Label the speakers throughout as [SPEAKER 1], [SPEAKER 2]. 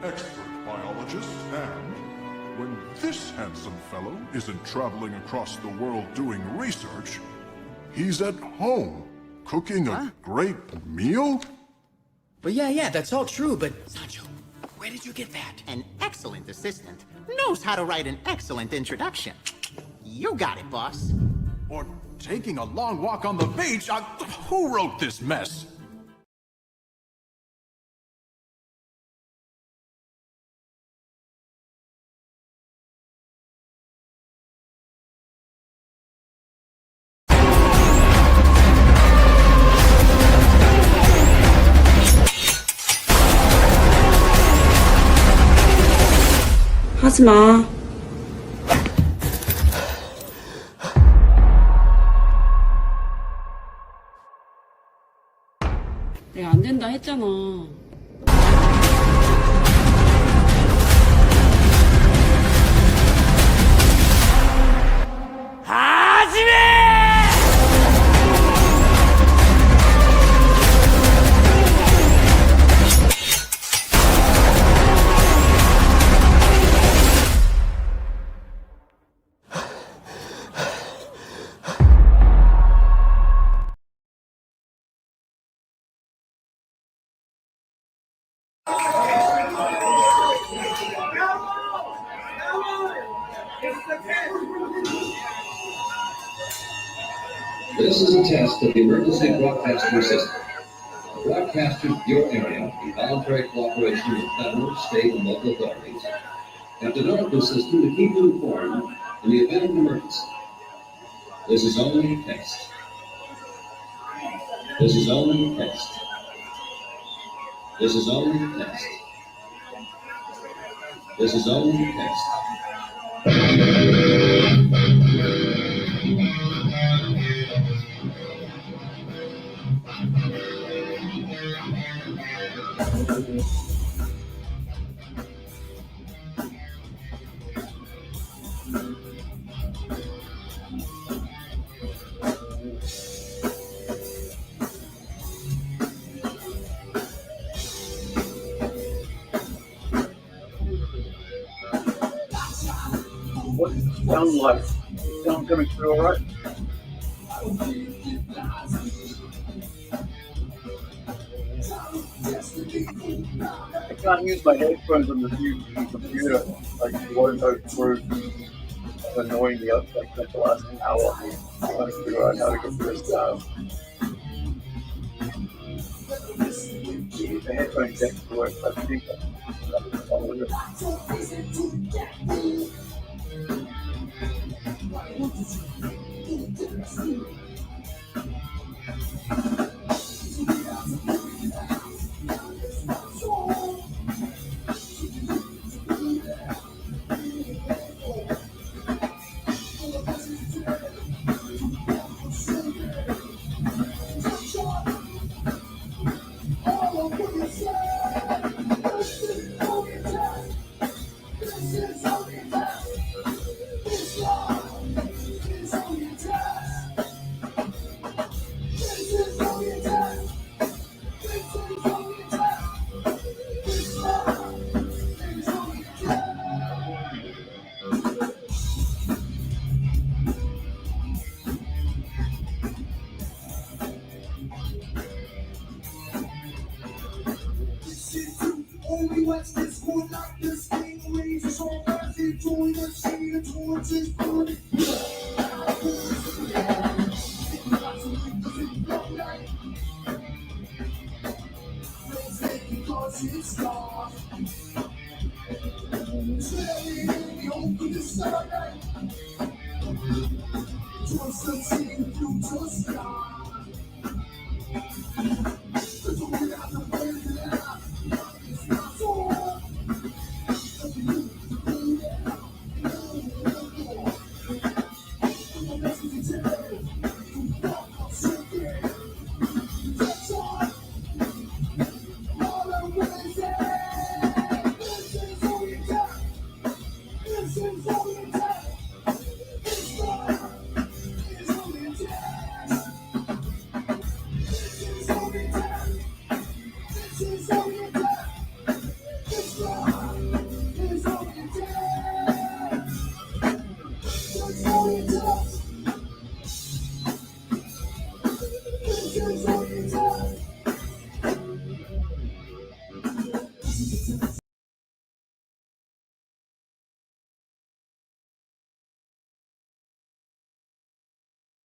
[SPEAKER 1] expert biologist, and when this handsome fellow isn't traveling across the world doing research, he's at home cooking a great meal?
[SPEAKER 2] But yeah, that's all true, but Sancho, where did you get that?
[SPEAKER 3] An excellent assistant knows how to write an excellent introduction. You got it, boss.
[SPEAKER 4] Or taking a long walk on the beach? Who wrote this mess?
[SPEAKER 5] 하지 마. 내가 안 된다 했잖아.
[SPEAKER 6] This is a test of the emergency broadcaster system. Broadcasters of your area, in voluntary cooperation with federal, state, and local authorities, have developed this system to keep you informed in the event of an emergency. This is only a test. This is only a test. This is only a test. This is only a test.
[SPEAKER 7] What's the sound like? Sound coming through all right? I can't use my headphones on the new computer. Like, it won't go through. It's annoying me. I've spent the last hour trying to figure out how to get this down. The headphone jack works. I think that's all of it.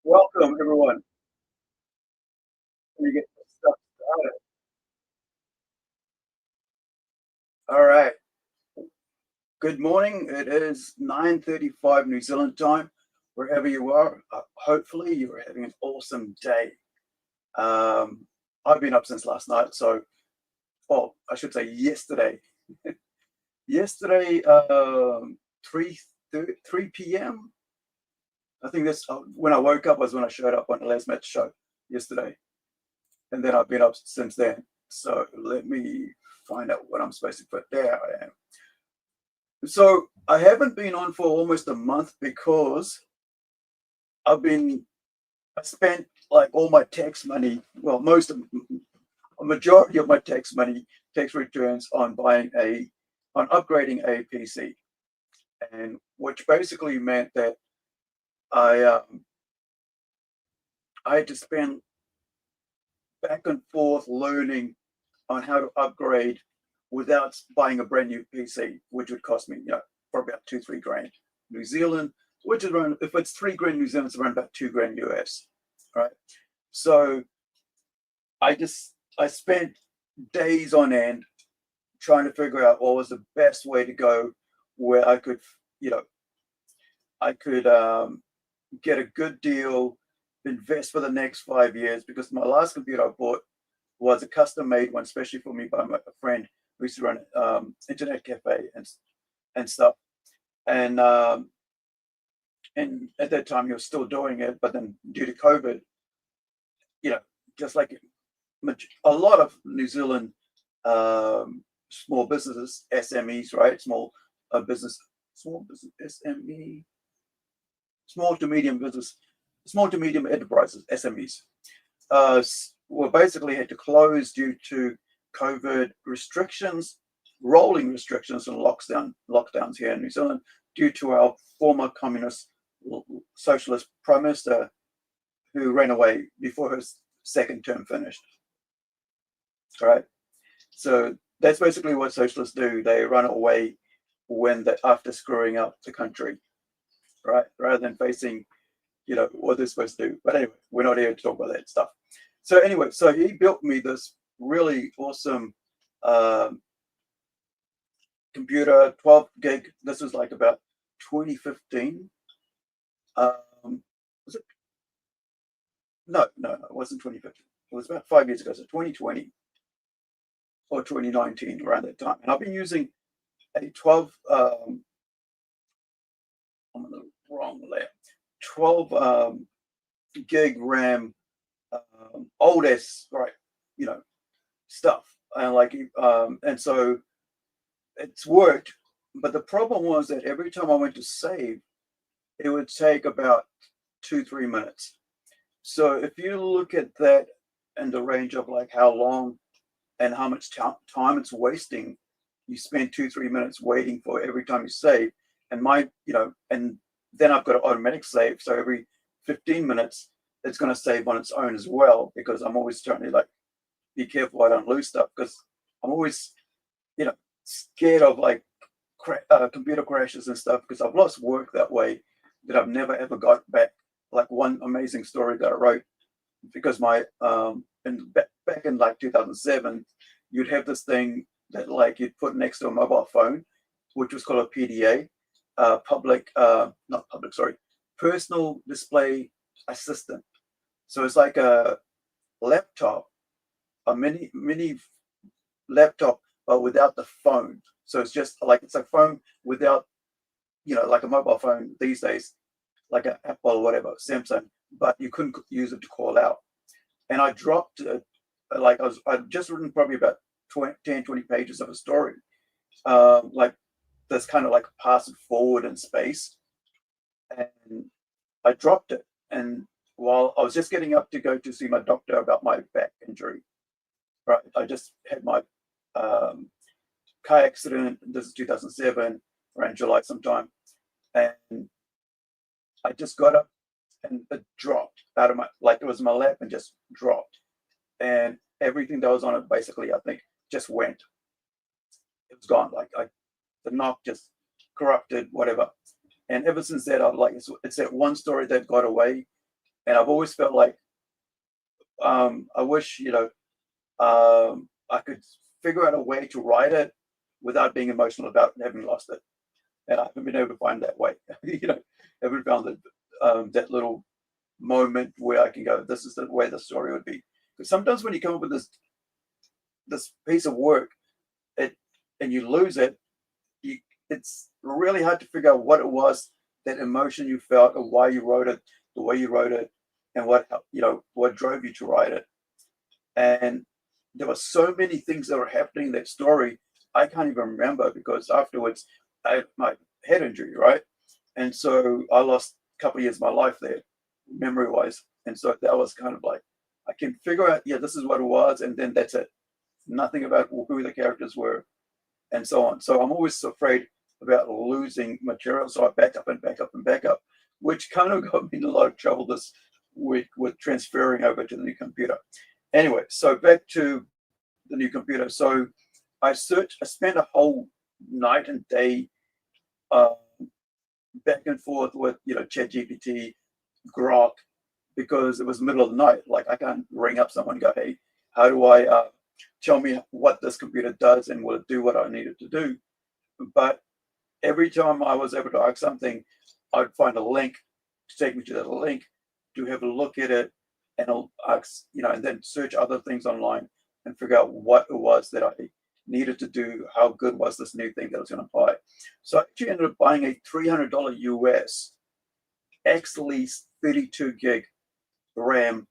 [SPEAKER 7] Welcome, everyone. Let me get this stuff started. All right. Good morning. It is 9:35 New Zealand time. Wherever you are, hopefully you're having an awesome day. I've been up since last night, so, well, I should say yesterday. Yesterday, 3 p.m. I think that's when I woke up was when I showed up on the Les Met show yesterday. And then I've been up since then. So let me find out what I'm supposed to put. There I am. So I haven't been on for almost a month because I spent like all my tax money, well, a majority of my tax returns on upgrading a PC. And which basically meant that I had to spend back and forth learning on how to upgrade without buying a brand new PC, which would cost me, for about 2-3 grand New Zealand, which is around, if it's 3 grand New Zealand, it's around about 2 grand US, right? So I spent days on end trying to figure out what was the best way to go, where I could, get a good deal, invest for the next 5 years, because my last computer I bought was a custom-made one, especially for me by my friend who used to run internet cafe and stuff. And at that time he was still doing it, but then due to COVID, just like a lot of New Zealand small businesses, SMEs, right? Small business, SME, small to medium enterprises, SMEs, were basically had to close due to COVID restrictions, rolling restrictions and lockdowns here in New Zealand due to our former communist socialist prime minister who ran away before his second term finished. All right. So that's basically what socialists do. They run away after screwing up the country, right? Rather than facing, what they're supposed to do. But anyway, we're not here to talk about that stuff. So anyway, so he built me this really awesome computer, 12 gig. This was like about 2015. Was it? No, it wasn't 2015. It was about 5 years ago, so 2020 or 2019, around that time. And I've been using a 12, I'm on the wrong layer, 12 gig RAM, old S, right, stuff. And and so it's worked. But the problem was that every time I went to save, it would take about 2-3 minutes. So if you look at that in the range of like how long and how much time it's wasting, you spend 2-3 minutes waiting for every time you save. And and then I've got an automatic save. So every 15 minutes, it's going to save on its own as well, because I'm always trying to be careful I don't lose stuff, because I'm always, scared of computer crashes and stuff, because I've lost work that way that I've never ever got back. Like one amazing story that I wrote, because back in 2007, you'd have this thing that you'd put next to a mobile phone, which was called a PDA, personal display assistant. So it's like a laptop, a mini laptop, but without the phone. So it's just it's a phone without, like a mobile phone these days, like an Apple or whatever, Samsung, but you couldn't use it to call out. And I dropped it, I'd just written probably about 10-20 pages of a story, that's kind of like pass it forward in space. And I dropped it. And while I was just getting up to go to see my doctor about my back injury, right, I just had my car accident. This is 2007, around July sometime. And I just got up and it dropped out of it was in my lap and just dropped. And everything that was on it basically, I think, just went. it was gone. Like the knock just corrupted, whatever. And ever since that, I've like it's that one story that got away, and I've always felt like I wish I could figure out a way to write it without being emotional about having lost it, and I haven't been able to find that way. Haven't found that little moment where I can go, this is the way the story would be. Because sometimes when you come up with this piece of work, and you lose it, it's really hard to figure out what it was, that emotion you felt, or why you wrote it, the way you wrote it, and what drove you to write it. And there were so many things that were happening in that story, I can't even remember, because afterwards I had my head injury, right? And so I lost a couple of years of my life there, memory wise. And so that was kind of like, I can figure out, this is what it was, and then that's it. Nothing about who the characters were, and so on. So I'm always afraid about losing material, so I back up and back up and back up, which kind of got me in a lot of trouble this week with transferring over to the new computer. Anyway, so back to the new computer. So I spent a whole night and day back and forth with ChatGPT, Grok, because it was the middle of the night. Like, I can't ring up someone and go, hey, how do I tell me what this computer does, and will it do what I need it to do? But every time I was able to ask something, I'd find a link to take me to that link to have a look at it, and I'll ask, and then search other things online and figure out what it was that I needed to do. How good was this new thing that I was going to buy? So I actually ended up buying a $300 US X-Lease 32 gig RAM,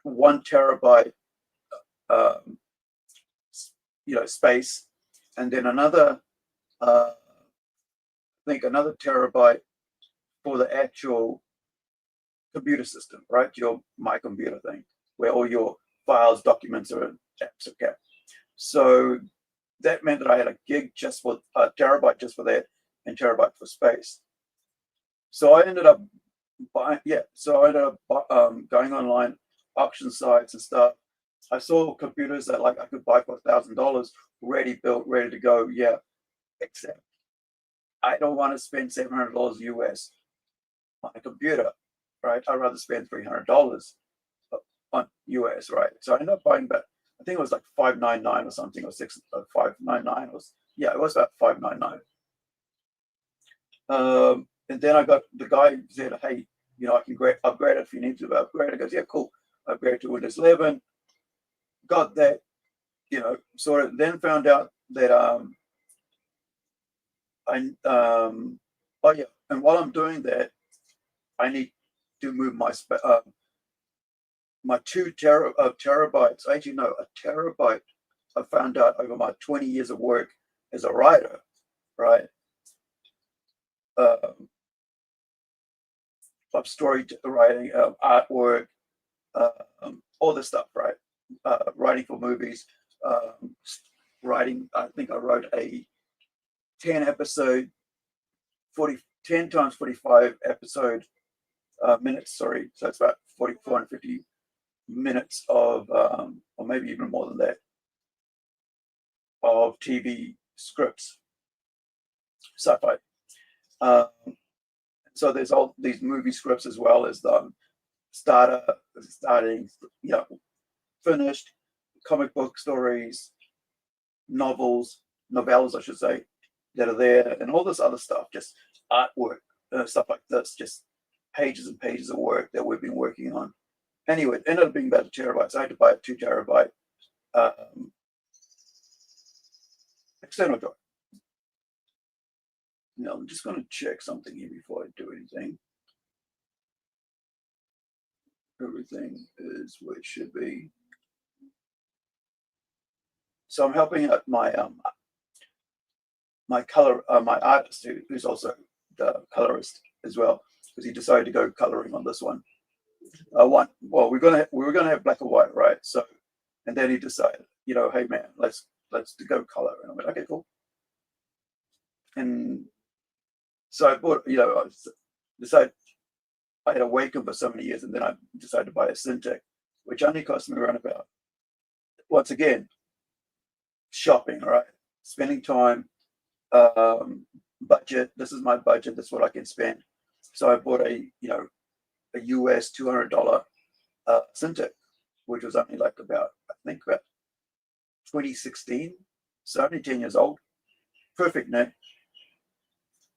[SPEAKER 7] 1 terabyte, space, and then another, I think another terabyte for the actual computer system, right? My computer thing, where all your files, documents, or apps are kept. So that meant that I had a terabyte just for that, and terabyte for space. So I ended up going online, auction sites and stuff. I saw computers that I could buy for $1,000, ready built, ready to go. Yeah, except I don't want to spend $700 US on a computer, right? I'd rather spend $300 on US, right? So I ended up buying that. I think it was like $599 or something, or $599. It was about $599. And then I got the guy who said, hey, I can upgrade it if you need to upgrade. I goes, yeah, cool. Upgrade to Windows 11. Got that, sort of. Then found out that and while I'm doing that, I need to move my 2 terabytes. Actually, no, a terabyte. I found out over my 20 years of work as a writer, right? Of story writing, artwork, all this stuff, right? Writing for movies, writing. I think I wrote a 10 times 45 episode minutes. Sorry, so it's about 450 minutes of, or maybe even more than that, of TV scripts, sci-fi. So there's all these movie scripts, as well as the starting, finished comic book stories, novellas, I should say, that are there, and all this other stuff, just artwork, stuff like this, just pages and pages of work that we've been working on. Anyway, it ended up being about 2 terabytes. I had to buy a 2 terabyte external drive. Now, I'm just going to check something here before I do anything. Everything is where it should be. So I'm helping out my my artist, who's also the colorist as well, because he decided to go coloring on this one. We were gonna have black and white, right? So, and then he decided, hey man, let's go color. And I went, okay, cool. And so I bought, I decided I had a Wacom for so many years, and then I decided to buy a Syntec, which only cost me around about, once again, shopping, right? spending time, budget. This is my budget. That's what I can spend. So I bought a US $200 Cintiq, which was only like about 2016, so only 10 years old. Perfect neck,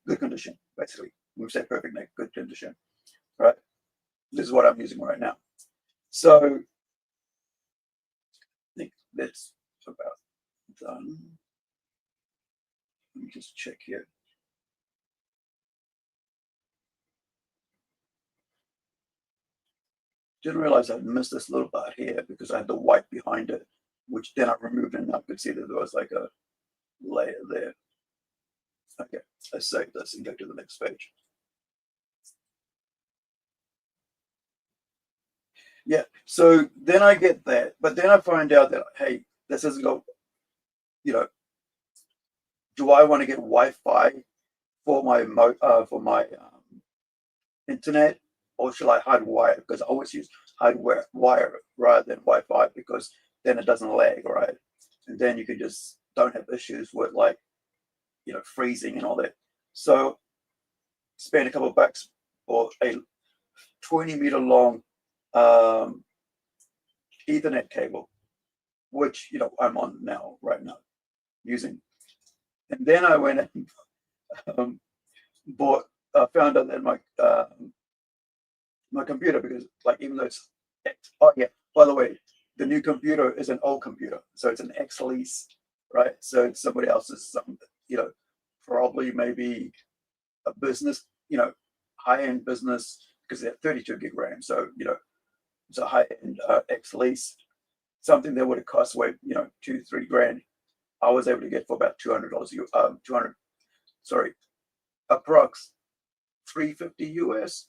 [SPEAKER 7] good condition, basically. We say perfect neck, good condition, right? This is what I'm using right now. So I think that's about done. Let me just check here. Didn't realize I'd missed this little part here because I had the white behind it, which then I removed and I could see that there was like a layer there. Okay, let's save this and go to the next page. Yeah, so then I get that, but then I find out that, hey, this isn't go, do I want to get Wi-Fi for my internet, or should I hardwire? Because I always use hardwire rather than Wi-Fi because then it doesn't lag, right? And then you can just don't have issues with like, freezing and all that. So spend a couple of bucks for a 20-meter long Ethernet cable, which I'm on now, right now, using. And then I went and found out that my computer, because like even though it's by the way, the new computer is an old computer, so it's an X-Lease, right? So it's somebody else's, probably maybe a business, high-end business, because they have 32 gig RAM. So it's a high-end X-Lease, something that would have cost away, $2-3 grand. I was able to get for about $200, approx $350 US,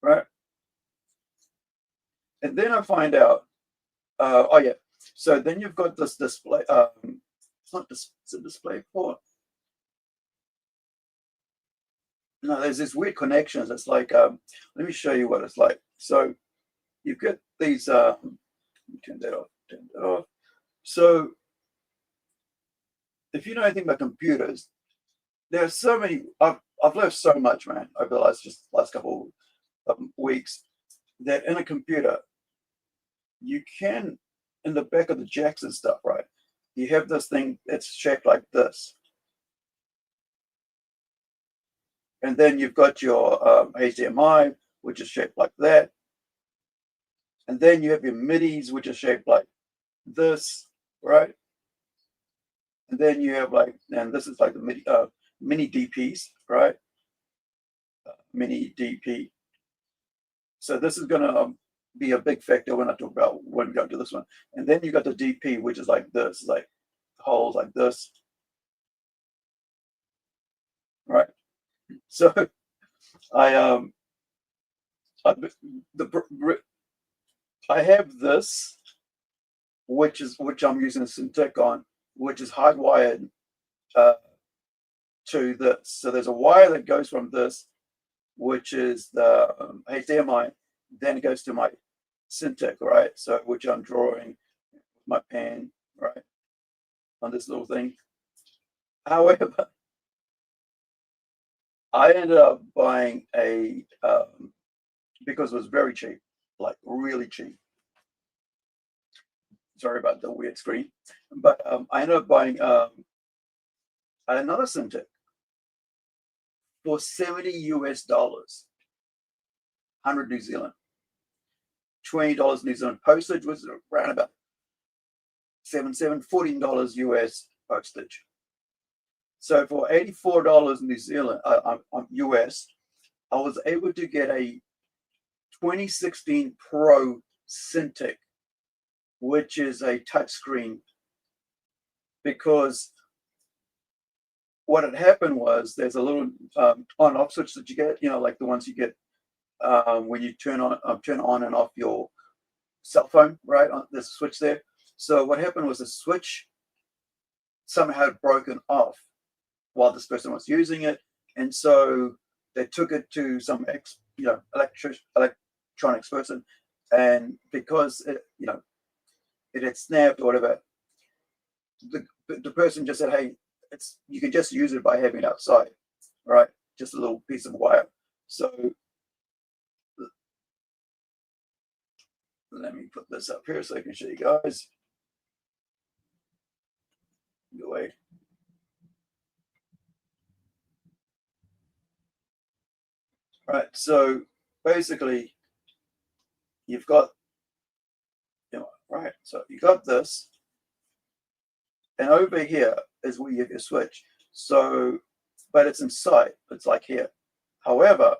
[SPEAKER 7] right? And then I find out, so then you've got this display. It's not it's a display port. No, there's this weird connections. It's like, let me show you what it's like. So you get these. Let me turn that off. So if you know anything about computers, there are so many. I've learned so much, man, over the last couple of weeks, that in a computer, you can, in the back of the jacks and stuff, right? You have this thing that's shaped like this. And then you've got your HDMI, which is shaped like that. And then you have your MIDIs, which are shaped like this, right? And then you have and this is like the MIDI, mini DPs, right? Mini DP. So this is going to be a big factor when we go to this one. And then you got the DP, which is like this, like holes like this, right? So I have this, which I'm using a Cintiq on, which is hardwired to this. So there's a wire that goes from this, which is the HDMI, then it goes to my Cintiq, right? So which I'm drawing my pen, right, on this little thing. However, I ended up buying a because it was very cheap, like really cheap. Sorry about the weird screen, but I ended up buying another Cintiq for $70 US, 100 New Zealand, $20 New Zealand. Postage was around about $14 US postage. So for $84 New Zealand, US, I was able to get a 2016 Pro Cintiq, which is a touchscreen, because what had happened was there's a little on-off switch that you get, like the ones you get when you turn on and off your cell phone, right? There's a switch there. So what happened was the switch somehow had broken off while this person was using it, and so they took it to some electronics person, and because it had snapped or whatever, the the person just said, hey, you can just use it by having it outside, right? Just a little piece of wire. So let me put this up here so I can show you guys. Go away. Right, so basically you've got, right, so you got this, and over here is where you have your switch. So, but it's inside, it's like here. However,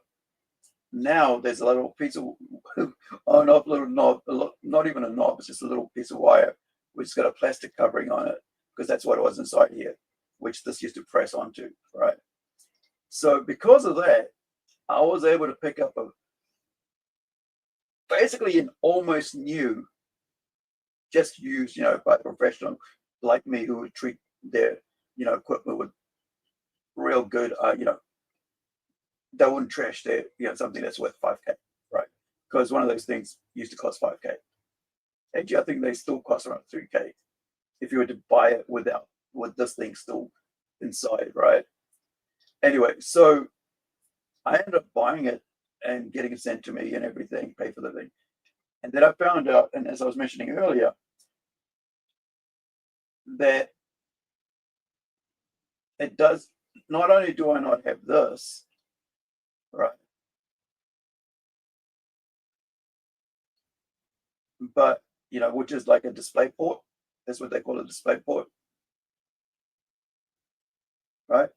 [SPEAKER 7] now there's a little piece of, little knob, not even a knob, it's just a little piece of wire, which has got a plastic covering on it, because that's what it was inside here, which this used to press onto, right? So because of that, I was able to pick up basically an almost new, just used, by a professional like me who would treat their, equipment with real good, they wouldn't trash their, something that's worth 5K, right? Because one of those things used to cost 5K. Actually, I think they still cost around 3K if you were to buy it with this thing still inside, right? Anyway, so I ended up buying it and getting it sent to me and everything, pay for the thing. And then I found out, and as I was mentioning earlier, that it does, not only do I not have this, right, but, which is like a display port. That's what they call a display port, right?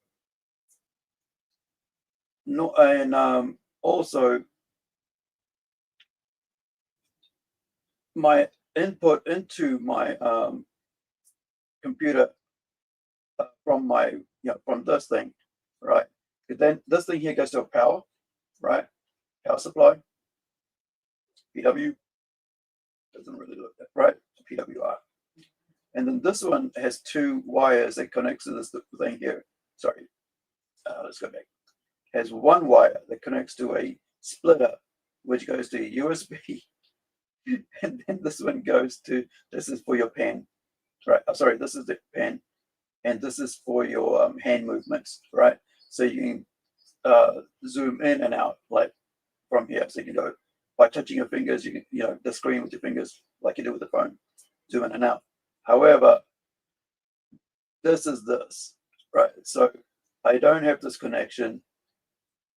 [SPEAKER 7] No, and also my input into my computer from my, from this thing, right? Then this thing here goes to a power, right? Power supply, PW, doesn't really look that, right? PWR. And then this one has two wires that connects to this thing here. Sorry, let's go back. Has one wire that connects to a splitter, which goes to USB. And then this one goes to, this is for your pen, right? Oh, sorry, this is the pen. And this is for your hand movements, right? So you can zoom in and out, like from here. So you can go, by touching your fingers, you can, the screen with your fingers, like you do with the phone, zoom in and out. However, this is this, right? So I don't have this connection.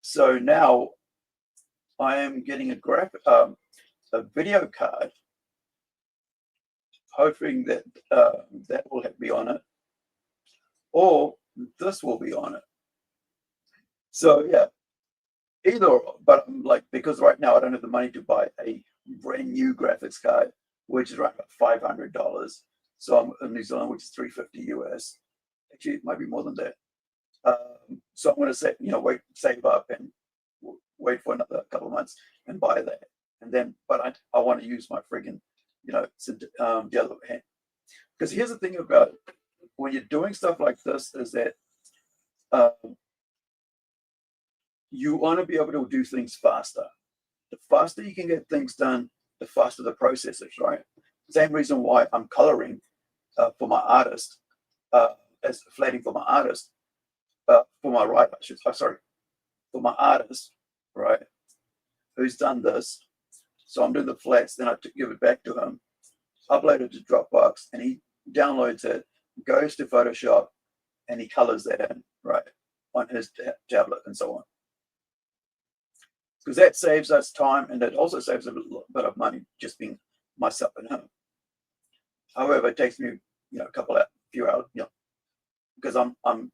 [SPEAKER 7] So now I am getting a video card, hoping that that will be on it, or this will be on it. So yeah, either, but I'm like, because right now I don't have the money to buy a brand new graphics card, which is around about $500. So I'm in New Zealand, which is $350 US. Actually, it might be more than that. So I'm going to say, save up and wait for another couple of months and buy that. And then, but I want to use my friggin', the other hand. Because here's the thing about it. When you're doing stuff like this, is that you want to be able to do things faster. The faster you can get things done, the faster the process is, right? Same reason why I'm coloring for my artist, as flatting for my artist, for my writer, for my artist, right, who's done this. So I'm doing the flats, then I give it back to him, upload it to Dropbox, and he downloads it, goes to Photoshop, and he colors that in, right, on his tablet and so on. Because that saves us time, and it also saves a bit of money just being myself and him. However, it takes me, a few hours, because I'm an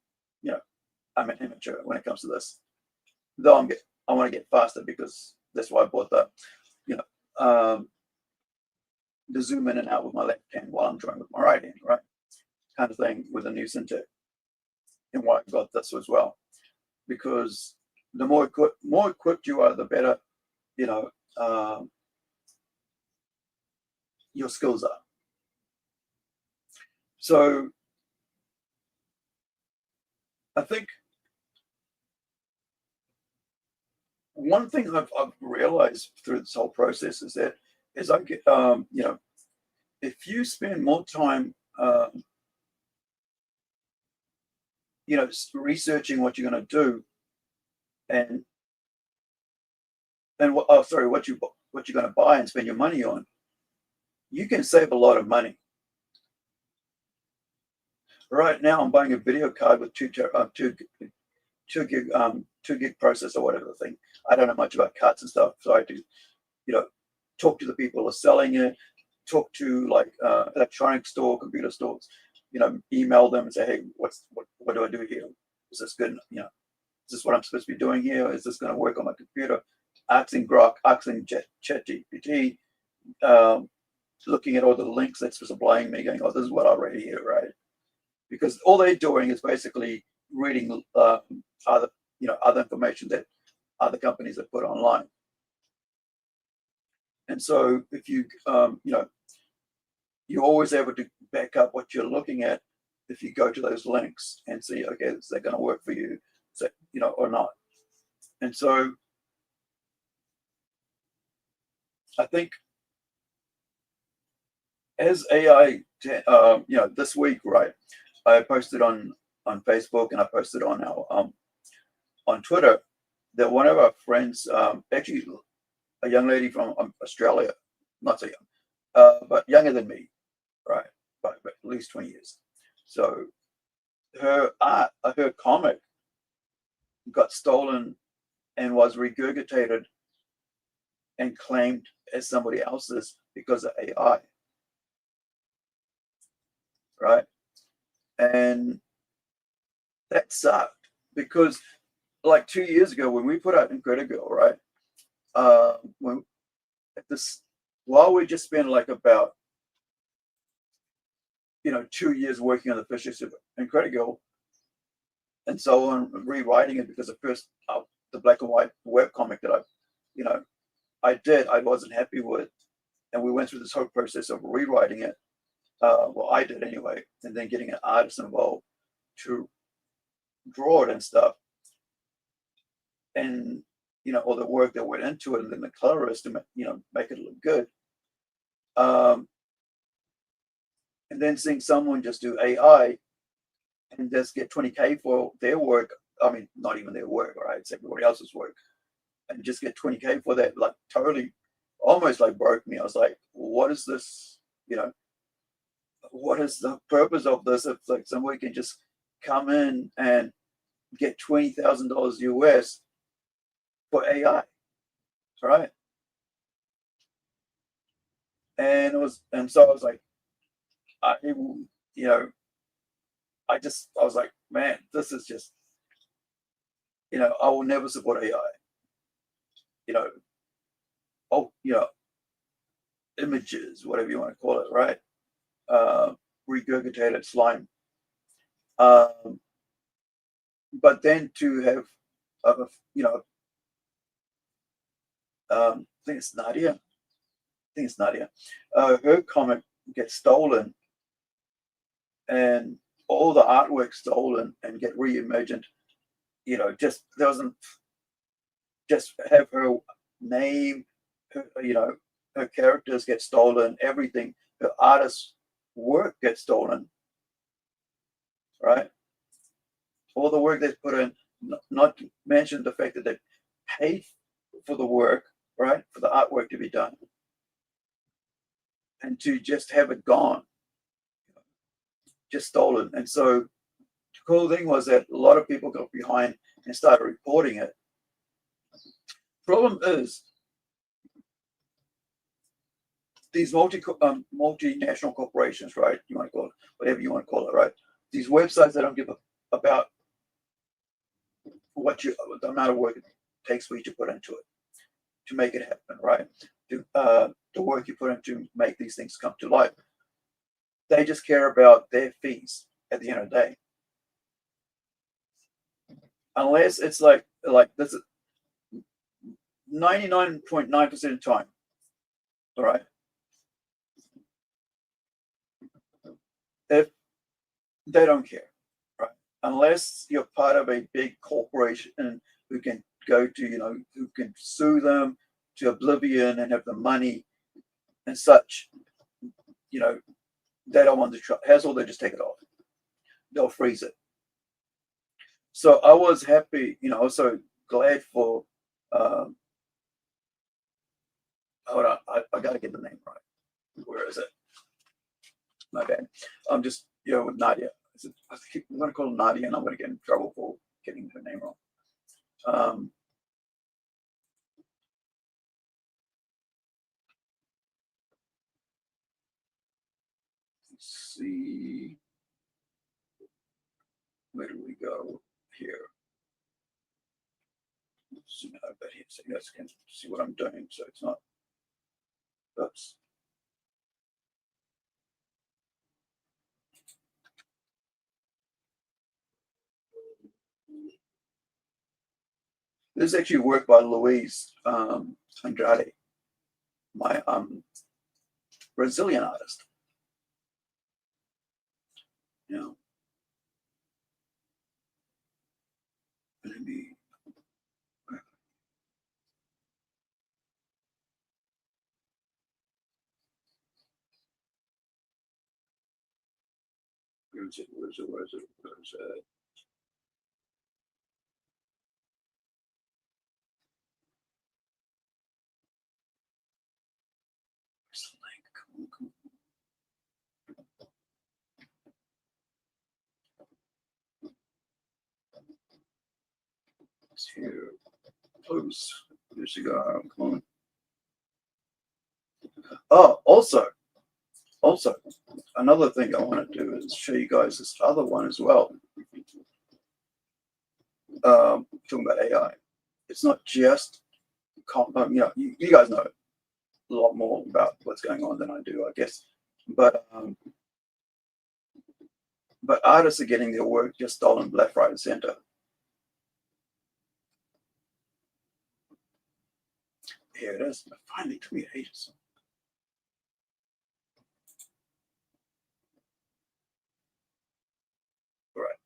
[SPEAKER 7] amateur when it comes to this. Though I want to get faster, because that's why I bought the zoom in and out with my left hand while I'm drawing with my right hand, right? Kind of thing with a new Cintiq. And why I got this as well, because the more equipped you are, the better, your skills are. So I think one thing I've realized through this whole process is that as I get, if you spend more time researching what you're going to do, and what you're going to buy and spend your money on, you can save a lot of money. Right now, I'm buying a video card with 2 gig processor, whatever the thing. I don't know much about cards and stuff, so I have to, talk to the people who are selling it, talk to like electronic store, computer stores, email them and say, hey, what do I do here? Is this good? Is this what I'm supposed to be doing here? Is this going to work on my computer? Asking Grok, asking ChatGPT, looking at all the links that's supplying me, going, oh, this is what I read here, right? Because all they're doing is basically reading other information that other companies have put online. And so if you you're always able to back up what you're looking at if you go to those links and see, okay, is that going to work for you, or not? And so I think as AI, this week, right, I posted on Facebook and I posted on our on Twitter that one of our friends, actually a young lady from Australia, not so young, but younger than me, right, by at least 20 years. So her comic got stolen and was regurgitated and claimed as somebody else's because of AI, right? And that sucked because, like 2 years ago, when we put out Incredible, right? While we just spent like about 2 years working on the physics of Incredible, and so on, rewriting it, because the first the black and white web comic that I wasn't happy with, and we went through this whole process of rewriting it. Well, I did anyway, and then getting an artist involved to draw it and stuff, and all the work that went into it, and then the colorist to make it look good. And then seeing someone just do AI and just get 20K for their work. I mean, not even their work, right? It's everybody else's work, and just get 20K for that, like totally, almost like broke me. I was like, what is this? What is the purpose of this? If like somebody can just come in and get $20,000 US for AI, right? And so I was like, I was like, man, this is just, I will never support AI. Images, whatever you want to call it, right? Regurgitated slime. But then to have, I think it's Nadia. Her comic gets stolen, and all the artwork stolen and get reimagined. Just doesn't just have her name. Her characters get stolen. Everything. Her artist's work gets stolen. Right. All the work that's put in. Not to mention the fact that they paid for the work, right, for the artwork to be done, and to just have it gone, just stolen. And so the cool thing was that a lot of people got behind and started reporting it. Problem is, these multinational corporations, right, you want to call it, whatever you want to call it, right, these websites that don't give about the amount of work it takes for you to put into it to make it happen, right? The work you put in to make these things come to life. They just care about their fees at the end of the day. Unless it's like this is 99.9% of the time, all right? If they don't care, right? Unless you're part of a big corporation who can go to, who can sue them to oblivion and have the money and such, they don't want to hassle. They just take it off. They'll freeze it. So I was happy, you know, also glad for, hold on, I gotta get the name right. Where is it? My bad. I'm just, you know, with Nadia. I think I'm gonna call her Nadia and I'm gonna get in trouble for getting her name wrong. Let's see. Where do we go here? See, I bet you guys can see what I'm doing, so it's not. Oops. This is actually work by Louise Andrade, my Brazilian artist. You know, let me. Where is it? Where is it? Where is it? Where is it? Where's the link? Come on, come on. It's here. Close. There's a guy. Come on. Oh, also, another thing I want to do is show you guys this other one as well. Talking about AI. It's not just, you know, you guys know a lot more about what's going on than I do, I guess. But artists are getting their work just stolen left, right, and center. Here it is. It finally took me ages. All right.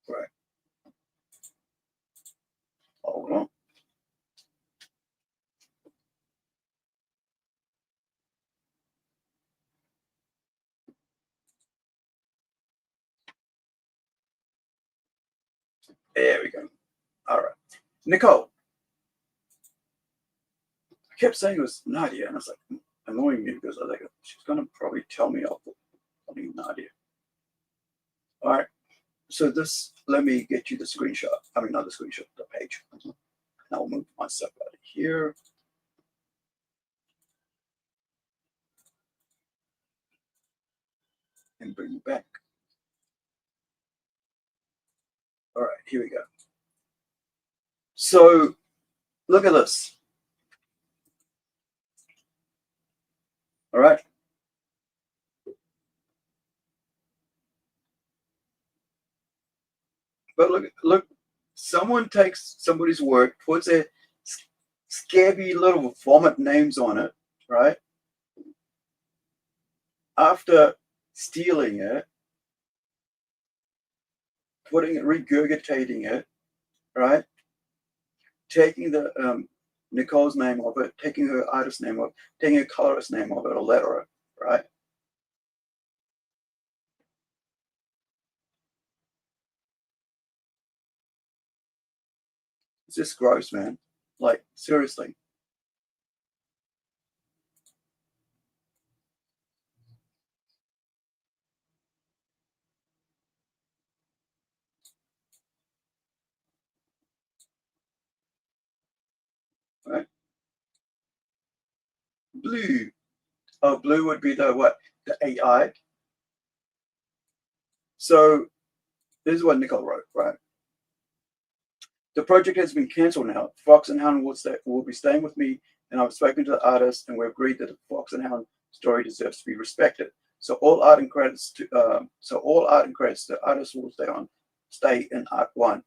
[SPEAKER 7] Right. Hold on. There we go. All right. Nicole. I kept saying it was Nadia, and I was like, annoying me because I was like, she's going to probably tell me off for Nadia. All right. So this, let me get you the screenshot. I mean, not the screenshot, the page. And I'll move myself out of here. And bring you back. All right, here we go. So look at this. All right. But look, someone takes somebody's work, puts a scabby little vomit names on it, right? After stealing it, putting it, regurgitating it, right? Taking the Nicole's name of it, taking her artist name of it, taking a colorist name of it, or letterer, right? It's just gross, man. Like, seriously. Right? Blue. Oh, blue would be the what? The AI. So this is what Nicole wrote, right? The project has been cancelled now. Fox and Hound will be staying with me, and I've spoken to the artist, and we've agreed that the Fox and Hound story deserves to be respected. So all art and credits to the artist will stay in Art One.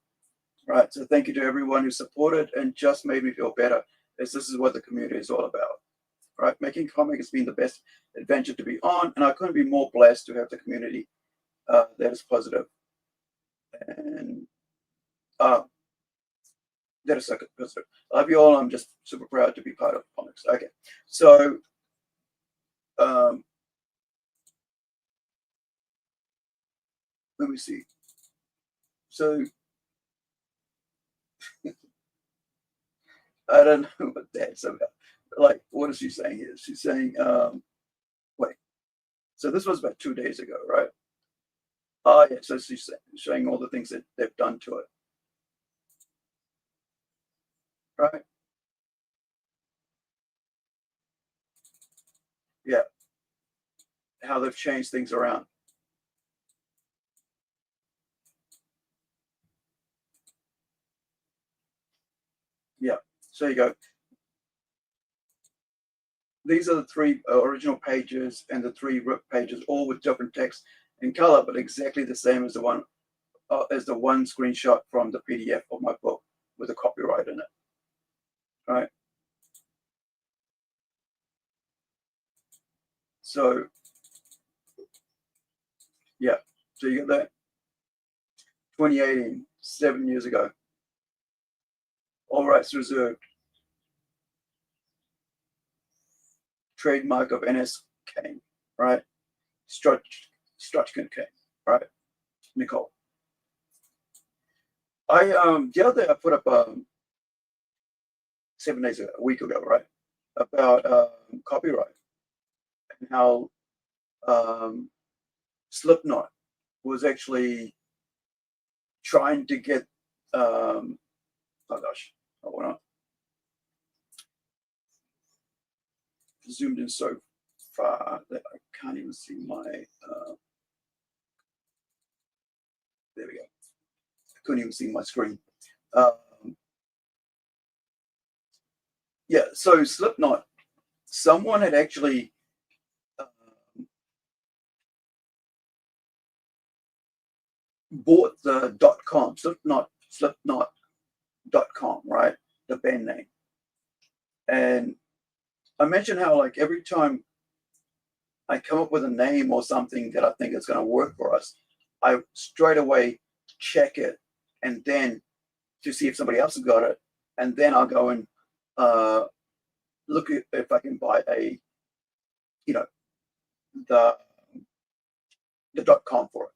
[SPEAKER 7] Right. So thank you to everyone who supported and just made me feel better, as this is what the community is all about. Right. Making comic has been the best adventure to be on, and I couldn't be more blessed to have the community that is positive And that a second. I love you all. I'm just super proud to be part of comics. Okay, so let me see. So I don't know what that's about. Like, what is she saying here? She's saying, wait. So this was about 2 days ago, right? Oh, yeah. So she's showing all the things that they've done to it, right? Yeah. How they've changed things around. Yeah. So you go. These are the three original pages and the three ripped pages, all with different text and color, but exactly the same as the one screenshot from the PDF of my book with the copyright in it. Right. So yeah. So you get that. 2018, 7 years ago. All rights reserved. Trademark of NS Kane, right? Strutkin Kane, right? Nicole. The other day I put up 7 days ago, a week ago, right? About copyright and how Slipknot was actually trying to get oh gosh, hold on. Zoomed in so far that I can't even see my there we go. I couldn't even see my screen. Yeah, so Slipknot, someone had actually bought the .com, Slipknot.com, right? The band name. And I mentioned how, like, every time I come up with a name or something that I think is going to work for us, I straight away check it and then to see if somebody else has got it. And then I'll go and look at if I can buy a, you know, the .com for it.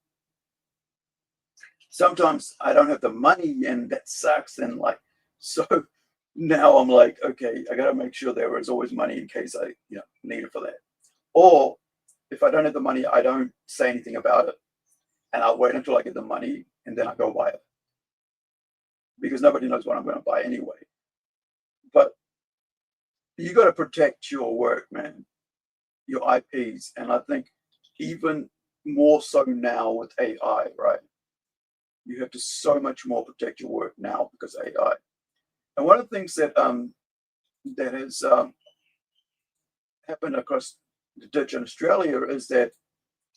[SPEAKER 7] Sometimes I don't have the money and that sucks. And like, so now I'm like, okay, I got to make sure there is always money in case I, need it for that. Or if I don't have the money, I don't say anything about it. And I'll wait until I get the money and then I go buy it. Because nobody knows what I'm going to buy anyway. But you got to protect your work, man, your IPs. And I think even more so now with AI, right? You have to so much more protect your work now because of AI. And one of the things that that has happened across the ditch in Australia is that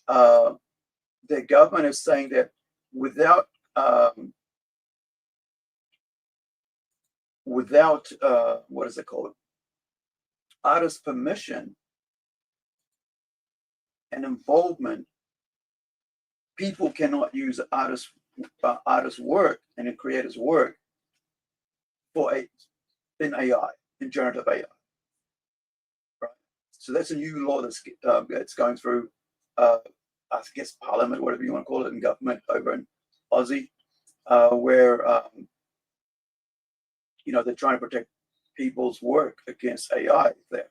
[SPEAKER 7] the government is saying that without what is it called? Artist permission and involvement, people cannot use artist work and a creator's work in AI, in generative AI. Right. So that's a new law that's going through, I guess, Parliament, whatever you want to call it, in government over in Aussie, where they're trying to protect people's work against AI theft,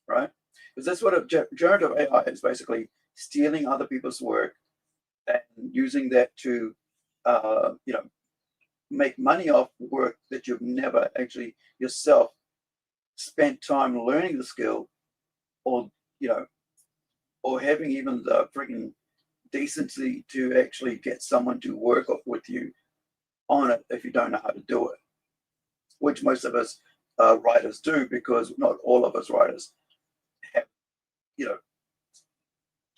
[SPEAKER 7] right? Because that's what generative AI is, basically stealing other people's work and using that to, make money off work that you've never actually yourself spent time learning the skill, or having even the freaking decency to actually get someone to work with you on it if you don't know how to do it, which most of us writers do, because not all of us writers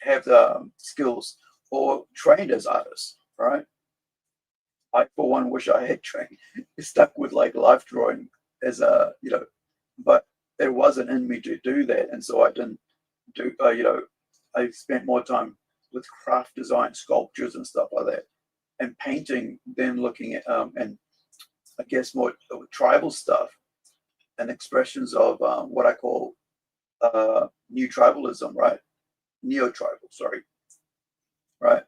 [SPEAKER 7] have the skills or trained as artists, right? I, for one, wish I had trained, stuck with like life drawing as a, but it wasn't in me to do that. And so I didn't do, I spent more time with craft design, sculptures and stuff like that. and painting, then looking at and I guess more tribal stuff and expressions of what I call new tribalism, right? Neo-tribal, sorry, right?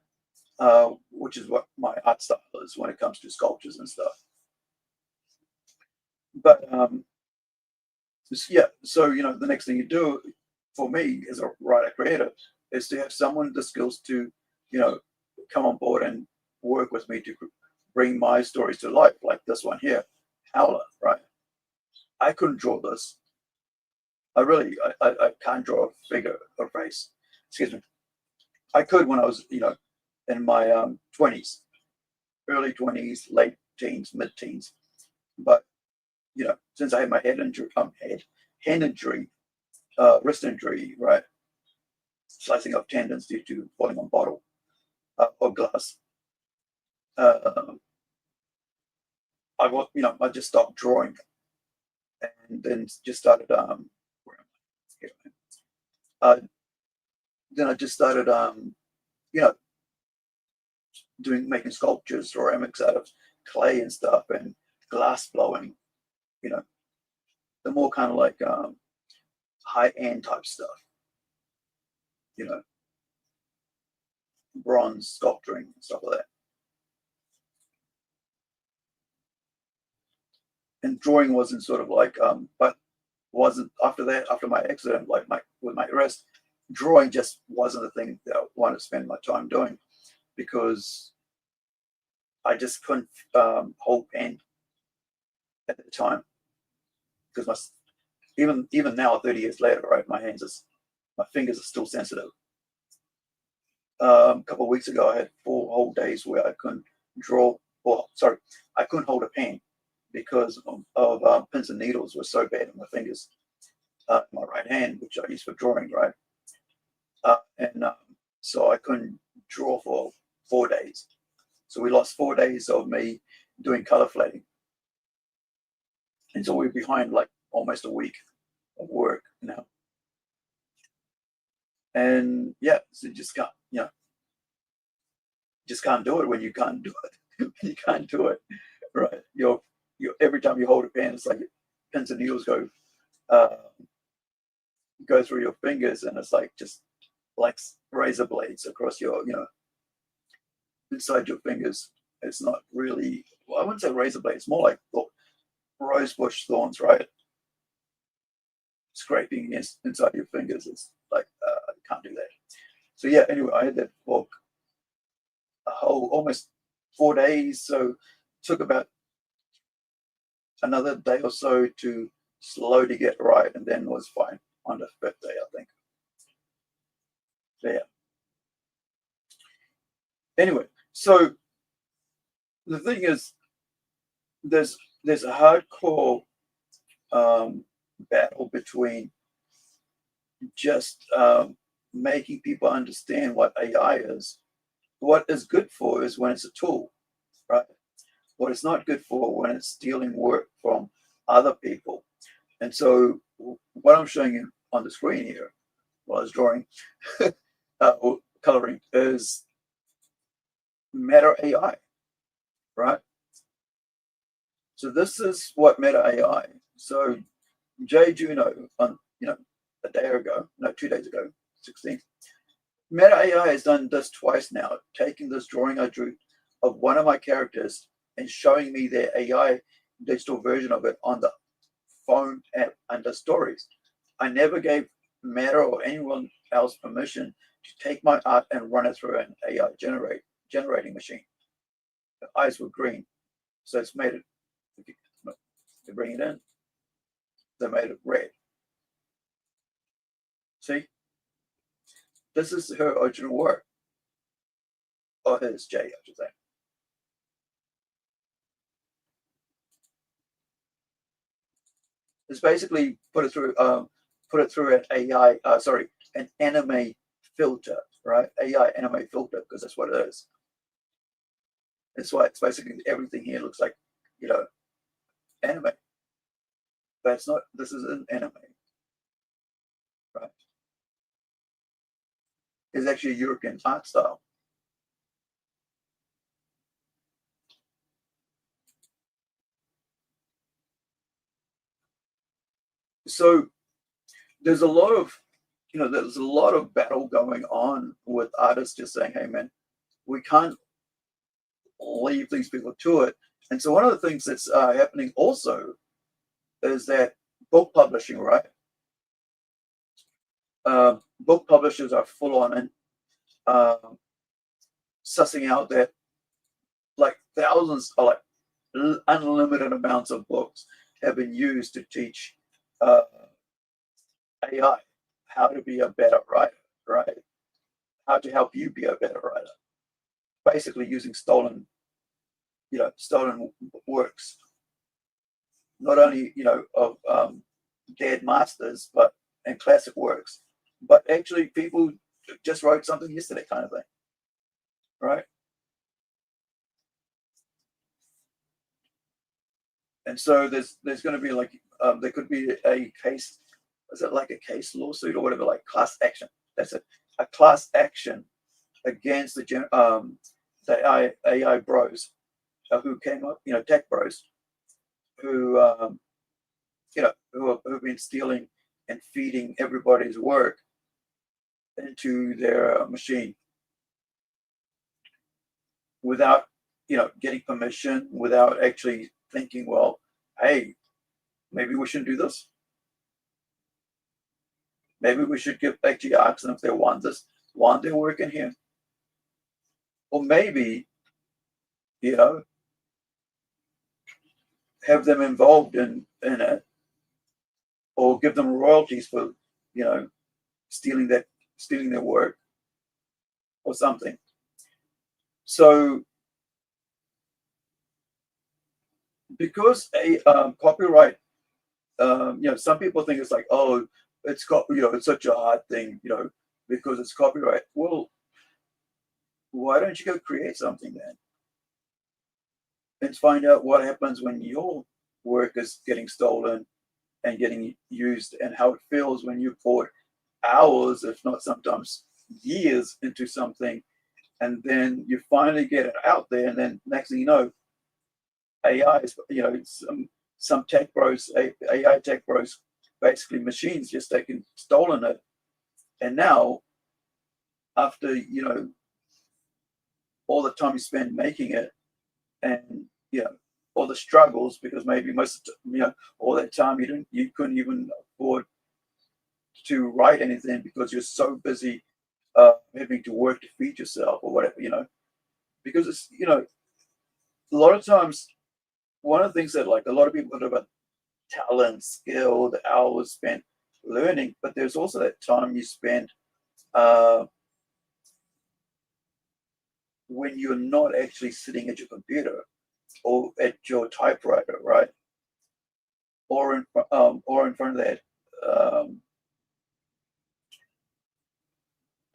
[SPEAKER 7] Which is what my art style is when it comes to sculptures and stuff. But yeah, so the next thing you do for me as a writer creator is to have someone the skills to, come on board and work with me to bring my stories to life, like this one here, Howler, right? I couldn't draw this. I can't draw a figure or face. Excuse me. I could when I was, in my 20s, early 20s, late teens, mid-teens. But, since I had my hand injury, wrist injury, right? Slicing of tendons due to falling on bottle or glass. I just stopped drawing and then just started, where am I? Here. Then I just started, making sculptures, ceramics out of clay and stuff, and glass blowing, the more kind of like high-end type stuff, bronze sculpturing and stuff like that. And drawing wasn't sort of like, but wasn't after that, after my accident, like with my wrist, drawing just wasn't the thing that I wanted to spend my time doing, because I just couldn't hold pen at the time, because even now 30 years later, right, my fingers are still sensitive. A couple of weeks ago, I had 4 whole days where I couldn't draw, I couldn't hold a pen because of pins and needles were so bad in my fingers, my right hand, which I use for drawing, right? So I couldn't draw for 4 days. So we lost 4 days of me doing color flatting. And so we're behind like almost a week of work now. And yeah, so just can't, just can't do it when you can't do it. You can't do it, right? You're every time you hold a pen, it's like pins and needles go through your fingers, and it's like just like razor blades across your, inside your fingers. It's not really, well, I wouldn't say razor blades, it's more like rosebush thorns, right? Scraping inside your fingers. It's like, I can't do that. So yeah, anyway, I had that book a whole almost 4 days. So it took about another day or so to slowly get right, and then was fine on the 5th day, I think. So yeah. Anyway, so the thing is, there's a hardcore battle between just making people understand what AI is. What is good for is when it's a tool, right? What it's not good for when it's stealing work from other people. And so what I'm showing you on the screen here while I was drawing or coloring is Meta AI, right? So this is what Meta AI. So Jay Juno on, a day ago, no, 2 days ago, 16th. Meta AI has done this twice now, taking this drawing I drew of one of my characters and showing me their AI digital version of it on the phone app under stories. I never gave Meta or anyone else permission to take my art and run it through an AI generating machine. The eyes were green, so it's made it, to bring it in, they made it red. See? This is her original work. Or his, Jay, I should say. It's basically put it through an AI, an anime filter, right? AI anime filter, because that's what it is. That's why it's basically everything here looks like, anime. But it's not, this is an anime, right? It's actually a European art style. So there's a lot of, there's a lot of battle going on with artists just saying, hey man, we can't leave these people to it. And so one of the things that's happening also is that book publishing, right? Book publishers are full on and sussing out that like thousands or like unlimited amounts of books have been used to teach AI how to be a better writer, right? How to help you be a better writer. Basically using stolen works, not only, of dead masters, and classic works, but actually people just wrote something yesterday kind of thing, right? And so there's going to be like, there could be a case, is it like a case lawsuit or whatever, like class action? That's it, a class action against the AI bros who came up, tech bros who, who've been stealing and feeding everybody's work into their machine without, getting permission, without actually thinking, well, hey, maybe we shouldn't do this. Maybe we should actually ask them if they want their work in here. Or maybe, have them involved in it, or give them royalties for, stealing their work or something. So because a copyright, some people think it's like, oh, it's such a hard thing, because it's copyright. Well, why don't you go create something then and find out what happens when your work is getting stolen and getting used, and how it feels when you poured hours, if not sometimes years, into something, and then you finally get it out there, and then next thing you know, AI is, some tech bros, AI tech bros, basically machines just taken, stolen it. And now, after, all the time you spend making it, and, all the struggles, because maybe most of all that time you couldn't even afford to write anything because you're so busy having to work to feed yourself or whatever, because it's, a lot of times, one of the things that like a lot of people talk about talent, skill, the hours spent learning, but there's also that time you spend when you're not actually sitting at your computer or at your typewriter, right? Or in front of that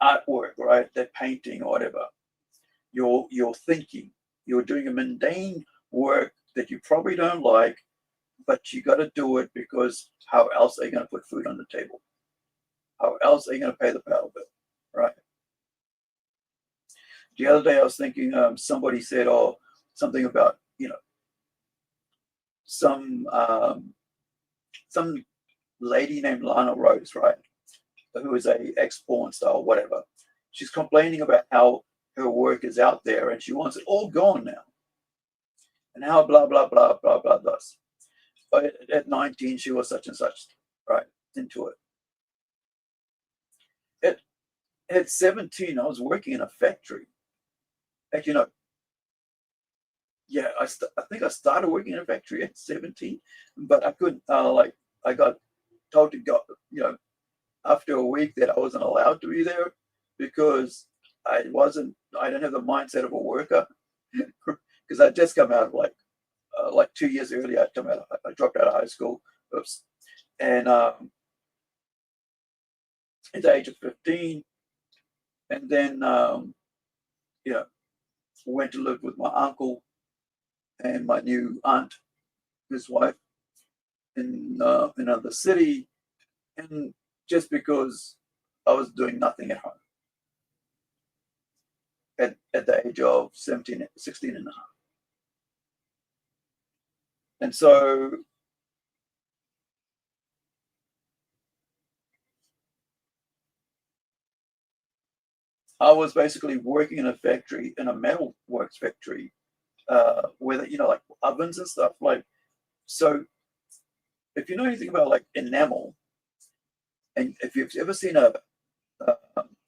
[SPEAKER 7] artwork, right? That painting or whatever. You're thinking. You're doing a mundane work that you probably don't like, but you got to do it because how else are you going to put food on the table? How else are you going to pay the power bill, right? The other day I was thinking, somebody said, something about, some lady named Lana Rose, right, who is a ex-porn star or whatever. She's complaining about how her work is out there and she wants it all gone now, and how blah blah blah blah blah does. But at 19 she was such and such, right, into it. At 17 I was working in a factory. Actually, no. Yeah, I think I started working in a factory at 17, but I couldn't. I got told to go. After a week that I wasn't allowed to be there because I didn't have the mindset of a worker, because I just come out of like 2 years earlier. I dropped out of high school. Oops. And at the age of 15, and then went to live with my uncle and my new aunt, his wife, in another city, and just because I was doing nothing at home at the age of 16 and a half. And so
[SPEAKER 8] I was basically working in a factory, in a metal works factory, where like ovens and stuff. Like, so if you know anything about like enamel, and if you've ever seen a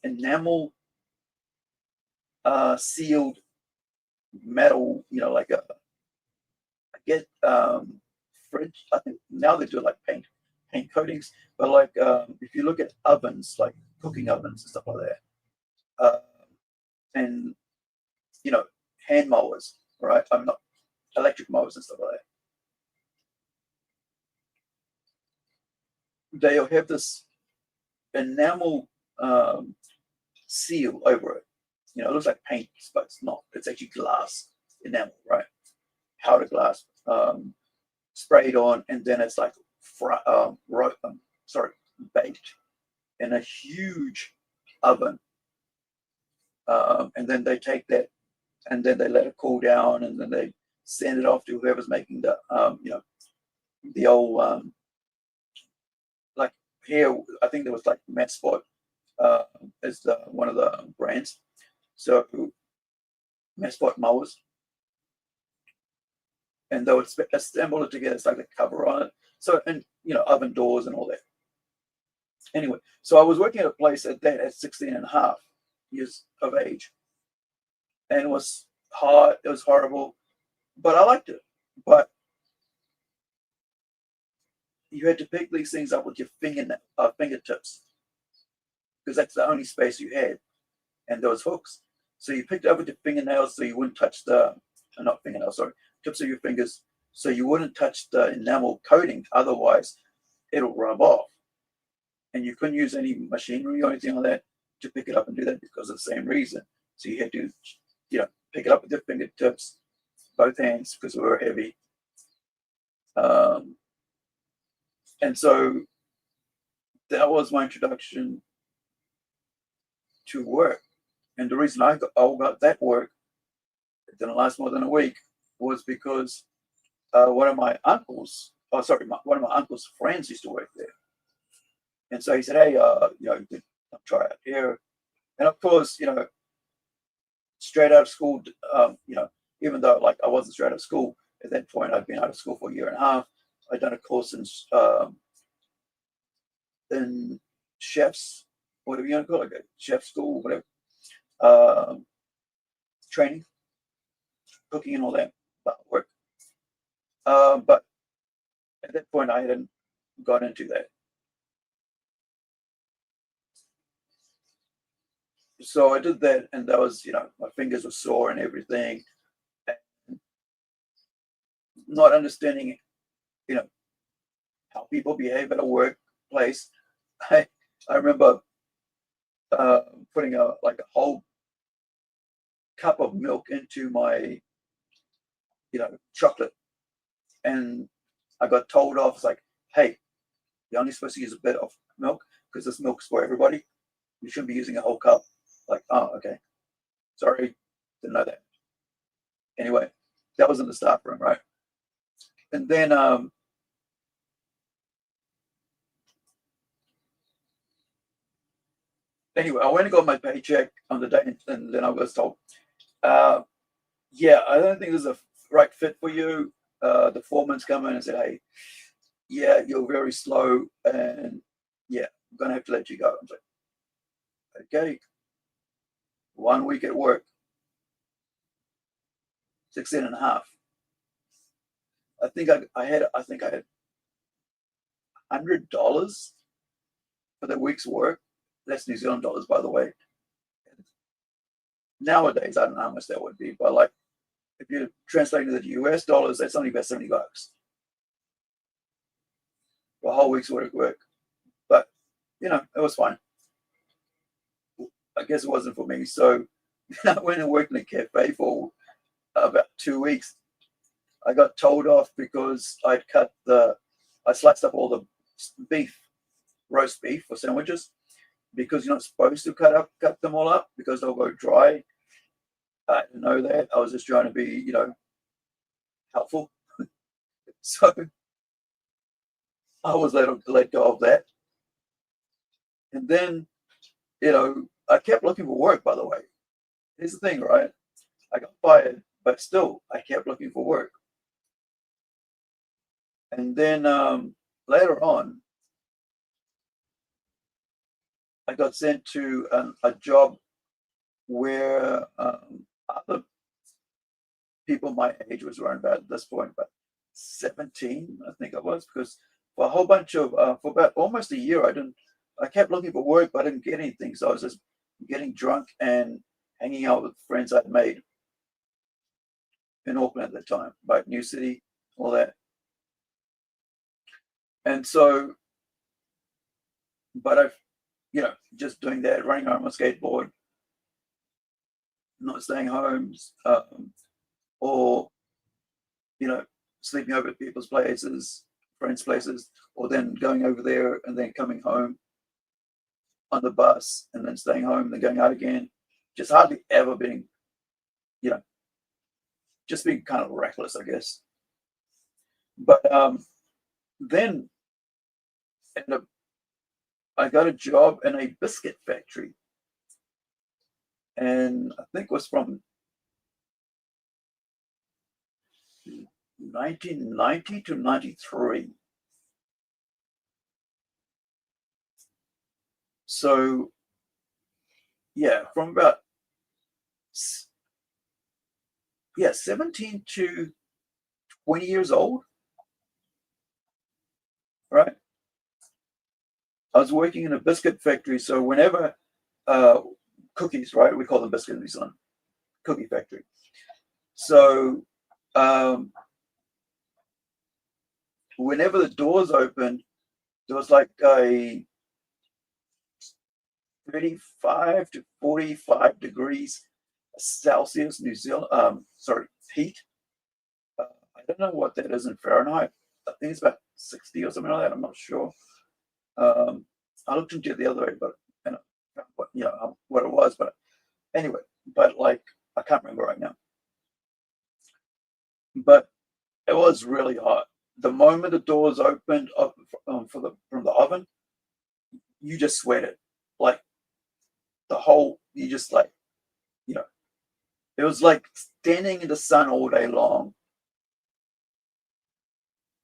[SPEAKER 8] enamel sealed metal, like I get fridge. I think now they do like paint coatings, but like if you look at ovens, like cooking ovens and stuff like that, and hand mowers, right? I'm not electric mowers and stuff like that. They'll have this enamel seal over it. It looks like paint, but it's not. It's actually glass enamel, right? Powder glass sprayed on, and then it's like baked in a huge oven. And then they take that, and then they let it cool down, and then they send it off to whoever's making the the old like here. I think there was like Metsport is one of the brands. So Metsport mowers, and they would assemble it together. It's like a cover on it. So, and oven doors and all that. Anyway, so I was working at a place at 16 and a half years of age, and it was hard. It was horrible, but I liked it. But you had to pick these things up with your fingertips, because that's the only space you had, and there was hooks. So you picked it up with your fingernails, so you wouldn't touch not fingernails, sorry, tips of your fingers, so you wouldn't touch the enamel coating. Otherwise, it'll rub off, and you couldn't use any machinery or anything like that to pick it up and do that because of the same reason. So you had to, pick it up with your fingertips, both hands, because we were heavy. And so that was my introduction to work. And the reason I got that work, it didn't last more than a week, was because one of my uncle's friends used to work there. And so he said, hey, you could try out here. And of course, straight out of school, even though like I wasn't straight out of school, at that point I'd been out of school for a year and a half. I'd done a course in chefs, whatever you want to call it, like a chef school, whatever, training, cooking and all that work. But at that point I hadn't got into that. So I did that, and that was, my fingers were sore and everything. And not understanding, how people behave at a workplace. I remember putting a whole cup of milk into my, chocolate, and I got told off. It's like, hey, you're only supposed to use a bit of milk because this milk's for everybody. You shouldn't be using a whole cup. Like, oh, okay. Sorry, didn't know that. Anyway, that was in the staff room, right? And then anyway, I went and got my paycheck on the day, and then I was told, yeah, I don't think this is a right fit for you. The foreman's come in and said, hey, yeah, you're very slow, and yeah, I'm gonna have to let you go. I'm like, okay. 1 week at work, 16 and a half. I think I had $100 for the week's work. That's New Zealand dollars, by the way. Nowadays, I don't know how much that would be, but like if you're translating to the US dollars, that's only about $70 for a whole week's worth of work. But it was fine. I guess it wasn't for me. So I went and worked in a cafe for about 2 weeks. I got told off because I sliced up all the roast beef for sandwiches, because you're not supposed to cut them all up because they'll go dry. I didn't know that. I was just trying to be, helpful. So I was let go of that. And then, I kept looking for work, by the way. Here's the thing, right? I got fired, but still, I kept looking for work. And then later on, I got sent to a job where other people my age was around about at this point, but 17, I think I was, because for a whole bunch of for about almost a year, I kept looking for work, but I didn't get anything. So I was just getting drunk and hanging out with friends I'd made in Auckland at the time, like New City, all that. And so, but I've, just doing that, running around my skateboard, not staying home, or, sleeping over at people's places, friends' places, or then going over there and then coming home on the bus and then staying home and then going out again. Just hardly ever being, just being kind of reckless, I guess. But then I got a job in a biscuit factory. And I think it was from 1990 to 93. So, yeah, from about 17 to 20 years old, right? I was working in a biscuit factory, so whenever cookies, right? We call them biscuit in New Zealand, cookie factory. So whenever the doors opened, there was like a 35 to 45 degrees Celsius heat. I don't know what that is in Fahrenheit. I think it's about 60 or something like that. I'm not sure. I looked into it the other day, but what it was. But anyway, like I can't remember right now. But it was really hot. The moment the doors opened up from the oven, you just sweated. Like you just like, it was like standing in the sun all day long.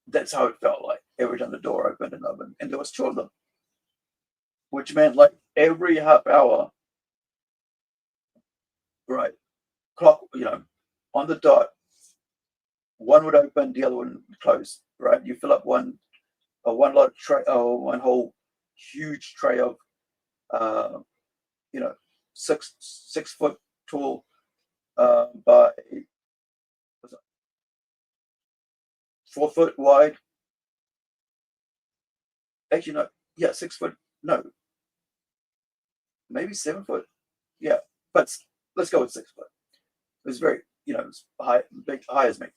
[SPEAKER 8] That's how it felt like every time the door opened in the oven. And there was two of them, which meant like every half hour, right, clock, on the dot, one would open, the other one would close, right? You fill up one lot tray, one whole huge tray of, 6 foot tall by 4 foot wide. Actually, no, yeah, 6 foot, no, maybe 7 foot. Yeah, but let's go with 6 foot. It was very, it was high, big, high as me.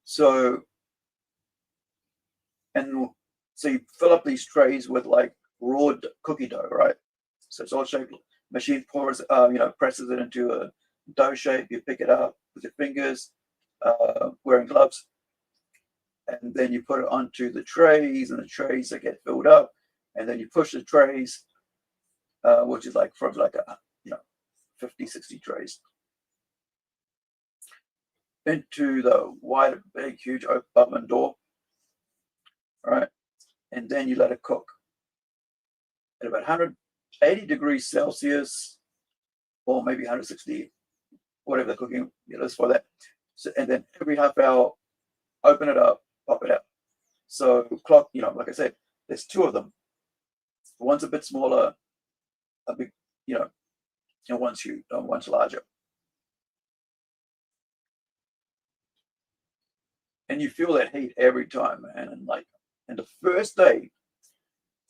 [SPEAKER 8] So you fill up these trays with like raw cookie dough, right? So it's all shaped. Machine pours, presses it into a dough shape. You pick it up with your fingers, wearing gloves, and then you put it onto the trays, and the trays that get filled up, and then you push the trays, which is like from like 50, 60 trays into the wide, big, huge oven door, right? And then you let it cook at about 180 degrees Celsius, or maybe 160, whatever the cooking is for that. So, and then every half hour, open it up, pop it out. So clock, like I said, there's two of them. One's a bit smaller, a big, and one's huge, one's larger. And you feel that heat every time, man. And the first day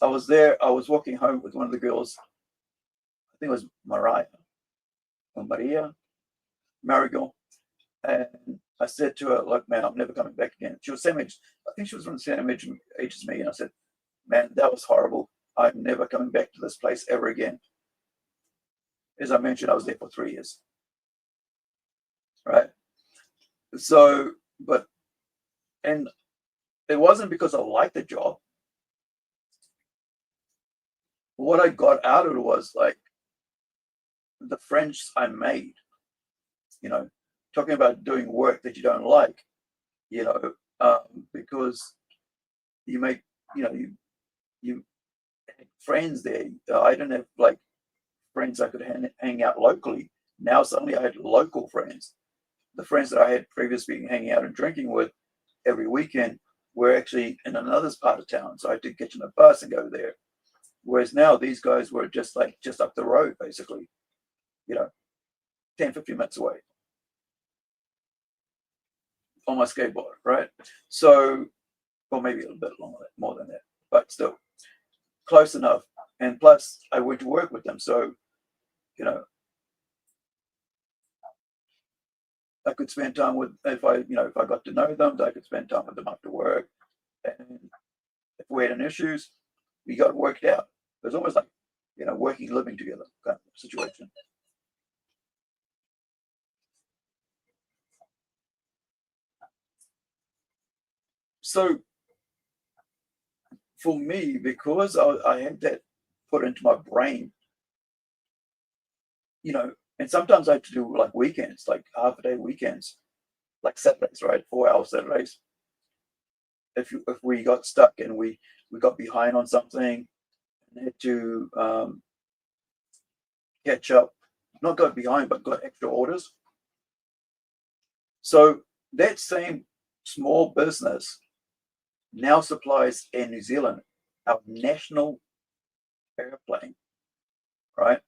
[SPEAKER 8] I was there, I was walking home with one of the girls. I think it was Maria, Marigold. And I said to her, like, man, I'm never coming back again. She was the same age. I think she was from the same age as me. And I said, man, that was horrible. I'm never coming back to this place ever again. As I mentioned, I was there for 3 years. Right? So, and it wasn't because I liked the job. What I got out of it was like, the friends I made, you know, talking about doing work that you don't like, you know, because you make, you know, you had friends there. I didn't have like friends I could hang out locally. Now suddenly I had local friends. The friends that I had previously hanging out and drinking with every weekend were actually in another part of town. So I had to get on a bus and go there. Whereas now these guys were just up the road, basically, you know, 10, 15 minutes away on my skateboard, right? So, or maybe a little bit longer, more than that, but still close enough. And plus I went to work with them. So, you know, I could spend time with, if I got to know them, I could spend time with them after work. And if we had any issues, we got it worked out. It was almost like, you know, working, living together kind of situation. So for me, because I had that put into my brain, you know, and sometimes I had to do like weekends, like half a day weekends, like Saturdays, right? 4-hour Saturdays. If we got stuck and we got behind on something and had to catch up, not got behind, but got extra orders. So that same small business now supplies Air New Zealand, our national airplane, right?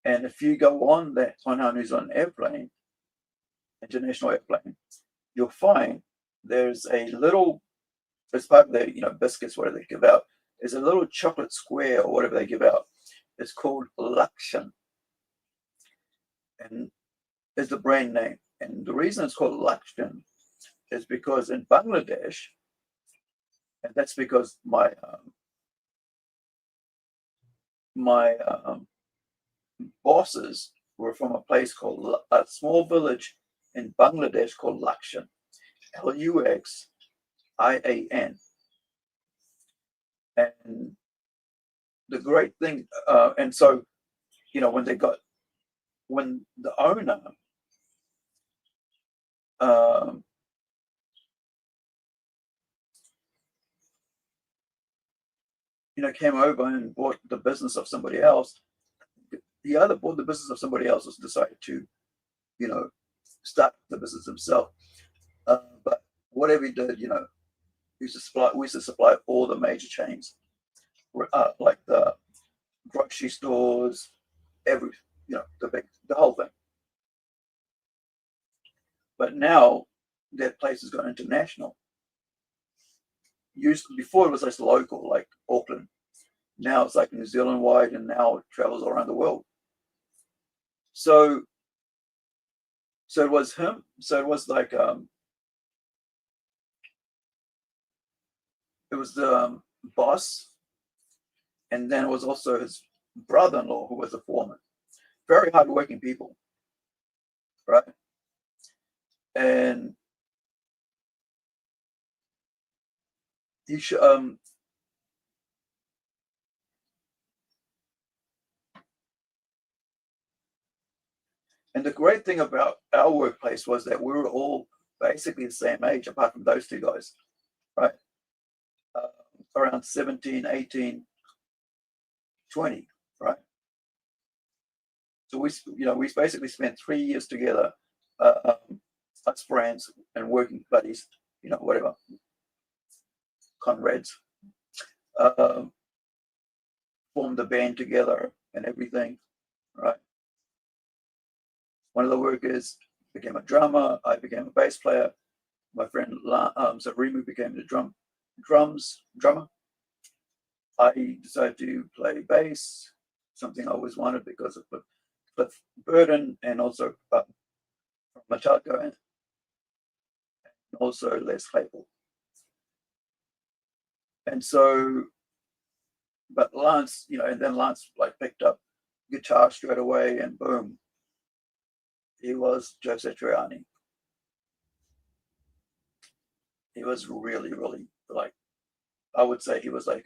[SPEAKER 8] And if you go on our New Zealand airplane, international airplane, you'll find there's a little, as part of the, you know, biscuits, whatever they give out, there's a little chocolate square or whatever they give out. It's called Lakshan, and is the brand name. And the reason it's called Lakshan is because in Bangladesh, and that's because my bosses were from a place called a small village in Bangladesh called Lakshan, Luxian. And the great thing, and so, you know, when the owner you know, came over and bought the business of somebody else, he either bought the business of somebody else or decided to, you know, start the business himself. But whatever he did, you know, we used to supply all the major chains, like the grocery stores, the whole thing. But now that place has gone international. Before it was just local, like Auckland. Now it's like New Zealand wide, and now it travels all around the world. So it was him. So it was like it was the boss, and then it was also his brother-in-law who was a foreman. Very hardworking people, right? And he and the great thing about our workplace was that we were all basically the same age, apart from those two guys, right? Around 17, 18, 20, right? So we basically spent 3 years together, as friends and working buddies, you know, whatever, comrades, formed the band together and everything, right? One of the workers became a drummer. I became a bass player. My friend Rimu became the drummer. I decided to play bass, something I always wanted because of Cliff Burton and also Metallica and also Les Claypool. And so, but Lance, you know, and then Lance like picked up guitar straight away, and boom, he was Joe Satriani. He was really, really, like, I would say he was like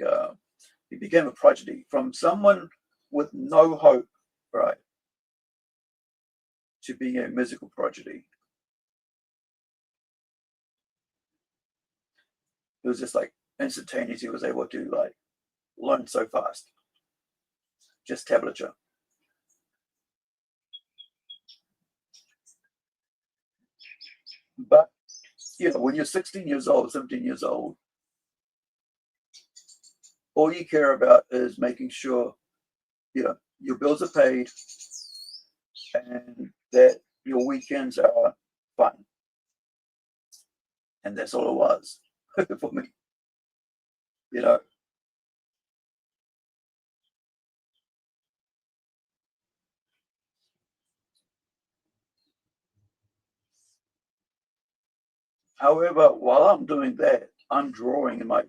[SPEAKER 8] he became a prodigy from someone with no hope, right, to being a musical prodigy. It was just like instantaneously was able to like learn so fast. Just tablature. But when you're 16 years old, 17 years old, all you care about is making sure your bills are paid and that your weekends are fun. And that's all it was for me. However, while I'm doing that, I'm drawing in my,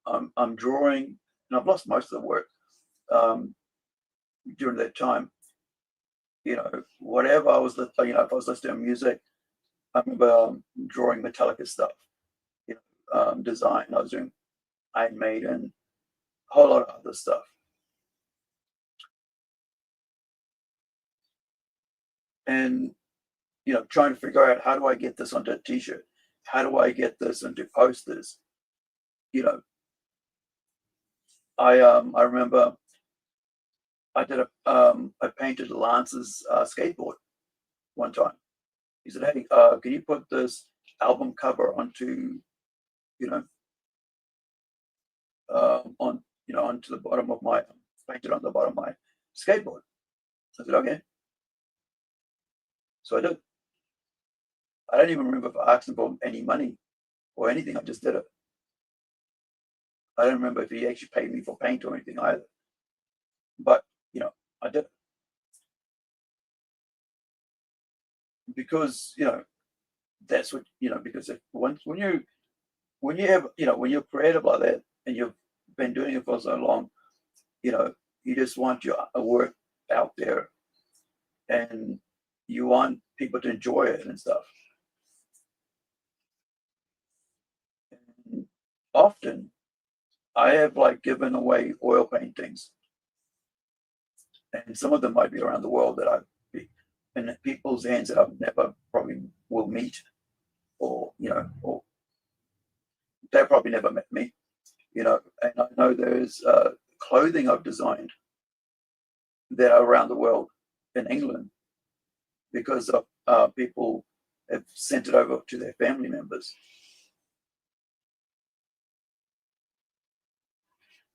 [SPEAKER 8] I'm drawing, and I've lost most of the work during that time. Whatever I was, if I was listening to music, I remember drawing Metallica stuff, design. I was doing Iron Maiden, a whole lot of other stuff. And trying to figure out how do I get this onto a t-shirt? How do I get this into posters? I remember I did I painted Lance's skateboard one time. He said, "Hey, can you put this album cover onto, onto the bottom of my painted on the bottom of my skateboard?" I said, "Okay." So I did. I don't even remember if I asked him for any money or anything. I just did it. I don't remember if he actually paid me for paint or anything either. But I did it. Because that's what because when you have when you're creative like that and you've been doing it for so long, you just want your work out there and you want people to enjoy it and stuff. And often I have like given away oil paintings, and some of them might be around the world that I've been in people's hands that I've never probably will meet, or or they probably never met me, and I know there's clothing I've designed that are around the world in England because of people have sent it over to their family members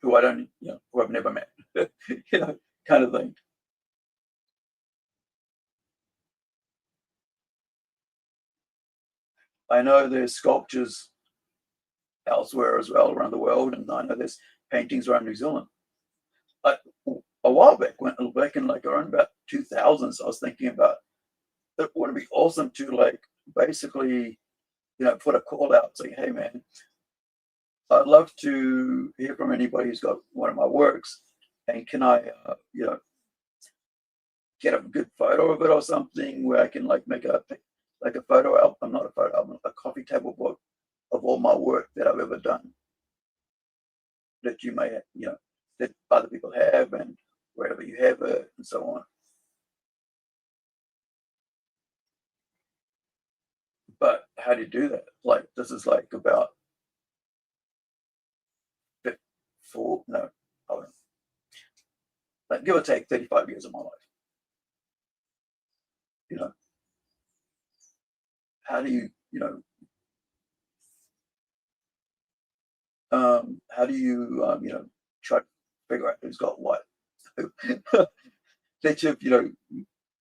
[SPEAKER 8] who I don't, who I've never met, kind of thing. I know there's sculptures elsewhere as well around the world, and I know there's paintings around New Zealand. A while back in like around about 2000s, I was thinking about it would be awesome to like basically, put a call out saying, "Hey man, I'd love to hear from anybody who's got one of my works, and can I, get a good photo of it or something where I can like make a photo album, not a photo album, a coffee table book of all my work that I've ever done that you may, that other people have and wherever you have it and so on." But how do you do that? Like, this is like about like give or take 35 years of my life. How do you, how do you, try to figure out who's got what that you've,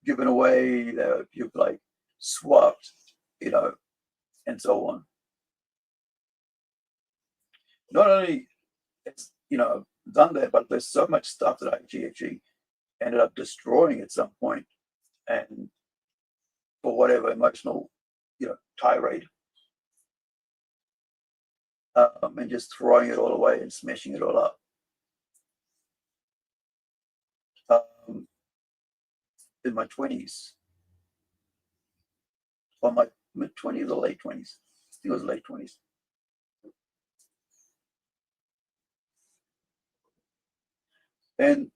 [SPEAKER 8] given away, that you've like swapped, and so on. Not only it's, done that, but there's so much stuff that I actually ended up destroying at some point, and for whatever emotional, tirade, and just throwing it all away and smashing it all up. In my 20s, or my mid-20s or late 20s, I think it was late 20s. And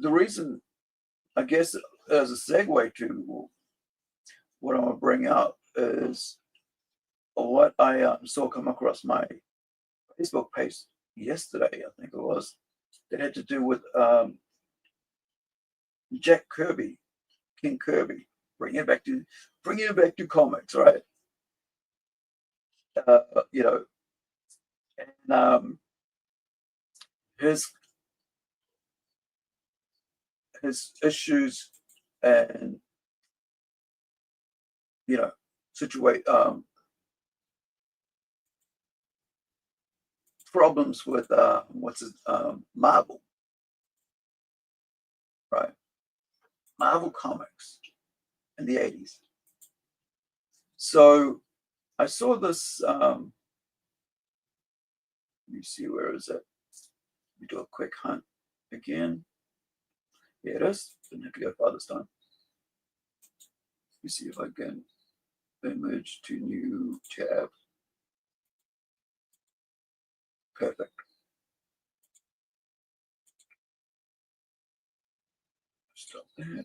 [SPEAKER 8] the reason, I guess, as a segue to what I'm going to bring up is what I saw come across my Facebook page yesterday, I think it was, that had to do with Jack Kirby, King Kirby, bringing it back to comics, right? You know, and his issues and situate problems with Marvel, right? Marvel Comics in the 80s. So I saw this. Let me see, where is it? Let me do a quick hunt again. Here it is. Didn't have to go far this time. Let me see if I can image to new tab. Perfect. Stop that.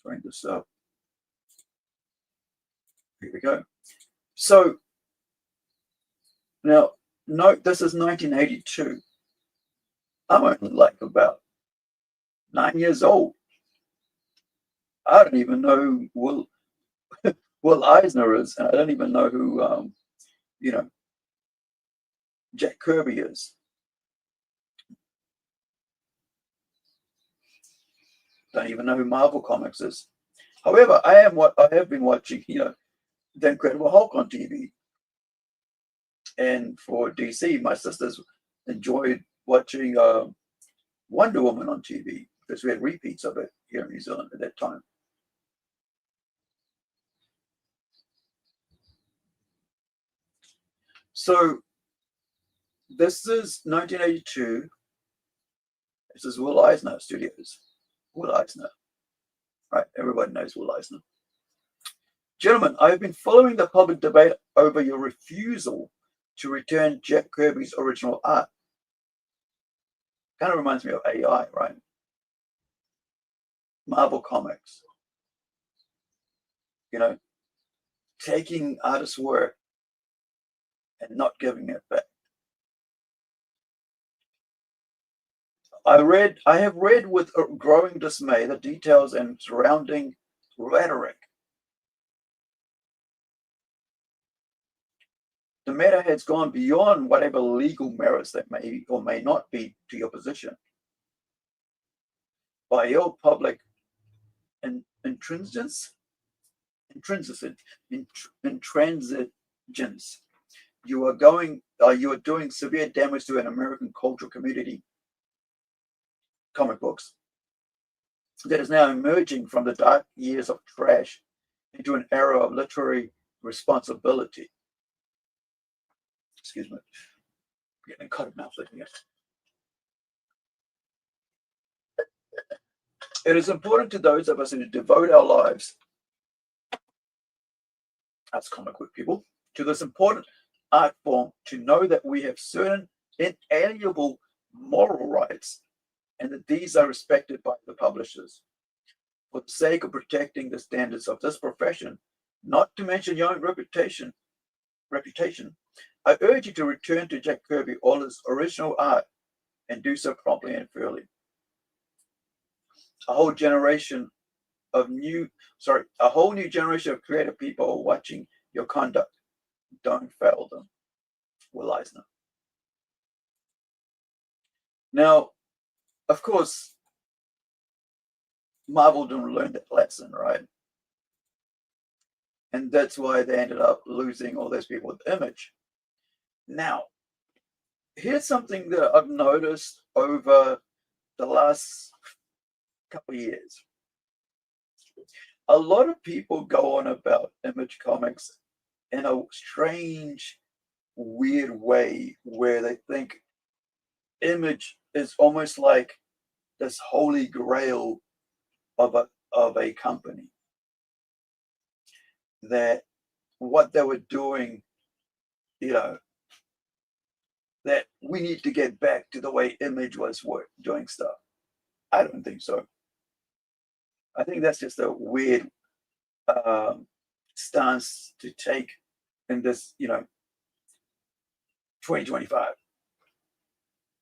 [SPEAKER 8] Bring this up. Here we go. So now, note this is 1982. I'm only like about 9 years old. I don't even know who Will Eisner is, and I don't even know who Jack Kirby is. Don't even know who Marvel Comics is. However, I have been watching, The Incredible Hulk on TV. And for DC, my sisters enjoyed watching Wonder Woman on TV because we had repeats of it here in New Zealand at that time. So this is 1982. This is Will Eisner Studios. Will Eisner. Right, everybody knows Will Eisner. Gentlemen, I have been following the public debate over your refusal to return Jack Kirby's original art. Kind of reminds me of AI, right? Marvel Comics. Taking artists' work and not giving it back. I have read with growing dismay the details and surrounding rhetoric. The matter has gone beyond whatever legal merits that may or may not be to your position. By your public intransigence, you are doing severe damage to an American cultural community, comic books, that is now emerging from the dark years of trash into an era of literary responsibility. Excuse me. Getting cut of mouth here. It is important to those of us who devote our lives, as comic book people, to this important art form to know that we have certain inalienable moral rights and that these are respected by the publishers. For the sake of protecting the standards of this profession, not to mention your own reputation, I urge you to return to Jack Kirby all his original art and do so promptly and fairly. A whole new generation of creative people are watching your conduct. Don't fail them. Will Eisner. Now, of course, Marvel didn't learn that lesson, right? And that's why they ended up losing all those people with Image. Now, here's something that I've noticed over the last couple of years. A lot of people go on about Image Comics in a strange, weird way where they think Image is almost like this holy grail of a company. That what they were doing, that we need to get back to the way Image was doing stuff. I don't think so. I think that's just a weird stance to take in this, 2025.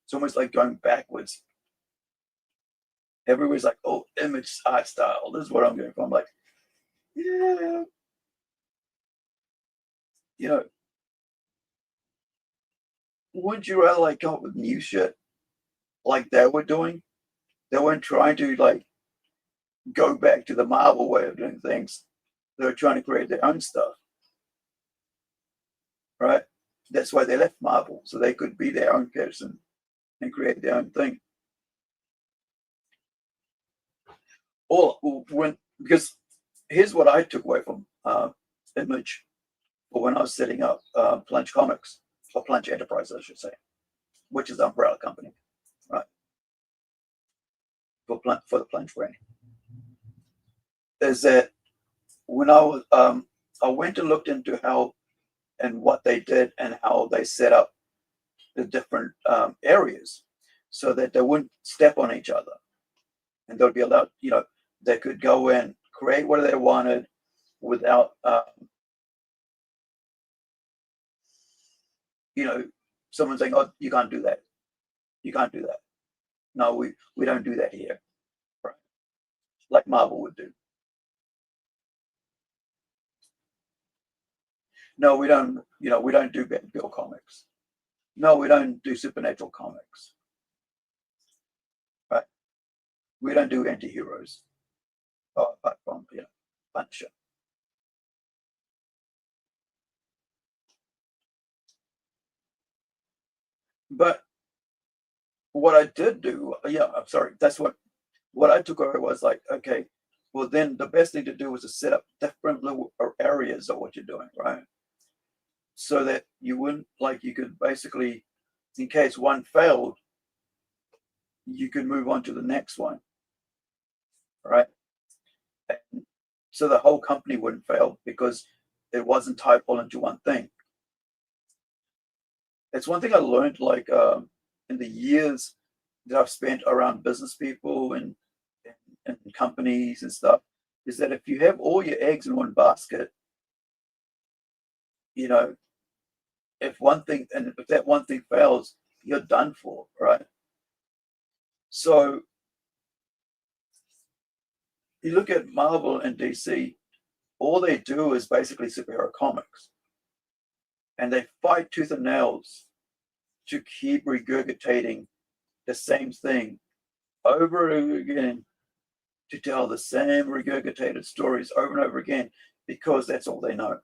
[SPEAKER 8] It's almost like going backwards. Everybody's like, oh, image art style. This is what I'm going for. I'm like, yeah. Wouldn't you rather like come up with new shit like they were doing? They weren't trying to like go back to the Marvel way of doing things. They were trying to create their own stuff. Right? That's why they left Marvel, so they could be their own person and create their own thing. Because here's what I took away from Image, or when I was setting up Plunge Comics, or Plunge Enterprise, I should say, which is the umbrella company, right? For the Plunge brand, is that when I was I went and looked into how and what they did and how they set up the different areas so that they wouldn't step on each other, and they'll be allowed, they could go in, create what they wanted without someone saying, oh, you can't do that. You can't do that. No, we don't do that here. Right. Like Marvel would do. No, we don't, we don't do Batgirl comics. No, we don't do supernatural comics. Right? We don't do anti-heroes. Apart from, Punisher. But what I did do, I'm sorry, that's what I took away was like, okay, well then the best thing to do was to set up different little areas of what you're doing, right? So that you wouldn't, like, you could basically, in case one failed, you could move on to the next one, right? And so the whole company wouldn't fail because it wasn't tied all into one thing. It's one thing I learned, like in the years that I've spent around business people and companies and stuff, is that if you have all your eggs in one basket, if that one thing fails, you're done for, right? So you look at Marvel and DC, all they do is basically superhero comics. And they fight tooth and nails to keep regurgitating the same thing over and over again, to tell the same regurgitated stories over and over again, because that's all they know.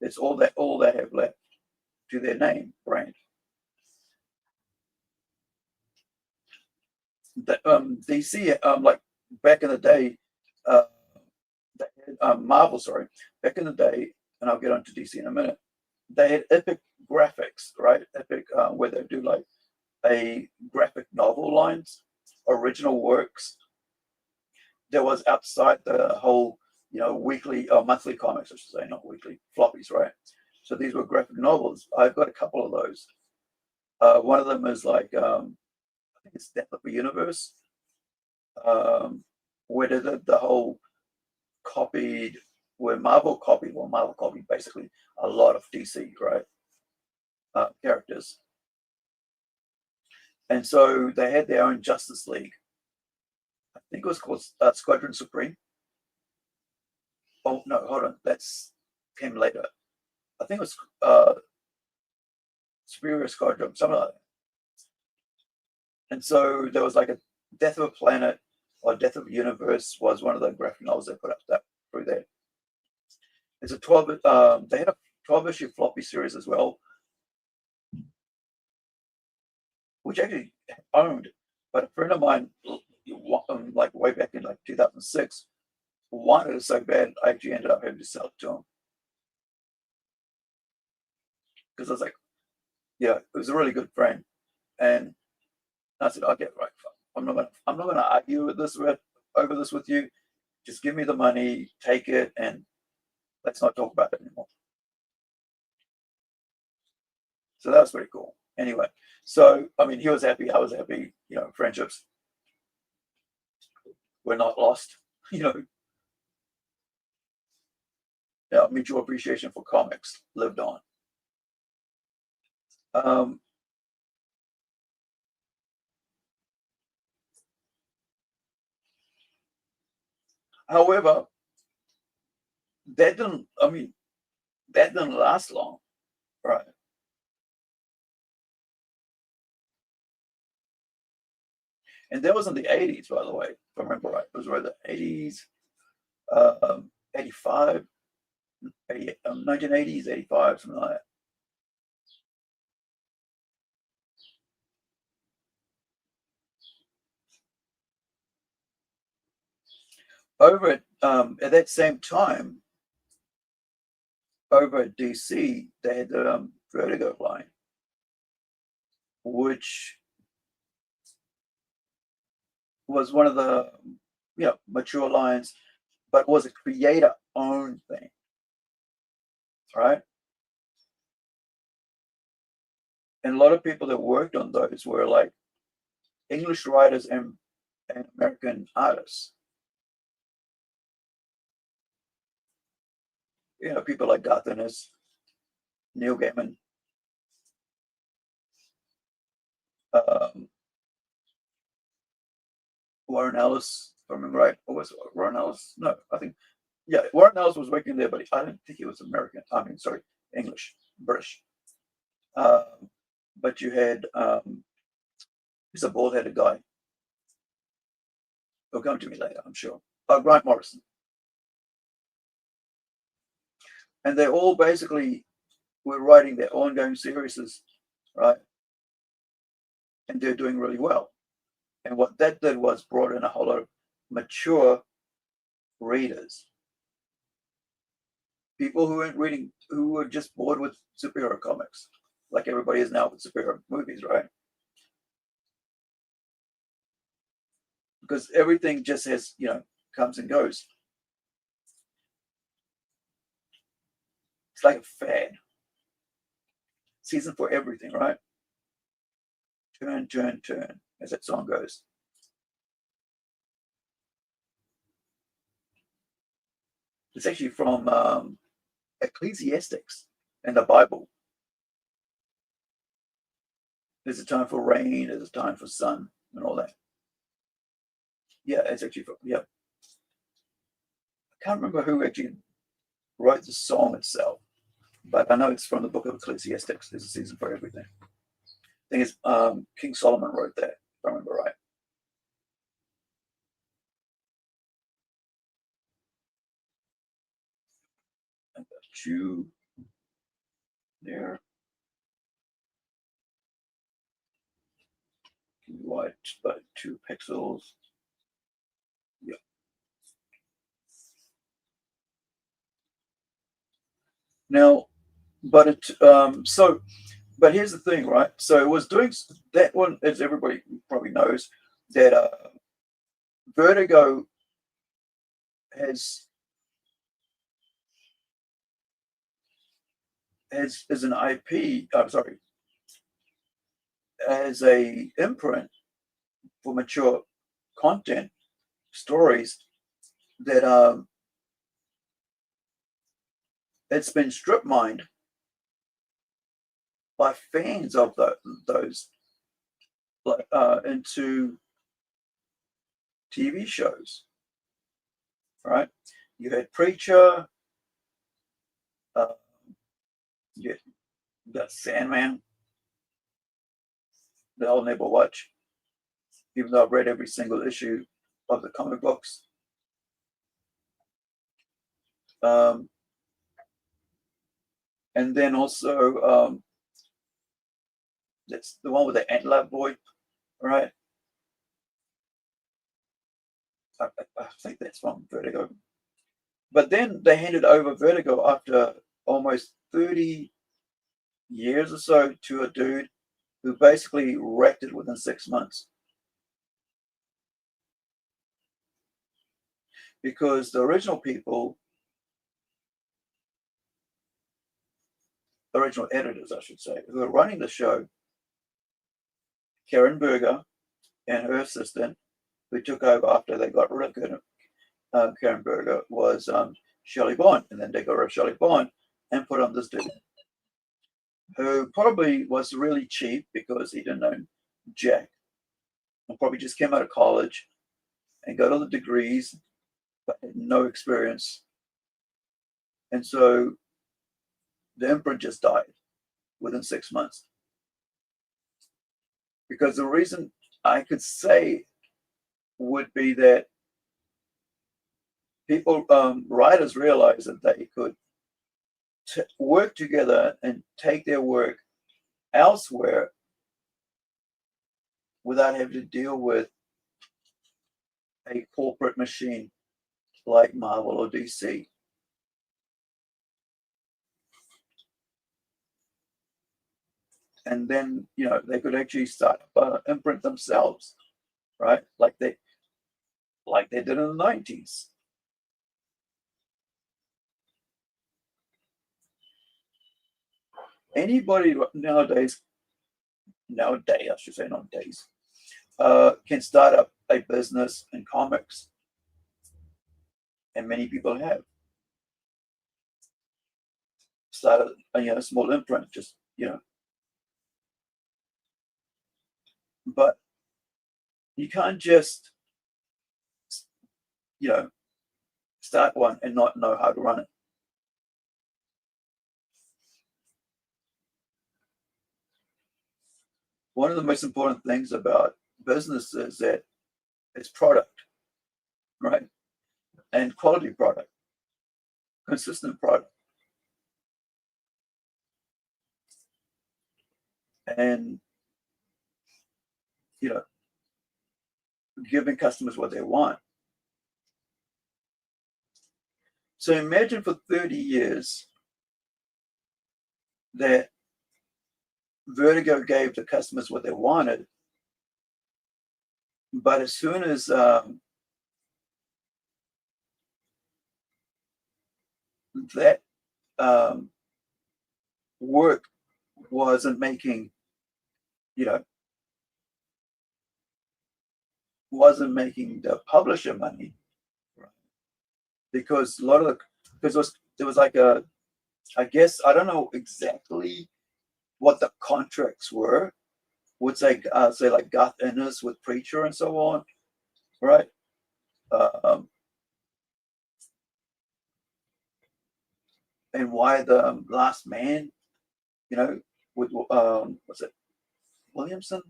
[SPEAKER 8] That's all they have left to their name brand. DC, like back in the day, Marvel, sorry, back in the day, and I'll get onto DC in a minute. They had epic graphics, right? Epic, where they do like a graphic novel lines, original works. That was outside the whole, weekly or monthly comics, I should say, not weekly, floppies, right? So these were graphic novels. I've got a couple of those. One of them is like, I think it's Death of the Universe, where they did the whole copied, where Marvel copied basically a lot of DC, right? Characters. And so they had their own Justice League. I think it was called Squadron Supreme. Oh, no, hold on. That's came later. I think it was Superior Squadron, something like that. And so there was like a Death of a Planet or Death of a Universe was one of the graphic novels they put up through there. It's a 12, they had a 12-issue floppy series as well, which I actually owned, but a friend of mine, like way back in like 2006, wanted it so bad, I actually ended up having to sell it to him. Because I was like, yeah, it was a really good friend. And I said, okay, right, I'm not gonna argue over this with you. Just give me the money, take it, and let's not talk about it anymore. So that was pretty cool. Anyway, so I mean, he was happy, I was happy. Friendships were not lost. you know, our mutual appreciation for comics lived on. However, that didn't last long, right? And that was in the 80s, by the way, if I remember right. It was right in the 80s, 85, 1980s, 85, something like that. Over at that same time, over at DC, they had the Vertigo line, which was one of the mature lines, but was a creator-owned thing, right? And a lot of people that worked on those were like English writers and American artists. You know, people like Garth Ennis, Neil Gaiman, Warren Ellis, if I remember right. Or was it Warren Ellis? No, I think, yeah, Warren Ellis was working there, but I don't think he was American. I mean, sorry, English, British. But you had, he's a bald-headed guy. He'll come to me later, I'm sure. Grant Morrison. And they all basically were writing their ongoing series, right? And they're doing really well. And what that did was brought in a whole lot of mature readers. People who weren't reading, who were just bored with superhero comics, like everybody is now with superhero movies, right? Because everything just has, comes and goes. It's like a fad. Season for everything, right? Turn, turn, turn, as that song goes. It's actually from Ecclesiastics in the Bible. There's a time for rain, there's a time for sun, and all that. Yeah, it's actually from, yeah. I can't remember who actually wrote the song itself, but I know it's from the book of Ecclesiastics. There's a season for everything. I think it's King Solomon wrote that, if I remember right. I got you there. White by 2 pixels. Yeah. Now, but it but here's the thing, right? So it was doing that one, as everybody probably knows, that Vertigo has as an IP. I'm sorry, as a imprint for mature content stories that it's been strip mined by fans of those into TV shows, right? You had Preacher, you got Sandman that I'll never watch, even though I've read every single issue of the comic books. And then also, that's the one with the Antler Boy, right? I think that's from Vertigo. But then they handed over Vertigo after almost 30 years or so to a dude who basically wrecked it within 6 months. Because the original people, original editors, I should say, who were running the show, Karen Berger and her assistant, who took over after they got rid of Karen Berger was Shelley Bond, and then they got rid of Shelley Bond and put on this dude who probably was really cheap because he didn't know jack, and probably just came out of college and got all the degrees but had no experience, and so the imprint just died within 6 months. Because the reason I could say would be that people, writers realized that they could work together and take their work elsewhere without having to deal with a corporate machine like Marvel or DC. And then, you know, they could actually start imprint themselves, right? Like they did in the 90s. Anybody nowadays, I should say not days, can start up a business in comics. And many people have started a small imprint, just, but you can't just, start one and not know how to run it. One of the most important things about business is that it's product, right? And quality product, consistent product. And, giving customers what they want. So imagine for 30 years that Vertigo gave the customers what they wanted, but as soon as that work wasn't making, wasn't making the publisher money, right? Because there was like I guess, I don't know exactly what the contracts were with say like Garth Ennis with Preacher and so on, right? And why the Last Man, with what's it, Williamson?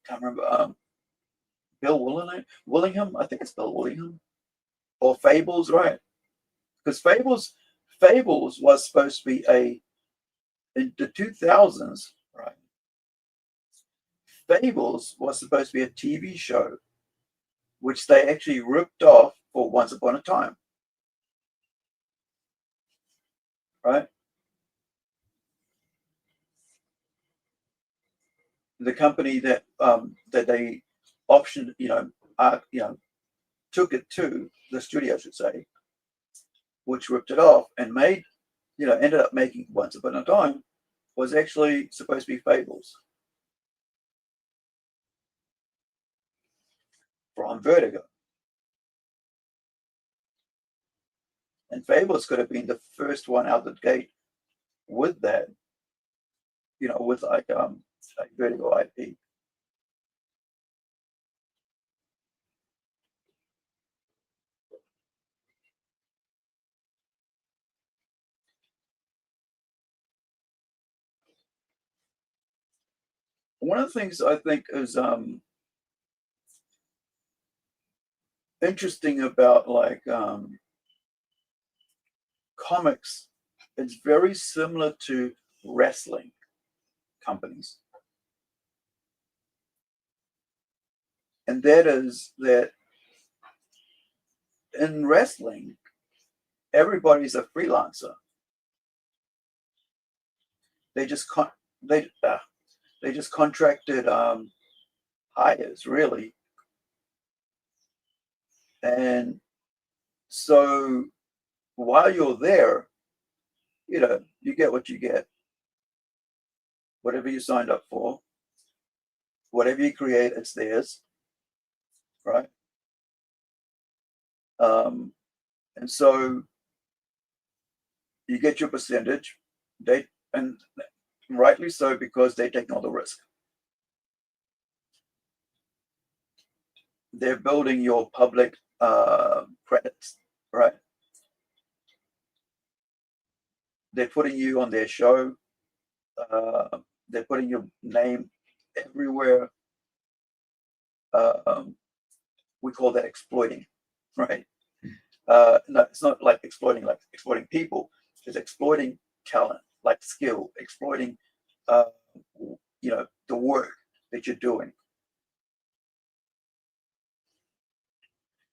[SPEAKER 8] Can't remember. Bill Willingham, I think it's Bill Willingham, or Fables, right? Because Fables was supposed to be in the 2000s, right? Fables was supposed to be a TV show, which they actually ripped off for Once Upon a Time, right? The company that they optioned, took it to the studio, I should say, which ripped it off and made, ended up making Once Upon a Time, was actually supposed to be Fables from Vertigo. And Fables could have been the first one out the gate with that, with like Vertigo IP. One of the things I think is interesting about like comics, it's very similar to wrestling companies. And that is that in wrestling, everybody's a freelancer. They just contracted hires, really. And so while you're there, you get what you get. Whatever you signed up for, whatever you create, it's theirs, right? And so you get your percentage. And rightly so, because they take all the risk. They're building your public credits, right? They're putting you on their show. They're putting your name everywhere. We call that exploiting, right? No, it's not like exploiting people. It's exploiting talent, like skill, exploiting, the work that you're doing.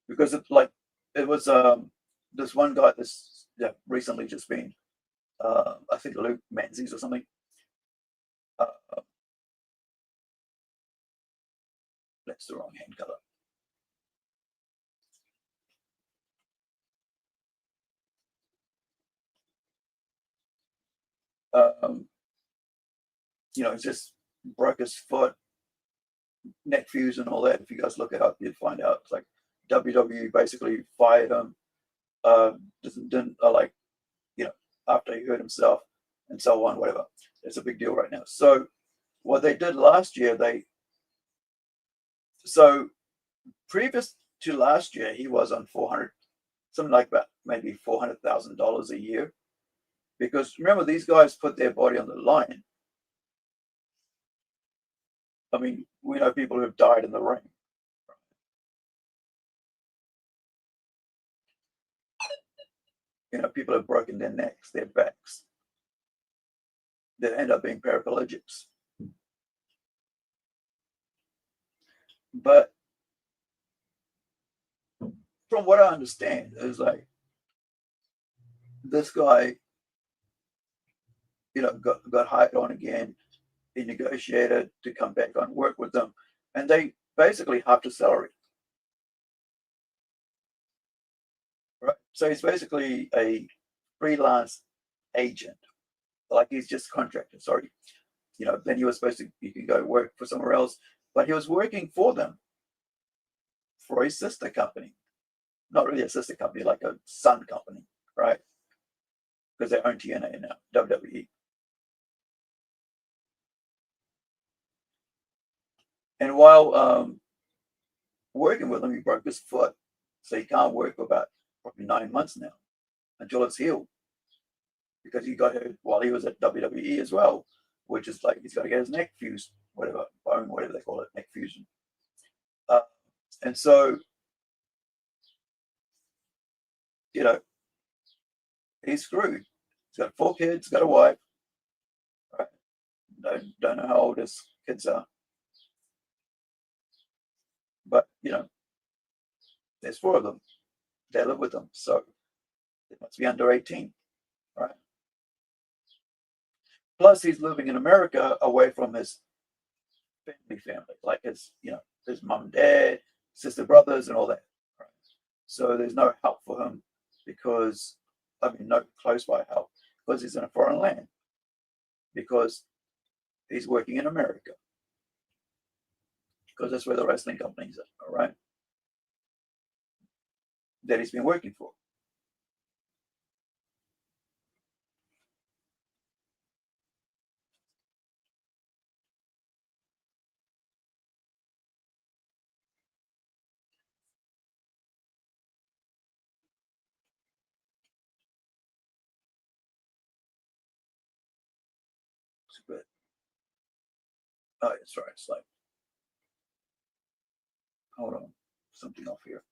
[SPEAKER 8] Because it was this one guy that's recently just been, I think Luke Menzies or something. That's the wrong hand color. Just broke his foot, neck fuse, and all that. If you guys look it up, you'd find out. It's like WWE basically fired him. Didn't after he hurt himself and so on, whatever. It's a big deal right now. So what they did last year, previous to last year, he was on 400, something like that, maybe $400,000 a year. Because remember, these guys put their body on the line. I mean, we know people who have died in the ring. People have broken their necks, their backs. They end up being paraplegics. But from what I understand, is like this guy, got hired on again. He negotiated to come back on work with them, and they basically halved his salary. Right. So he's basically a freelance agent. Like he's just contracted, sorry. Then he was supposed to, you can go work for somewhere else, but he was working for them, for a sister company. Not really a sister company, like a son company, right? Because they own TNA now, WWE. And while working with him, he broke his foot. So he can't work for about probably 9 months now until it's healed. Because he got hurt while he was at WWE as well, which is like he's got to get his neck fused, whatever, bone, whatever they call it, neck fusion. And so, he's screwed. He's got 4 kids, got a wife. Right? Don't know how old his kids are. But, there's 4 of them. They live with them. So they must be under 18. Right? Plus, he's living in America away from his family, like his mom and dad, sister, brothers, and all that. Right? So there's no help for him no close by help, because he's in a foreign land, because he's working in America, because that's where the wrestling companies are, all right, that he's been working for. But oh, that's right. It's like, hold on, something off here.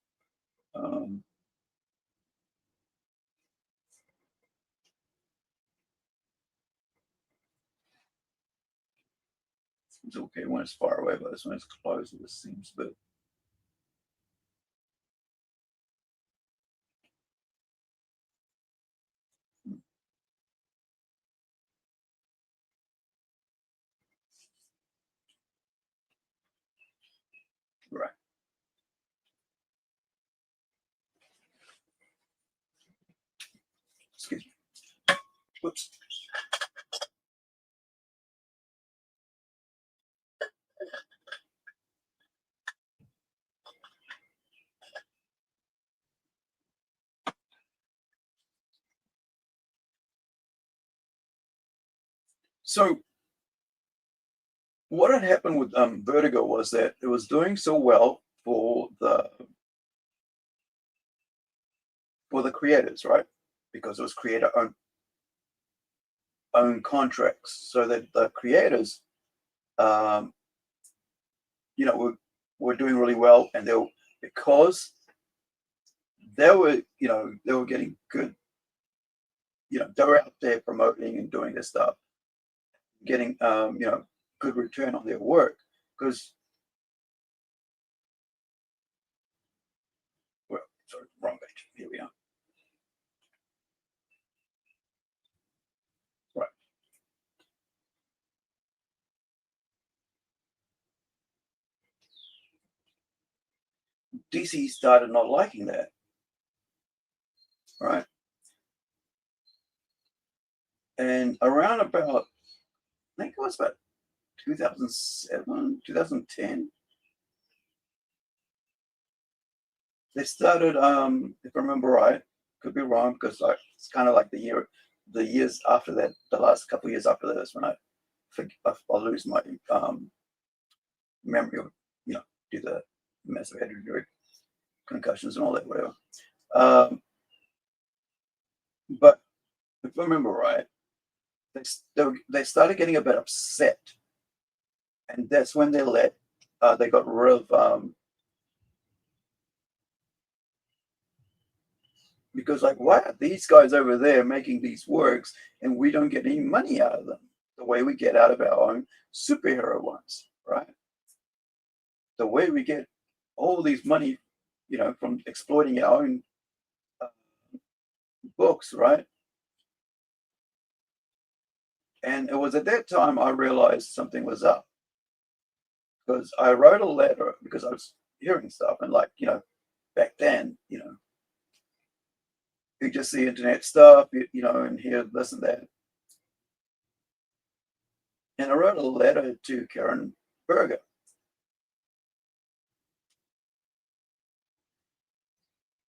[SPEAKER 8] It's okay when it's far away, but when it's close, it just seems a bit. Right. Excuse me. Whoops. So what had happened with Vertigo was that it was doing so well for the creators, right? Because it was creator own contracts, so that the creators, were doing really well, and because they were getting good, they were out there promoting and doing their stuff, getting good return on their work, because sorry, wrong page. Here we are. Right. DC started not liking that. Right. And around about, I think it was about 2007, 2010, they started, if I remember right, could be wrong, because it's kind of like the years after that, the last couple of years after that is when I'll lose my memory, due to massive head injury, concussions and all that, whatever. But if I remember right, they started getting a bit upset, and that's when they got rid of, because why are these guys over there making these works and we don't get any money out of them the way we get out of our own superhero ones, right? The way we get all these money, from exploiting our own books, right? And it was at that time I realized something was up, because I wrote a letter, because I was hearing stuff, and back then, you just see internet stuff, and hear this and that. And I wrote a letter to Karen Berger.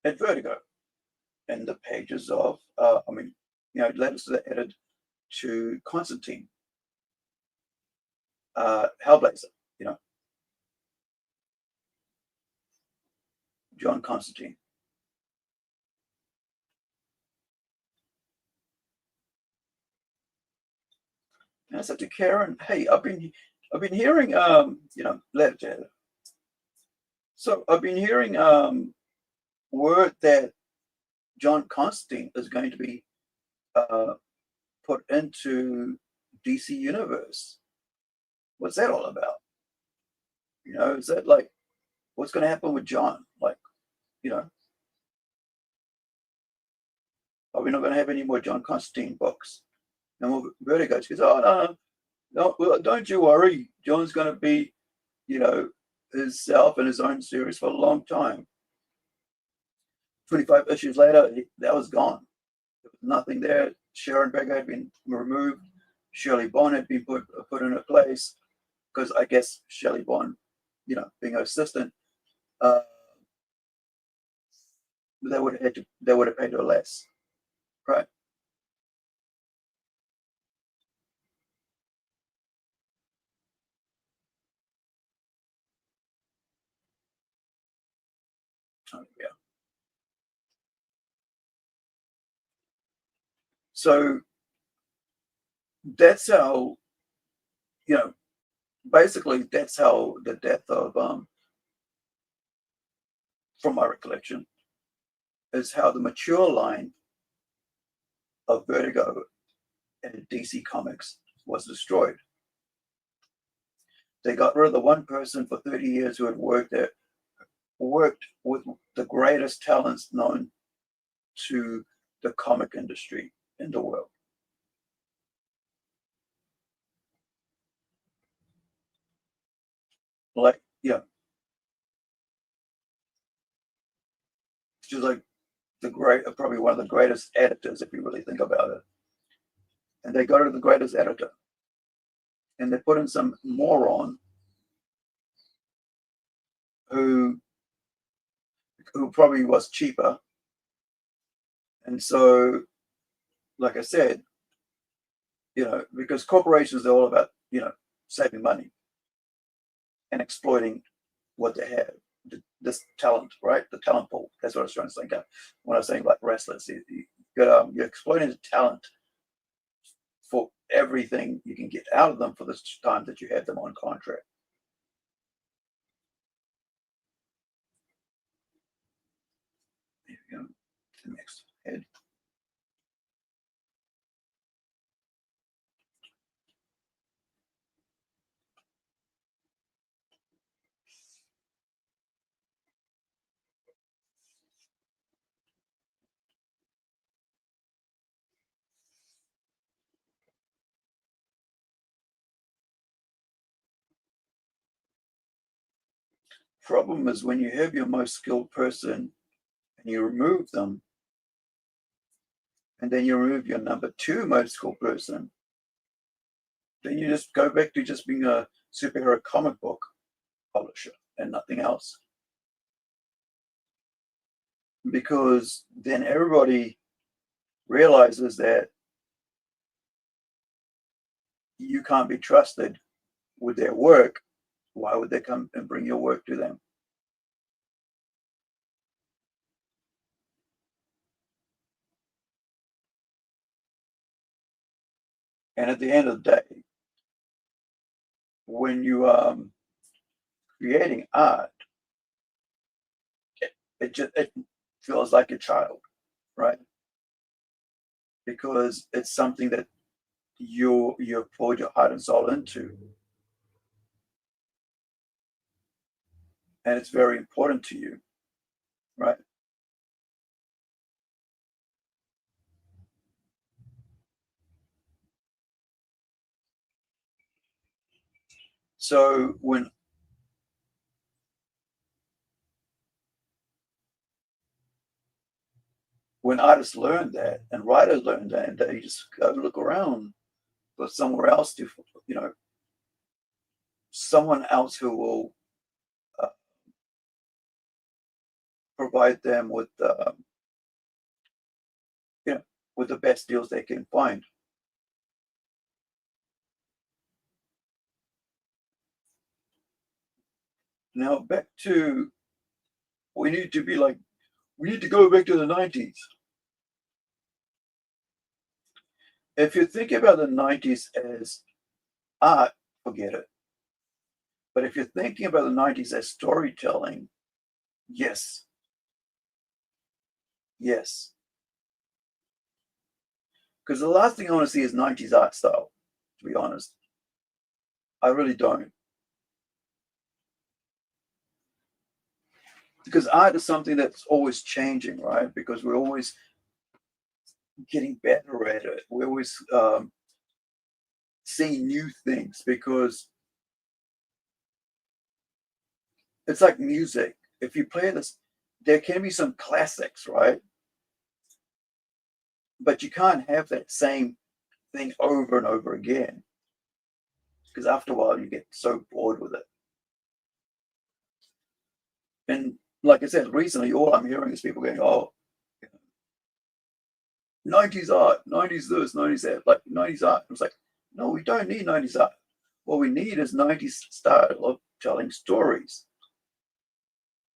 [SPEAKER 8] At Vertigo, and the pages of, letters that are added to Constantine, Hellblazer, John Constantine. And I said to Karen, "Hey, I've been hearing, letter to her. So I've been hearing word that John Constantine is going to be put into DC Universe. What's that all about? Is that what's going to happen with John? Are we not going to have any more John Constantine books?" And Vertigo goes, "Oh, no, well, don't you worry. John's going to be, himself in his own series for a long time." 25 issues later, that was gone. There was nothing there. Sharon Berger had been removed. Shirley Bond had been put in her place, because I guess Shirley Bond, being her assistant, they would have paid her less, right? Oh, yeah. So that's how, basically that's how the death of, from my recollection, is how the mature line of Vertigo and DC Comics was destroyed. They got rid of the one person for 30 years who had worked with the greatest talents known to the comic industry in the world. She's probably one of the greatest editors, if you really think about it. And they got her the greatest editor, and they put in some moron who probably was cheaper. And so, like I said, because corporations are all about, saving money and exploiting what they have. This talent, right? The talent pool. That's what I was trying to think of when I was saying like wrestlers. You're exploiting the talent for everything you can get out of them for the time that you have them on contract. There we go. The next head. Problem is when you have your most skilled person and you remove them, and then you remove your number 2 most skilled person, then you just go back to just being a superhero comic book publisher and nothing else. Because then everybody realizes that you can't be trusted with their work. Why would they come and bring your work to them? And at the end of the day, when you creating art, it feels like a child, right? Because it's something that you poured your heart and soul into, and it's very important to you, right? So when artists learn that and writers learn that, they just go look around for somewhere else to, someone else who will provide them with, with the best deals they can find. Now back to, we need to go back to the 90s. If you think about the 90s as art, forget it. But if you're thinking about the 90s as storytelling, yes. Yes. Because the last thing I want to see is 90s art style, to be honest. I really don't. Because art is something that's always changing, right? Because we're always getting better at it. We're always seeing new things, because it's like music. If you play this, there can be some classics, right? But you can't have that same thing over and over again, because after a while you get so bored with it. And like I said, recently, all I'm hearing is people going, oh, 90s art, 90s this, 90s that, like 90s art. I was like, no, we don't need 90s art. What we need is 90s style of telling stories,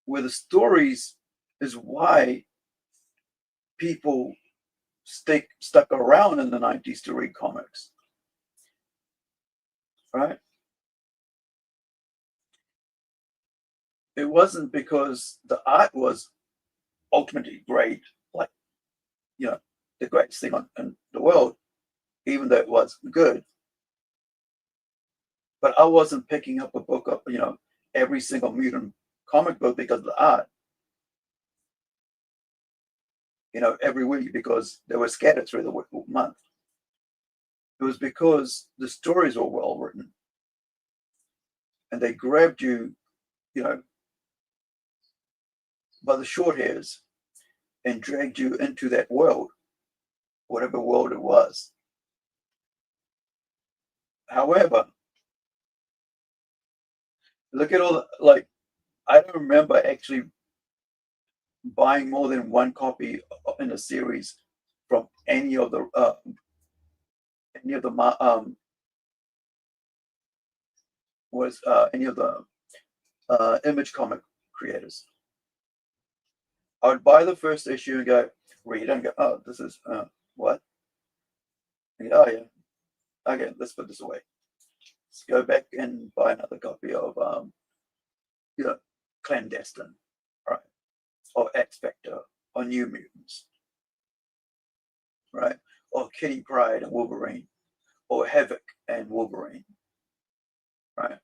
[SPEAKER 8] where the stories is why people stuck around in the 90s to read comics, right? It wasn't because the art was ultimately great, like, the greatest thing in the world, even though it was good. But I wasn't picking up a book of, every single mutant comic book because of the art, every week, because they were scattered through the month. It was because the stories were well written and they grabbed you, by the short hairs and dragged you into that world, whatever world it was. However, look at all I don't remember actually buying more than one copy in a series from any of the any of the any of the Image comic creators. I would buy the first issue and go read and go, oh, this is what? And go, oh yeah, okay, let's put this away. Let's go back and buy another copy of Clandestine, right? Or X Factor, or New Mutants, right? Or Kitty Pryde and Wolverine, or Havoc and Wolverine, right?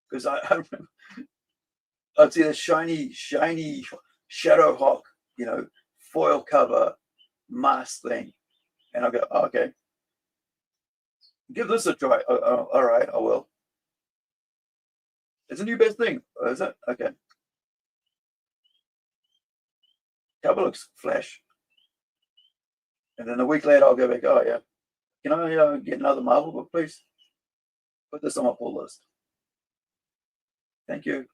[SPEAKER 8] Because I remember I'd see the shiny Shadowhawk, foil cover mask thing, and I'll go, oh, okay, give this a try. All right, I will. It's a new best thing. Oh, is it? Okay. Cover looks flash. And then a week later, I'll go back, oh, yeah. Can I get another Marvel book, please? Put this on my pull list. Thank you.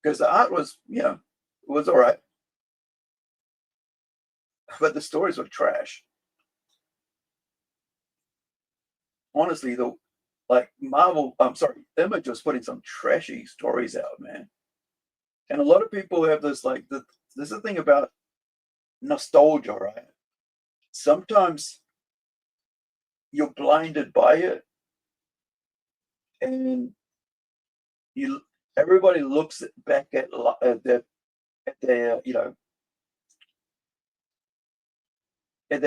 [SPEAKER 8] Because the art was, it was all right. But the stories were trash. Honestly, though, Image was putting some trashy stories out, man. And a lot of people have this, there's a thing about nostalgia, right? Sometimes you're blinded by it, and everybody looks back at their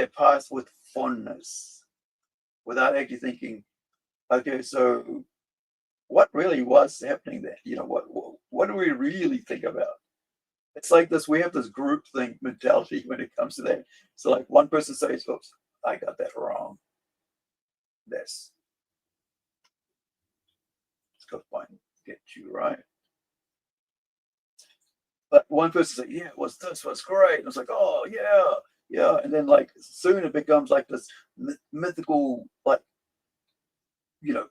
[SPEAKER 8] past with fondness, without actually thinking, okay, so what really was happening there? What do we really think about? It's like this, we have this group think mentality when it comes to that. So like one person says, oops, I got that wrong. Let's go find, get you right. But one person said, yeah, this was great. And it's like, oh yeah. And then soon it becomes like this mythical,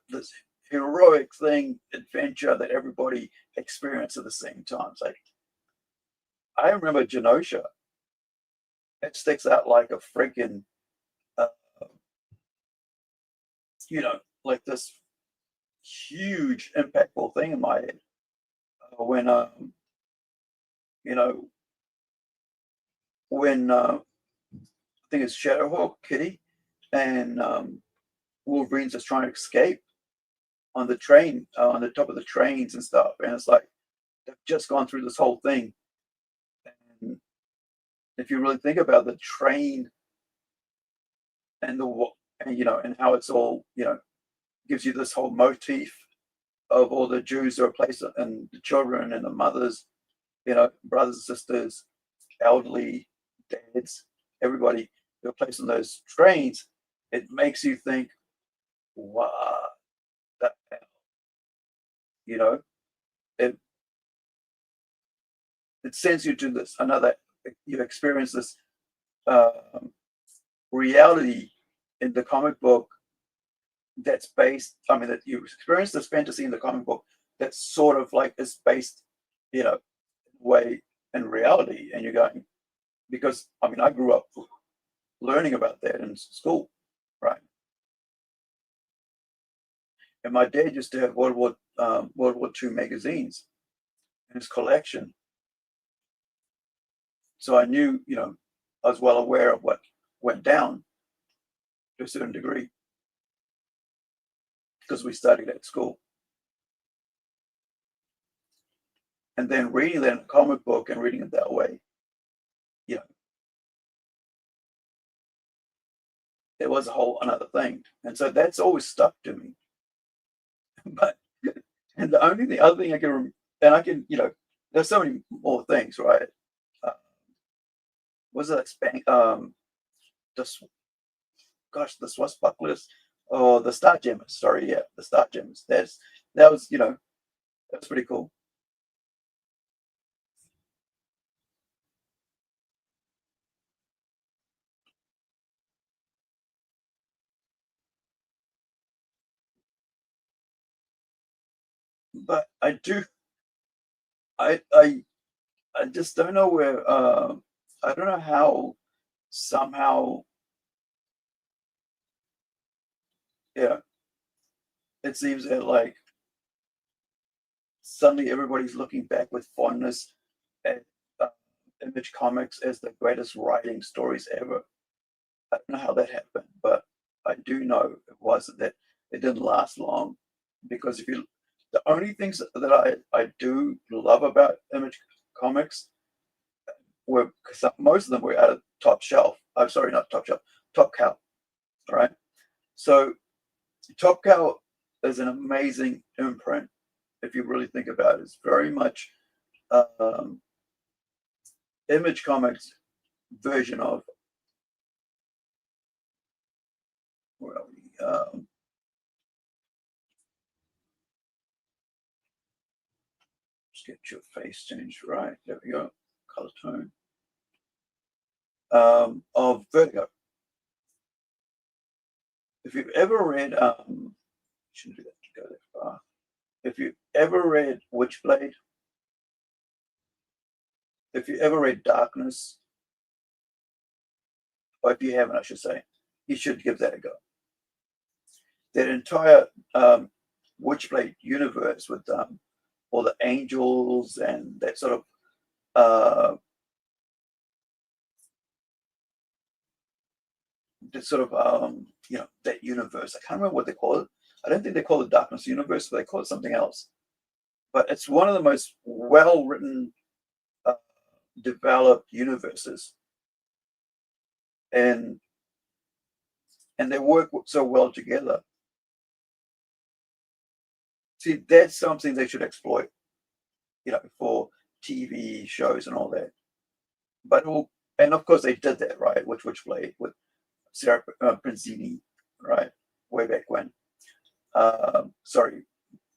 [SPEAKER 8] this heroic adventure that everybody experienced at the same time. It's like, I remember Genosha. It sticks out like a freaking, this huge, impactful thing in my head. When I think it's Shadowhawk, Kitty, and Wolverine's just trying to escape on the train, on the top of the trains and stuff. And it's like, they've just gone through this whole thing. And if you really think about the train and and how it's all, gives you this whole motif of all the Jews that are placed, and the children and the mothers, brothers and sisters, elderly, dads, everybody who are placed on those trains. It makes you think, what the hell? It sends you to this you experience this reality in the comic book that's based, that you experience this fantasy in the comic book that's sort of is based, way in reality. And you're going, because I grew up learning about that in school, right? And my dad used to have World War II magazines in his collection. So I knew, I was well aware of what went down to a certain degree, because we studied at school. And then reading that in a comic book and reading it that way, it was a whole another thing. And so that's always stuck to me. But, and the other thing I can, and I can, there's so many more things, right? Was it the swashbucklers, or the Star Jammers? Sorry, yeah, the Star Jammers. That was, that's pretty cool. but I do. I just don't know where. I don't know how. Somehow, yeah. It seems that like suddenly everybody's looking back with fondness at Image Comics as the greatest writing stories ever. I don't know how that happened, but I do know it wasn't that it didn't last long because the only things that I do love about Image Comics were most of them were out of Top Shelf. I'm sorry, not Top Shelf, Top Cow. All right, so Top Cow is an amazing imprint if you really think about it. It's very much Image Comics version of where are we? Just get your face changed right. There we go. Color tone of Vertigo. If you've ever read, shouldn't do that to go that far. If you've ever read Witchblade, if you ever read Darkness, or if you haven't, I should say, you should give that a go. That entire Witchblade universe with all the angels and that sort of that universe. I can't remember what they call it. I don't think they call it Darkness Universe, but they call it something else. But it's one of the most well-written, developed universes, and they work so well together. See, that's something they should exploit, for TV shows and all that. But and of course they did that, right? Witchblade with Sarah Prinzini, right? Way back when. Sorry,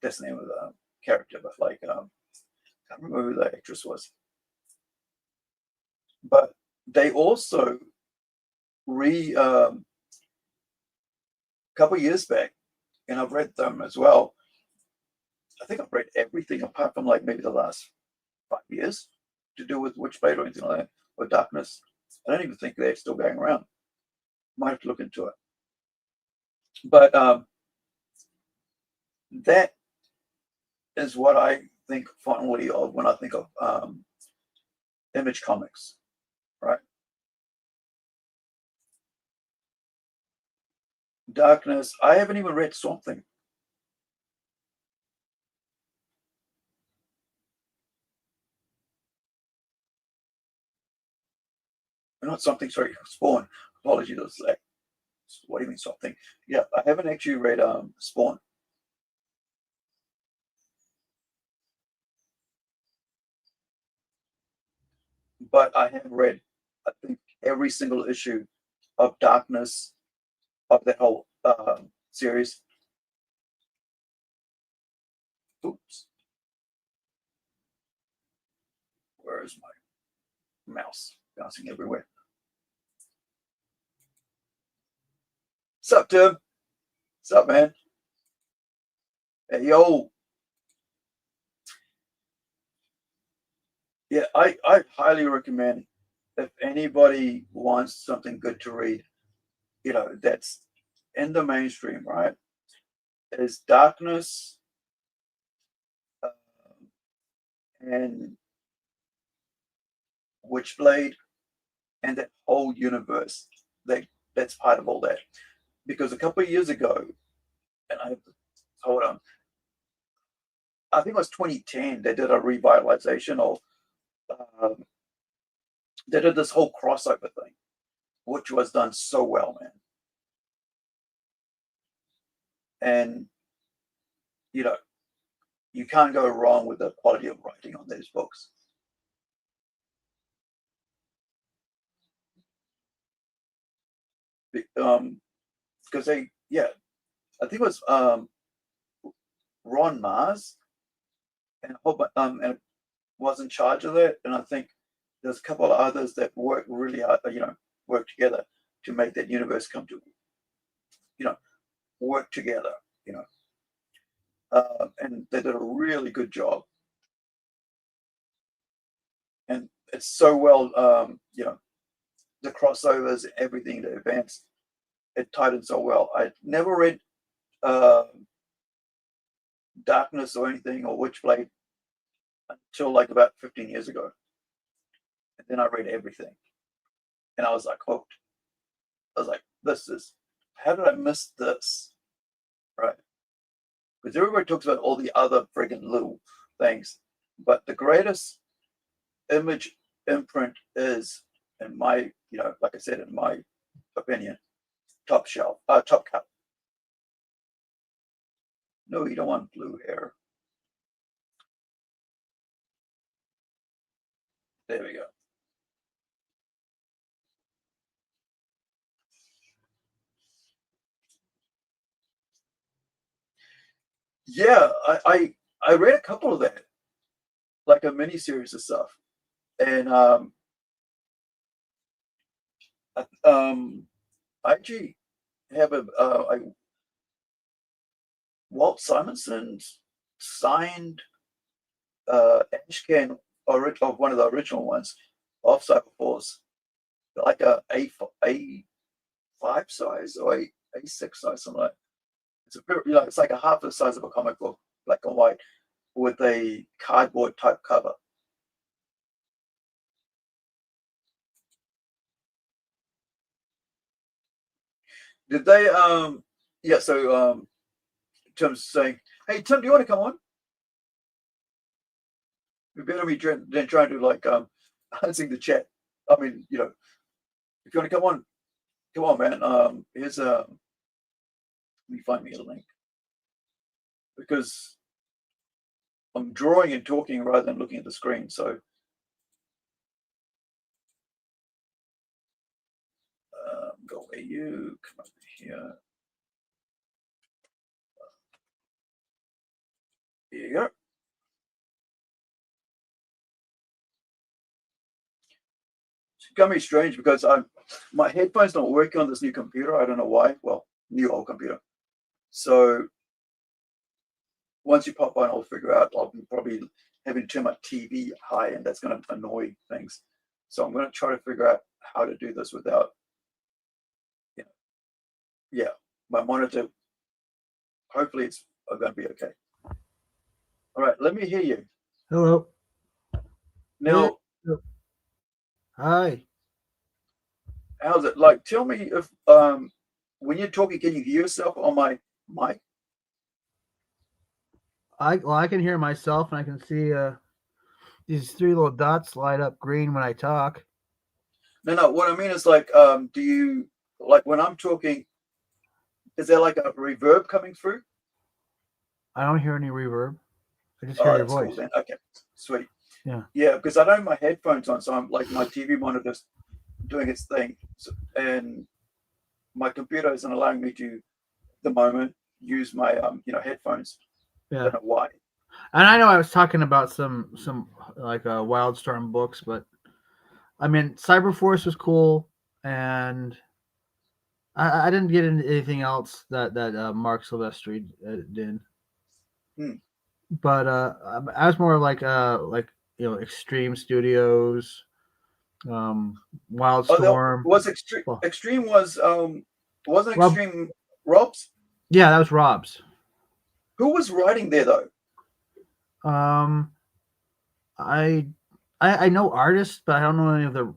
[SPEAKER 8] that's the name of the character, but like, I can't remember who the actress was. But they also couple years back, and I've read them as well. I think I've read everything apart from like maybe the last 5 years to do with Witchblade or anything like that, or Darkness. I don't even think they're still going around. Might have to look into it. But that is what I think fondly of when I think of Image Comics, right? Darkness. I haven't even read Swamp Thing. Not something, sorry, Spawn. Apologies, it's like, what do you mean something? Yeah, I haven't actually read Spawn. But I have read, I think, every single issue of Darkness, of that whole series. Oops. Where is my mouse? Bouncing everywhere. Sup, Tim? Sup, man? Hey, yo. Yeah, I highly recommend, if anybody wants something good to read, that's in the mainstream, right? Is Darkness and Witchblade and that whole universe that's part of all that. Because a couple of years ago, and hold on, I think it was 2010, they did a revitalization of, they did this whole crossover thing, which was done so well, man. And, you can't go wrong with the quality of writing on those books. Because I think it was Ron Mars, and was in charge of it, and I think there's a couple of others that work really hard, work together to make that universe come to, work together, and they did a really good job. And it's so well, the crossovers, everything, the events, it tied in so well. I never read Darkness or anything or Witchblade until like about 15 years ago. And then I read everything. And I was like hooked. I was like, how did I miss this? Right? Because everybody talks about all the other friggin' little things. But the greatest Image imprint is, in my, like I said, in my opinion, Top Cut. No, you don't want blue hair. There we go. Yeah, I read a couple of that, like a mini series of stuff, and I actually have a Walt Simonson signed Ashcan of one of the original ones of Cyberforce, like a A5 size or A6 size, something like that. It's it's like a half the size of a comic book, black and white, with a cardboard type cover. Did they so Tim's saying, hey Tim, do you want to come on? We better be then trying to like answering the chat. I mean, if you want to come on man. Here's let me find me a link, because I'm drawing and talking rather than looking at the screen. So go away, you come over here. Here you go. It's gonna be strange because my headphones not working on this new computer. I don't know why. Well, new old computer. So once you pop on, I'll figure out. I'll be probably having to turn my TV high, and that's going to annoy things. So I'm going to try to figure out how to do this without, my monitor. Hopefully it's going to be okay. All right, let me hear you.
[SPEAKER 9] Hello.
[SPEAKER 8] Now,
[SPEAKER 9] Hi.
[SPEAKER 8] how's it? Like, tell me if when you're talking, can you hear yourself on my mic?
[SPEAKER 9] I can hear myself, and I can see these three little dots light up green when I talk.
[SPEAKER 8] No. What I mean is like, do you like when I'm talking? Is there like a reverb coming through?
[SPEAKER 9] I don't hear any reverb. I just hear your
[SPEAKER 8] That's
[SPEAKER 9] voice.
[SPEAKER 8] cool then. Okay, sweet.
[SPEAKER 9] Yeah.
[SPEAKER 8] Yeah, because I don't have my headphones on, so I'm like my TV monitor's doing its thing, and my computer isn't allowing me to, at the moment, use my headphones.
[SPEAKER 9] Yeah.
[SPEAKER 8] I don't know why.
[SPEAKER 9] And I know I was talking about some like Wildstorm books, but I mean Cyberforce was cool, and I didn't get into anything else that Mark Silvestri did. But I was more like Extreme Studios, Wildstorm.
[SPEAKER 8] Extreme wasn't Extreme Rob's?
[SPEAKER 9] Yeah, that was Rob's.
[SPEAKER 8] Who was writing there though?
[SPEAKER 9] I know artists, but I don't know any of the.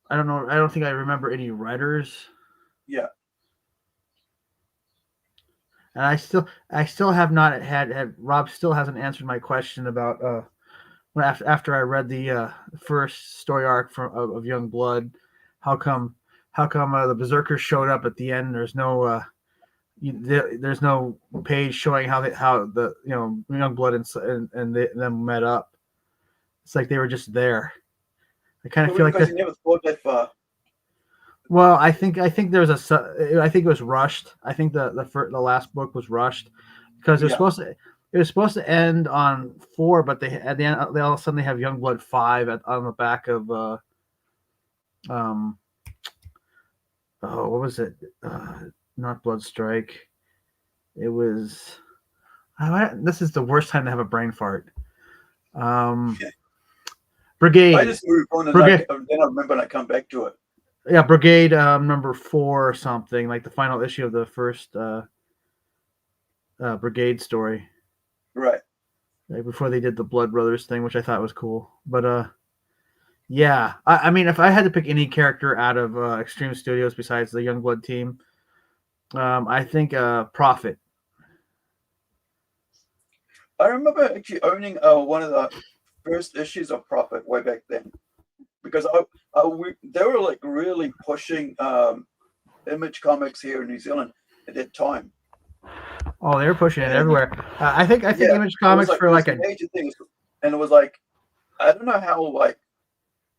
[SPEAKER 9] I don't know. I don't think I remember any writers.
[SPEAKER 8] Yeah.
[SPEAKER 9] And I still have not had Rob still hasn't answered my question about after I read the first story arc of Young Blood, how come the Berserkers showed up at the end? There's no there's no page showing how the Young Blood and them met up. It's like they were just there. I kind of feel like
[SPEAKER 8] you never thought that far.
[SPEAKER 9] Well, I think I think it was rushed. I think the last book was rushed because it was supposed to end on 4, but they at the end they all of a sudden they have Youngblood 5 on the back of what was it? Not Bloodstrike. It was This is the worst time to have a brain fart.
[SPEAKER 8] I
[SPEAKER 9] Brigade.
[SPEAKER 8] just moved on, and
[SPEAKER 9] Brigade.
[SPEAKER 8] then I remember and I come back to it.
[SPEAKER 9] Yeah, Brigade number 4 or something, like the final issue of the first Brigade story.
[SPEAKER 8] Right.
[SPEAKER 9] Like before they did the Blood Brothers thing, which I thought was cool. But yeah, I mean, if I had to pick any character out of Extreme Studios besides the Youngblood team, I think Prophet.
[SPEAKER 8] I remember actually owning one of the first issues of Prophet way back then, because they were like really pushing Image Comics here in New Zealand at that time.
[SPEAKER 9] Oh, they were pushing it everywhere. I think
[SPEAKER 8] Yeah,
[SPEAKER 9] Image Comics for like a
[SPEAKER 8] major thing, and it was like, I don't know how, like,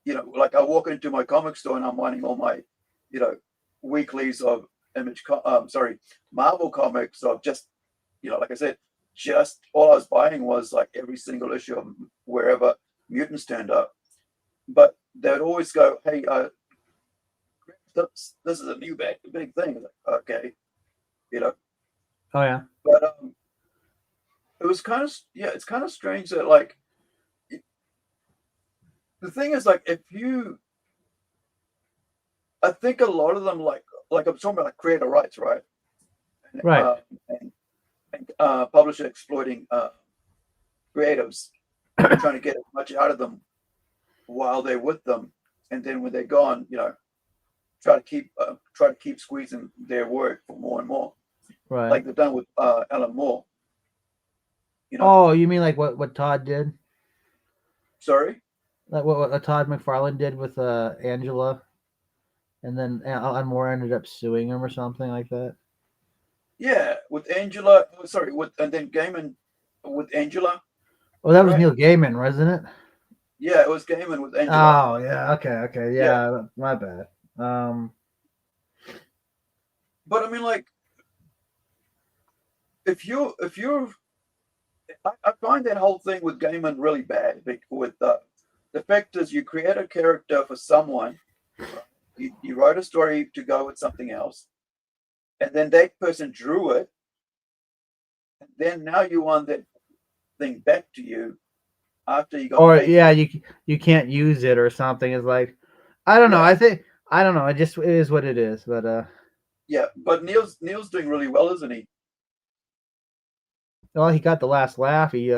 [SPEAKER 8] you know, like I walk into my comic store and I'm wanting all my, you know, weeklies of Marvel comics of just, you know, like I said, just all I was buying was like every single issue of wherever mutants turned up. But they'd always go, hey, this is a new big thing. Like, okay, you know.
[SPEAKER 9] Oh yeah.
[SPEAKER 8] But it was kind of, yeah, it's kind of strange that, like, the thing is, like, I think a lot of them, like I'm talking about, like, creator rights, right?
[SPEAKER 9] Right.
[SPEAKER 8] And publisher exploiting creatives, trying to get as much out of them while they're with them, and then when they're gone, you know, try to keep squeezing their work for more and more,
[SPEAKER 9] Right.
[SPEAKER 8] like they've done with Alan Moore. You know?
[SPEAKER 9] Oh, you mean like what Todd did?
[SPEAKER 8] Sorry.
[SPEAKER 9] Like what Todd McFarlane did with Angela, and then Alan Moore ended up suing him or something like that.
[SPEAKER 8] Yeah, with Angela. Sorry, and then Gaiman with Angela.
[SPEAKER 9] Oh, that was Neil Gaiman, wasn't it?
[SPEAKER 8] Yeah, it was Gaiman with Angela.
[SPEAKER 9] Oh, yeah. Okay. Yeah, my bad.
[SPEAKER 8] But I mean, like, if you're, I find that whole thing with Gaiman really bad. With the fact is, you create a character for someone, you write a story to go with something else, and then that person drew it, and then now you want that thing back to you after you got.
[SPEAKER 9] Or yeah, you can't use it or something. It's like, I don't know. I don't know. It is what it is. But
[SPEAKER 8] yeah, but Neil's doing really well, isn't he?
[SPEAKER 9] Well, he got the last laugh. He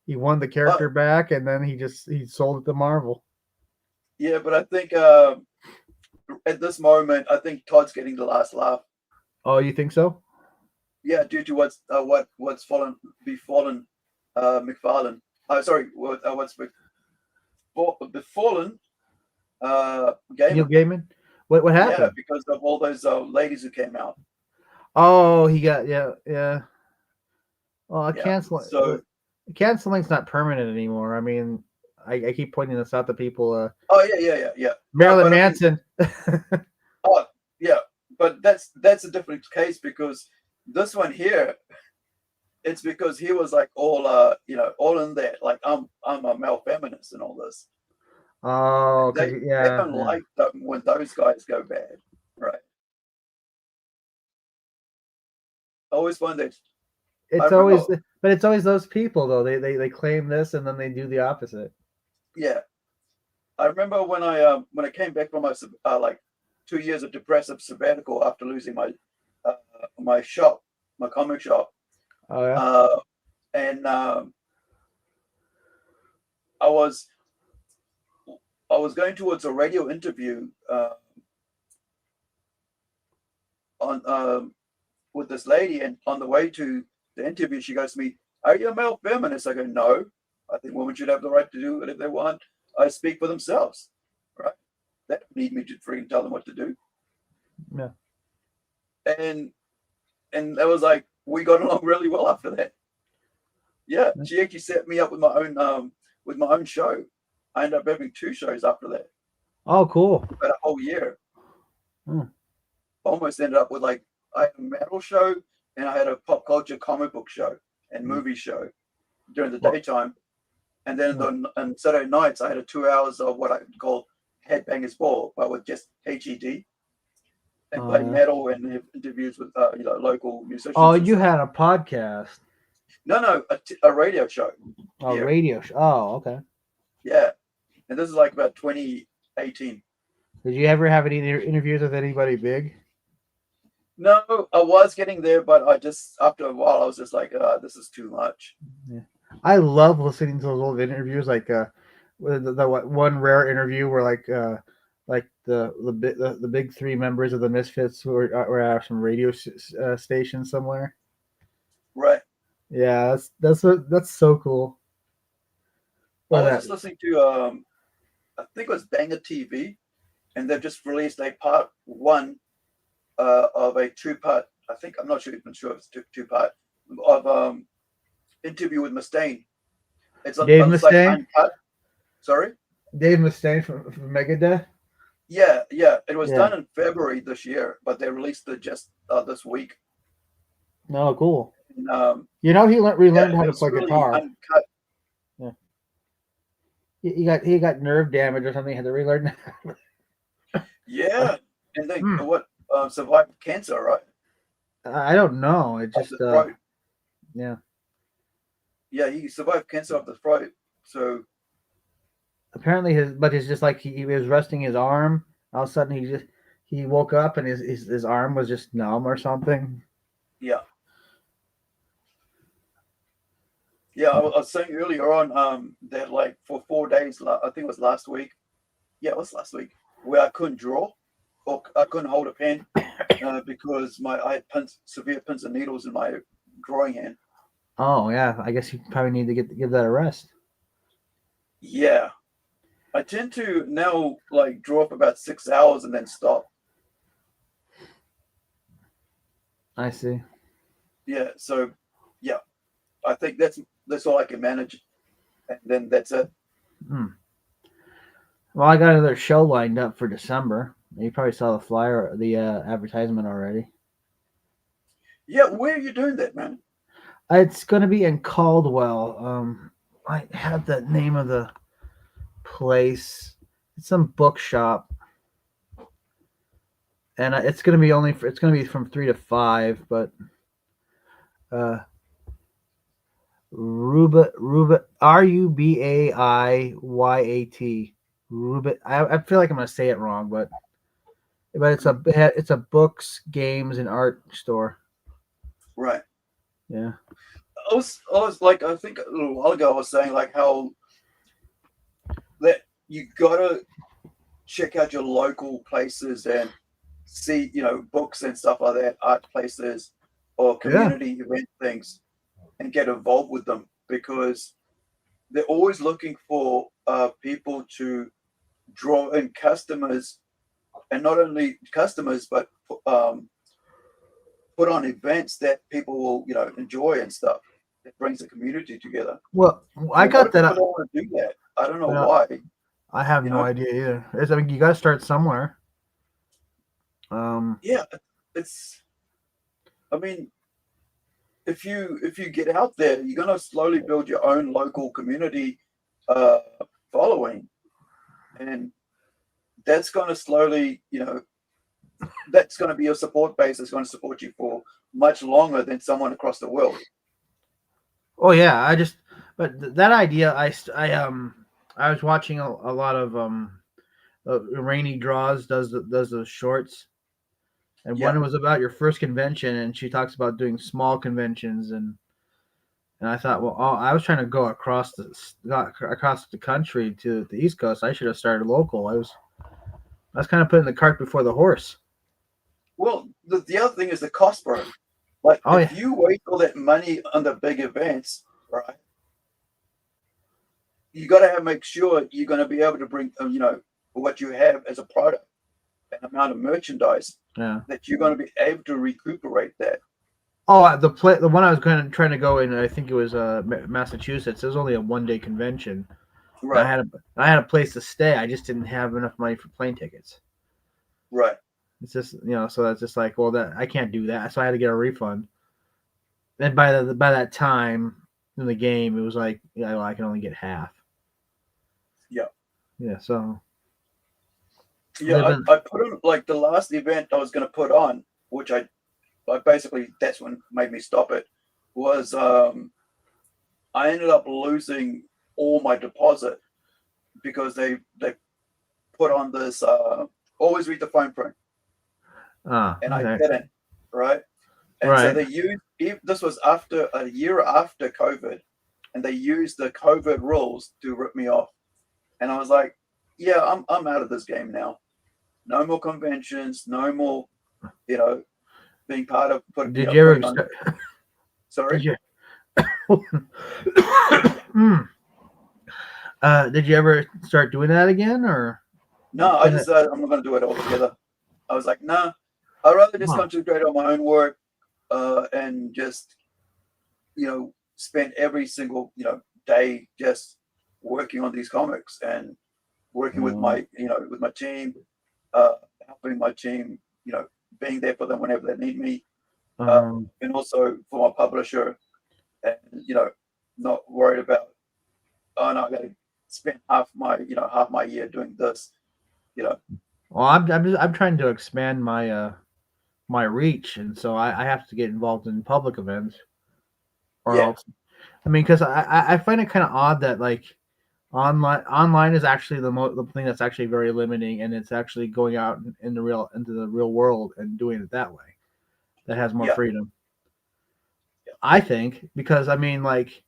[SPEAKER 9] won the character back, and then he sold it to Marvel.
[SPEAKER 8] Yeah, but I think at this moment, I think Todd's getting the last laugh.
[SPEAKER 9] Oh, you think so?
[SPEAKER 8] Yeah, due to what's befallen McFarlane. Sorry, what's befallen Gaiman.
[SPEAKER 9] Neil Gaiman. What happened?
[SPEAKER 8] Yeah, because of all those ladies who came out.
[SPEAKER 9] Oh, he got yeah. Well, canceling's not permanent anymore. I mean, I keep pointing this out to people.
[SPEAKER 8] Oh yeah.
[SPEAKER 9] Marilyn Manson.
[SPEAKER 8] Oh yeah, but that's a different case, because this one here, it's because he was like all all in there, like I'm a male feminist and all this.
[SPEAKER 9] Oh,
[SPEAKER 8] they don't like when those guys go bad, right? I always find that
[SPEAKER 9] it's always those people though. They claim this and then they do the opposite.
[SPEAKER 8] Yeah, I remember when I came back from my like 2 years of depressive sabbatical after losing my my comic shop.
[SPEAKER 9] Oh yeah.
[SPEAKER 8] And I was going towards a radio interview on with this lady, and on the way to the interview, she goes to me, "Are you a male feminist?" I go, "No. I think women should have the right to do whatever they want. I speak for themselves, right? They don't need me to freaking tell them what to do."
[SPEAKER 9] Yeah.
[SPEAKER 8] And that was like, we got along really well after that. Yeah, she actually set me up with my own show. I ended up having 2 shows after that.
[SPEAKER 9] Oh, cool.
[SPEAKER 8] About a whole year. Almost ended up with, like, I had a metal show and I had a pop culture comic book show and movie show during the daytime. And then on Saturday nights, I had 2 hours of what I call Headbangers Ball, but with just HED. And play metal and have interviews with local musicians.
[SPEAKER 9] Oh, you had a podcast.
[SPEAKER 8] No, a radio show.
[SPEAKER 9] Oh,
[SPEAKER 8] Yeah.
[SPEAKER 9] radio show. Oh, okay.
[SPEAKER 8] Yeah, and this is like about 2018.
[SPEAKER 9] Did you ever have any interviews with anybody big?
[SPEAKER 8] No, I was getting there, but I just after a while I was just like, this is too much.
[SPEAKER 9] Yeah. I love listening to those old interviews, like the one rare interview where like the big three members of the Misfits were at some radio station somewhere.
[SPEAKER 8] Right.
[SPEAKER 9] Yeah, that's so cool.
[SPEAKER 8] I was just listening to I think it was Banger TV, and they've just released a part one of a two-part. I'm not sure if it's two-part of interview with Mustaine. It's
[SPEAKER 9] Dave
[SPEAKER 8] it's
[SPEAKER 9] Mustaine?
[SPEAKER 8] like uncut. Sorry.
[SPEAKER 9] Dave Mustaine from Megadeth.
[SPEAKER 8] Yeah. It was
[SPEAKER 9] Yeah.
[SPEAKER 8] done in February this year, but they released it just this week.
[SPEAKER 9] No, cool.
[SPEAKER 8] And,
[SPEAKER 9] You know, he relearned how to
[SPEAKER 8] it's
[SPEAKER 9] play
[SPEAKER 8] really
[SPEAKER 9] guitar.
[SPEAKER 8] uncut.
[SPEAKER 9] He got nerve damage or something. He had to relearn.
[SPEAKER 8] Yeah, and then survived cancer, right?
[SPEAKER 9] I don't know. It
[SPEAKER 8] Of
[SPEAKER 9] just
[SPEAKER 8] the throat.
[SPEAKER 9] yeah.
[SPEAKER 8] Yeah, he survived cancer of the throat. So
[SPEAKER 9] Apparently he's just like he was resting his arm. All of a sudden he woke up and his arm was just numb or something.
[SPEAKER 8] yeah. Yeah, I was saying earlier on that like for 4 days, I think it was last week. Yeah, it was last week, where I couldn't draw or I couldn't hold a pen because I had severe pins and needles in my drawing hand.
[SPEAKER 9] Oh yeah, I guess you probably need to give that a rest.
[SPEAKER 8] Yeah, I tend to now like draw for about 6 hours and then stop.
[SPEAKER 9] I see.
[SPEAKER 8] Yeah, so yeah, I think that's all I can manage, and then that's it.
[SPEAKER 9] Well, I got another show lined up for December. You probably saw the flyer, the advertisement already.
[SPEAKER 8] Yeah, where are you doing that, man?
[SPEAKER 9] It's going to be in Caldwell. I have the name of the place. It's some bookshop, and it's going to be it's going to be from 3 to 5. But Rubaiyat Rubaiyat. I feel like I'm going to say it wrong, but it's a books, games, and art store.
[SPEAKER 8] Right.
[SPEAKER 9] Yeah.
[SPEAKER 8] I was like, I think a little while ago I was saying like how that you gotta check out your local places and see, books and stuff like that, art places or community event things, and get involved with them, because they're always looking for people to draw in customers, and not only customers, but put on events that people will, enjoy and stuff. It brings the community together.
[SPEAKER 9] Well, I got that.
[SPEAKER 8] I don't want to do that. I don't know
[SPEAKER 9] Yeah.
[SPEAKER 8] why.
[SPEAKER 9] I have no idea either. I mean, you got to start somewhere.
[SPEAKER 8] Yeah, it's. I mean, if you get out there, you're gonna slowly build your own local community following, and that's gonna slowly, that's gonna be your support base. That's gonna support you for much longer than someone across the world.
[SPEAKER 9] Oh yeah, but that idea, I was watching a lot of Rainy Draws does those shorts, and one was about your first convention, and she talks about doing small conventions, and I thought, well, I was trying to go across the country to the East Coast. I should have started local. I was kind of putting the cart before the horse.
[SPEAKER 8] Well, the other thing is the cost, bro. Like, if you waste all that money on the big events, right, you got to make sure you're going to be able to bring, what you have as a product, an amount of merchandise, that you're going to be able to recuperate that.
[SPEAKER 9] Oh, the one I was trying to go in, I think it was Massachusetts. It was only a 1-day convention.
[SPEAKER 8] Right.
[SPEAKER 9] I had a place to stay. I just didn't have enough money for plane tickets.
[SPEAKER 8] Right.
[SPEAKER 9] It's just, so that's just like, well, that I can't do that. So I had to get a refund. And by that time in the game, it was like, I can only get half. Yeah. Yeah. So.
[SPEAKER 8] Yeah, I put on like the last event I was going to put on, which I basically, that's what made me stop it, was I ended up losing all my deposit because they put on this always read the fine print, and I
[SPEAKER 9] Okay.
[SPEAKER 8] didn't, right? And so
[SPEAKER 9] Right.
[SPEAKER 8] they used this was after a year after COVID, and they used the COVID rules to rip me off. And I was like, yeah, I'm out of this game now. No more conventions, no more, being part of
[SPEAKER 9] Did you ever
[SPEAKER 8] putting on.
[SPEAKER 9] start,
[SPEAKER 8] Sorry.
[SPEAKER 9] did you did you ever start doing that again, or
[SPEAKER 8] No, I just said I'm not going to do it all together. I was like, nah, I'd rather just
[SPEAKER 9] Huh.
[SPEAKER 8] concentrate on my own work and just, spend every single, day just working on these comics and working with my, with my team, helping my team, being there for them whenever they need me, and also for my publisher, and not worried about, oh no, I got to spend half my year doing this,
[SPEAKER 9] well, I'm trying to expand my my reach, and so I have to get involved in public events, or
[SPEAKER 8] Yeah.
[SPEAKER 9] else. I mean, because I find it kind of odd that like online is actually the thing that's actually very limiting, and it's actually going out in the real world and doing it that way. That has more
[SPEAKER 8] Yeah.
[SPEAKER 9] freedom. I think because I mean like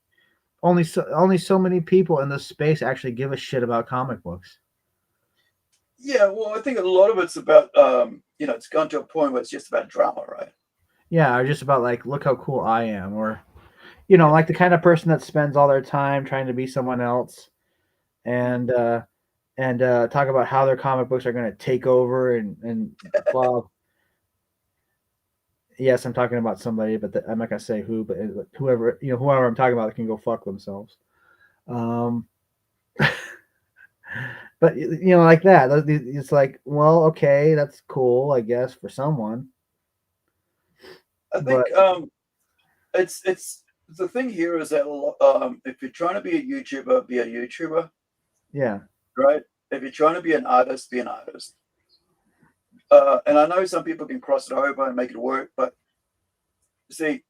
[SPEAKER 9] only so many people in this space actually give a shit about comic books.
[SPEAKER 8] Yeah, well, I think a lot of it's about, it's gone to a point where it's just about drama, right?
[SPEAKER 9] Yeah, or just about like look how cool I am, or like the kind of person that spends all their time trying to be someone else, and talk about how their comic books are going to take over and blah. Yes, I'm talking about somebody, but I'm not gonna say who. But whoever whoever I'm talking about can go fuck themselves. But like that, it's like, well, okay, that's cool, I guess, for someone.
[SPEAKER 8] I think it's the thing here is that if you're trying to be a YouTuber, be a YouTuber,
[SPEAKER 9] Yeah.
[SPEAKER 8] right? If you're trying to be an artist, be an artist. And I know some people can cross it over and make it work, but see,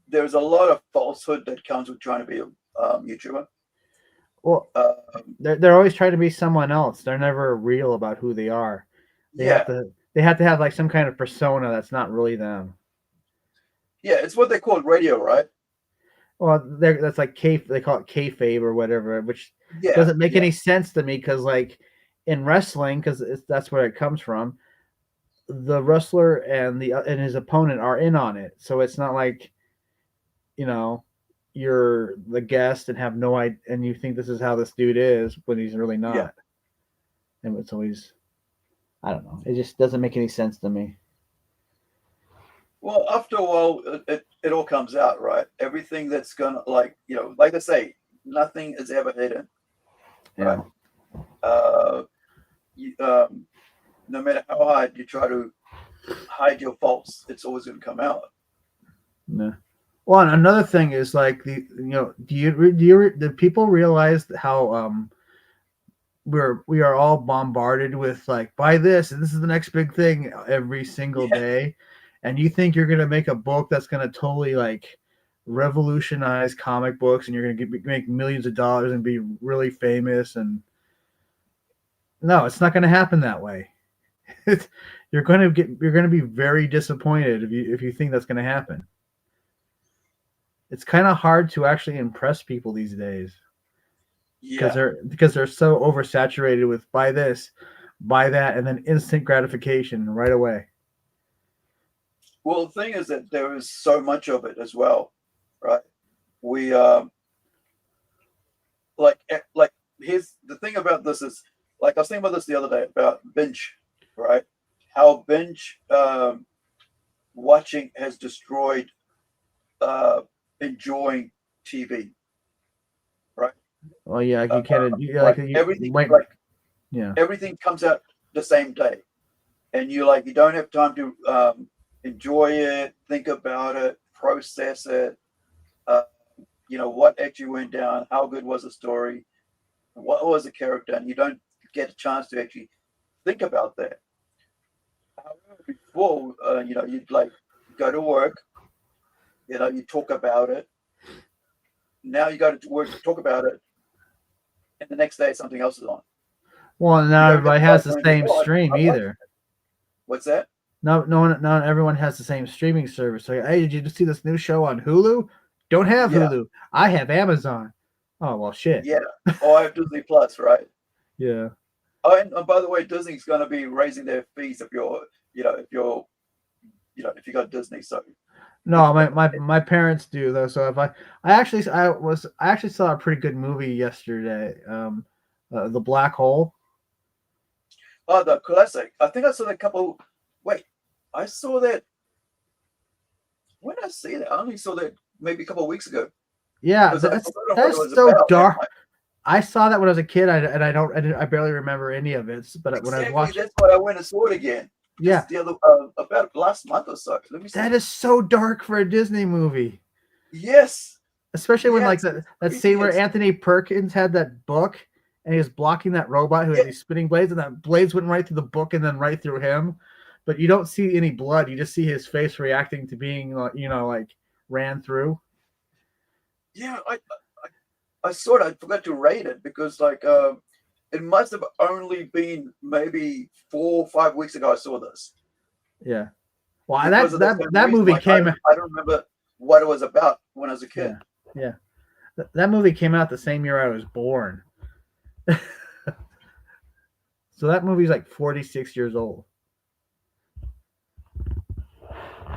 [SPEAKER 8] there's a lot of falsehood that comes with trying to be a YouTuber.
[SPEAKER 9] Well, they're always trying to be someone else. They're never real about who they are. They have to have like some kind of persona that's not really them.
[SPEAKER 8] Yeah, it's what they call radio, right?
[SPEAKER 9] Well, that's like they call it kayfabe or whatever, which
[SPEAKER 8] Yeah,
[SPEAKER 9] doesn't make any sense to me because like in wrestling, because that's where it comes from. The wrestler and his opponent are in on it, so it's not like you're the guest and have no idea, and you think this is how this dude is when he's really not.
[SPEAKER 8] Yeah.
[SPEAKER 9] And it's always, I don't know. It just doesn't make any sense to me.
[SPEAKER 8] Well, after a while, it all comes out, right? Everything that's gonna like they say, nothing is ever hidden.
[SPEAKER 9] Yeah.
[SPEAKER 8] Right? No matter how hard you try to hide your faults, it's always going to come out.
[SPEAKER 9] Yeah. Well, and another thing is like do people realize how we are all bombarded with like buy this and this is the next big thing every single day, and you think you're gonna make a book that's gonna totally like revolutionize comic books and you're gonna make millions of dollars and be really famous, and no, it's not gonna happen that way. You're gonna be very disappointed if you think that's gonna happen. It's kind of hard to actually impress people these days. Because they're so oversaturated with buy this, buy that, and then instant gratification right away.
[SPEAKER 8] Well, the thing is that there is so much of it as well, right? We like here's the thing about this is like I was thinking about this the other day about binge, right? How binge watching has destroyed enjoying TV, right?
[SPEAKER 9] Oh yeah, you can't.
[SPEAKER 8] Everything comes out the same day, and you don't have time to enjoy it, think about it, process it. What actually went down, how good was the story, what was the character, and you don't get a chance to actually think about that. However, before, you'd go to work, you talk about it, now you go to work to talk about it, and the next day something else is on.
[SPEAKER 9] Well,
[SPEAKER 8] You
[SPEAKER 9] not
[SPEAKER 8] don't
[SPEAKER 9] everybody
[SPEAKER 8] get
[SPEAKER 9] has
[SPEAKER 8] the
[SPEAKER 9] the
[SPEAKER 8] right
[SPEAKER 9] same
[SPEAKER 8] going,
[SPEAKER 9] stream
[SPEAKER 8] I like
[SPEAKER 9] either.
[SPEAKER 8] it. What's that?
[SPEAKER 9] No, not everyone has the same streaming service. Like, hey, did you just see this new show on Hulu? Don't have
[SPEAKER 8] Yeah.
[SPEAKER 9] Hulu. I have Amazon. Oh well, shit.
[SPEAKER 8] Yeah. Or I have Disney Plus, right?
[SPEAKER 9] Yeah.
[SPEAKER 8] Oh, and by the way, Disney's going to be raising their fees if you're, if you got Disney. So
[SPEAKER 9] No, my parents do though. So if I actually saw a pretty good movie yesterday. The Black Hole.
[SPEAKER 8] oh, the classic. I think I saw that couple. Wait, I saw that. When did I see that? I only saw that maybe a couple of weeks ago.
[SPEAKER 9] Yeah,
[SPEAKER 8] 'Cause I
[SPEAKER 9] that's
[SPEAKER 8] forgot what it was
[SPEAKER 9] so
[SPEAKER 8] about,
[SPEAKER 9] dark.
[SPEAKER 8] and, like,
[SPEAKER 9] I saw that when I was a kid, I barely remember any of it. But when I
[SPEAKER 8] exactly,
[SPEAKER 9] watched,
[SPEAKER 8] that's why I went and saw it again.
[SPEAKER 9] yeah,
[SPEAKER 8] Just the other about last month or so. Let me see.
[SPEAKER 9] that is so dark for a Disney movie.
[SPEAKER 8] Yes.
[SPEAKER 9] Especially when like
[SPEAKER 8] Yes,
[SPEAKER 9] that
[SPEAKER 8] it
[SPEAKER 9] scene where
[SPEAKER 8] is.
[SPEAKER 9] Anthony Perkins had that book and he was blocking that robot who had
[SPEAKER 8] Yeah.
[SPEAKER 9] these spinning blades, and that blades went right through the book and then right through him. But you don't see any blood. You just see his face reacting to being like ran through.
[SPEAKER 8] Yeah, I saw it. I forgot to rate it because it must have only been maybe 4 or 5 weeks ago I saw this.
[SPEAKER 9] Yeah. Well,
[SPEAKER 8] Because of the same
[SPEAKER 9] that
[SPEAKER 8] reason,
[SPEAKER 9] movie
[SPEAKER 8] like,
[SPEAKER 9] came.
[SPEAKER 8] I don't remember what it was about when I was a kid.
[SPEAKER 9] Yeah. That movie came out the same year I was born. So that movie's like 46 years old.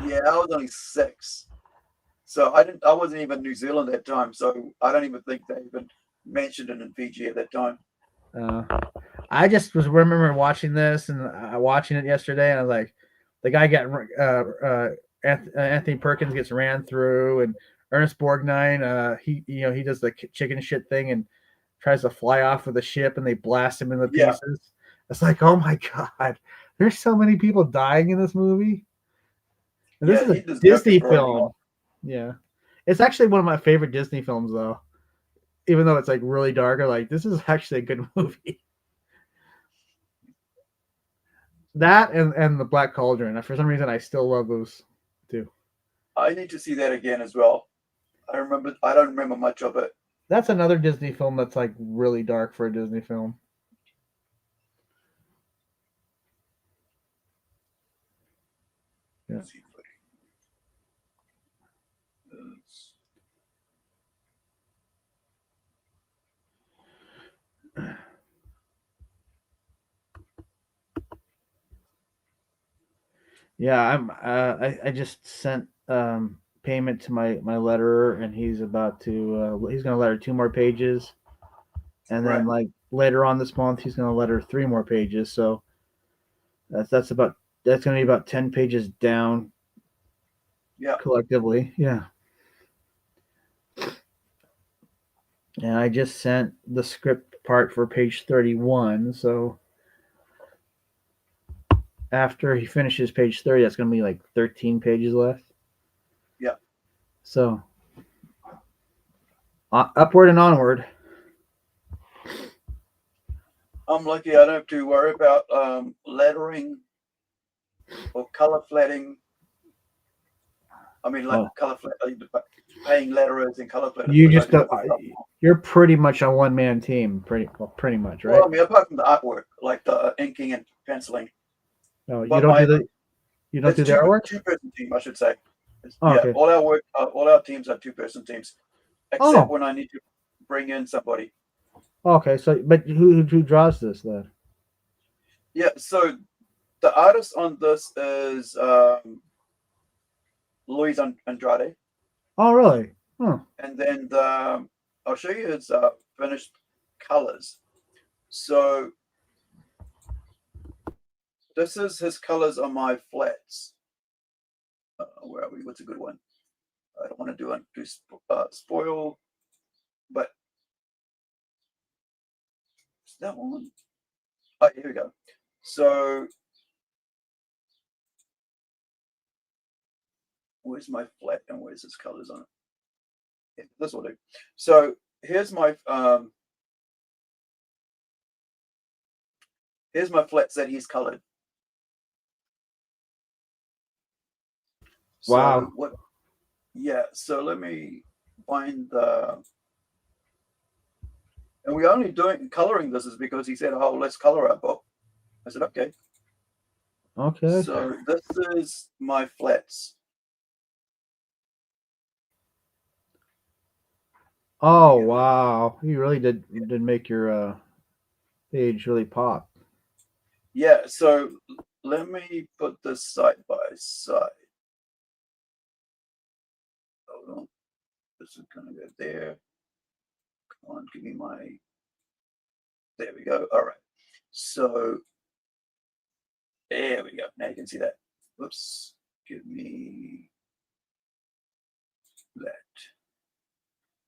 [SPEAKER 8] Yeah, I was only 6. So I wasn't even in New Zealand at that time, so I don't even think they even mentioned it in Fiji at that time.
[SPEAKER 9] I just was remembering watching this and watching it yesterday, and I was like, the guy got Anthony Perkins gets ran through, and Ernest Borgnine, he does the chicken shit thing and tries to fly off with the ship, and they blast him into
[SPEAKER 8] Yeah.
[SPEAKER 9] pieces. It's like, oh my god, there's so many people dying in this movie. And this
[SPEAKER 8] Yeah,
[SPEAKER 9] is
[SPEAKER 8] he
[SPEAKER 9] a
[SPEAKER 8] deserved
[SPEAKER 9] Disney
[SPEAKER 8] it for everything.
[SPEAKER 9] film. Yeah, it's actually one of my favorite Disney films, though. Even though it's like really dark, like this is actually a good movie. That and the Black Cauldron. For some reason, I still love those two.
[SPEAKER 8] I need to see that again as well. I don't remember much of it.
[SPEAKER 9] That's another Disney film that's like really dark for a Disney film. Yeah. Yeah, I just sent payment to my letterer, and he's about to he's gonna letter 2 more pages, and then
[SPEAKER 8] Right.
[SPEAKER 9] like later on this month he's gonna letter 3 more pages. So that's gonna be about 10 pages down.
[SPEAKER 8] Yeah.
[SPEAKER 9] Collectively, yeah. And I just sent the script part for page 31, so after he finishes page 30, that's going to be like 13 pages left.
[SPEAKER 8] Yeah.
[SPEAKER 9] So upward and onward.
[SPEAKER 8] I'm lucky I don't have to worry about lettering or color flatting. I mean, like color flat, paying letterers and color flatters.
[SPEAKER 9] You just you're pretty much a one-man team, pretty much, right?
[SPEAKER 8] Well, I mean, apart from the artwork, like the inking and penciling.
[SPEAKER 9] No, you
[SPEAKER 8] But
[SPEAKER 9] don't do the artwork?
[SPEAKER 8] Two-person team, I should say.
[SPEAKER 9] Oh,
[SPEAKER 8] Yeah,
[SPEAKER 9] okay.
[SPEAKER 8] all our teams are two-person teams, except when I need to bring in somebody.
[SPEAKER 9] Okay, so but who draws this then?
[SPEAKER 8] Yeah, so the artist on this is Luis Andrade.
[SPEAKER 9] Oh, really? Huh.
[SPEAKER 8] And then I'll show you his finished colors. So this is his colors on my flats. Where are we? What's a good one? I don't want to do spoil, but is that one? Oh, here we go. So where's my flat and where's his colors on it? Yeah, this will do. So here's my flats that he's colored.
[SPEAKER 9] Wow.
[SPEAKER 8] So what? Yeah. So let me find the And we're only coloring this is because he said, "Oh, let's color our book." I said, "Okay."
[SPEAKER 9] Okay.
[SPEAKER 8] So this is my flats.
[SPEAKER 9] Oh wow, you really did make your page really pop.
[SPEAKER 8] Yeah. So let me put this side by side. Hold on. This is gonna go there. Come on, give me my. There we go. All right. So there we go. Now you can see that. Whoops. Give me that.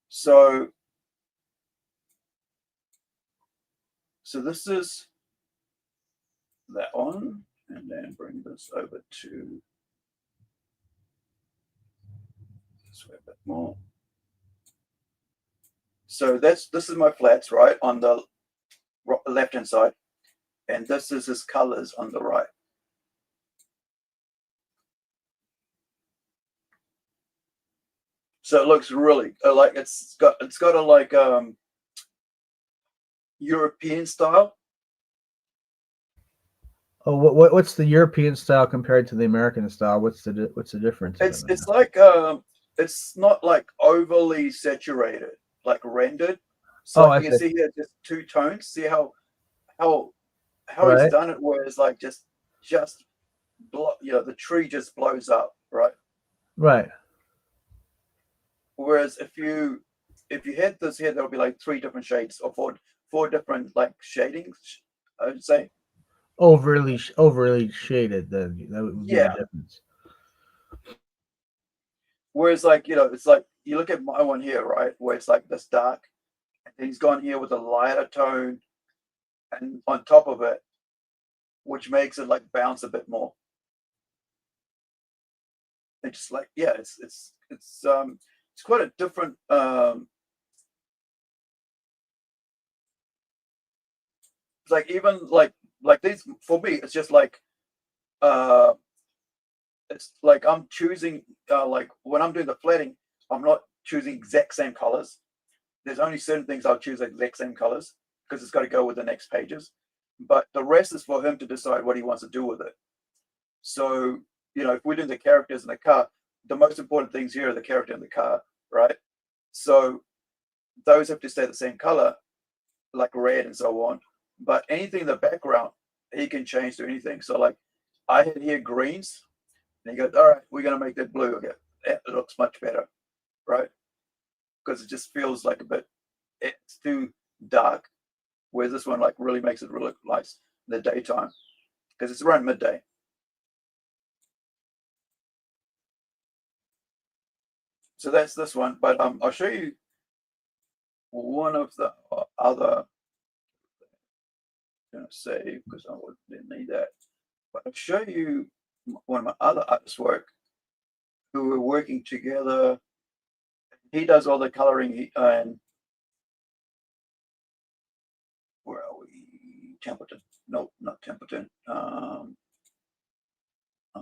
[SPEAKER 8] So this is that one, and then bring this over to this way a bit more. So this is my flats, right, on the left hand side, and this is his colors on the right. So it looks really like it's got a like European style.
[SPEAKER 9] Oh, what's the European style compared to the American style? What's the difference?
[SPEAKER 8] It's like it's not like overly saturated, like rendered. So like you can see here just two tones. See how
[SPEAKER 9] right.
[SPEAKER 8] he's done it, where it's like just the tree just blows up, right?
[SPEAKER 9] Right.
[SPEAKER 8] Whereas if you had this here, there'll be like 3 different shades or four different like shadings, I would say.
[SPEAKER 9] Overly shaded, then that would be the difference.
[SPEAKER 8] Whereas like it's like you look at my one here, right, where it's like this dark, and he's gone here with a lighter tone, and on top of it, which makes it like bounce a bit more. It's just like it's quite a different it's like even like these for me it's just like it's like I'm choosing like when I'm doing the flatting, I'm not choosing exact same colors. There's only certain things I'll choose exact same colors because it's got to go with the next pages, but the rest is for him to decide what he wants to do with it. So if we're doing the characters in the car, the most important things here are the character in the car, right? So those have to stay the same color, like red and so on. But anything in the background, he can change to anything. So like I had here greens, and he goes, "All right, we're gonna make that blue." Okay, it looks much better, right? Because it just feels like it's too dark. Whereas this one like really makes it really nice in the daytime because it's around midday. So that's this one, but I'll show you one of the other. I'm gonna save because I didn't need that. But I'll show you one of my other artists' work, who we're working together. He does all the coloring, and where are we? Templeton? No, not Templeton. I'm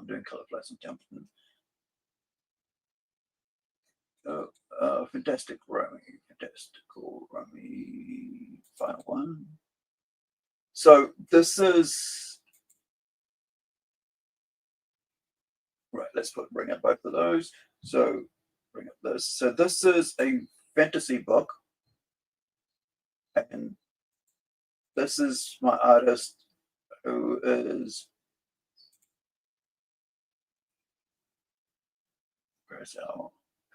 [SPEAKER 8] doing color flats in Templeton. Fantastical Romy, final one. So this is right. Let's bring up both of those. So bring up this. So this is a fantasy book, and this is my artist, who is where's our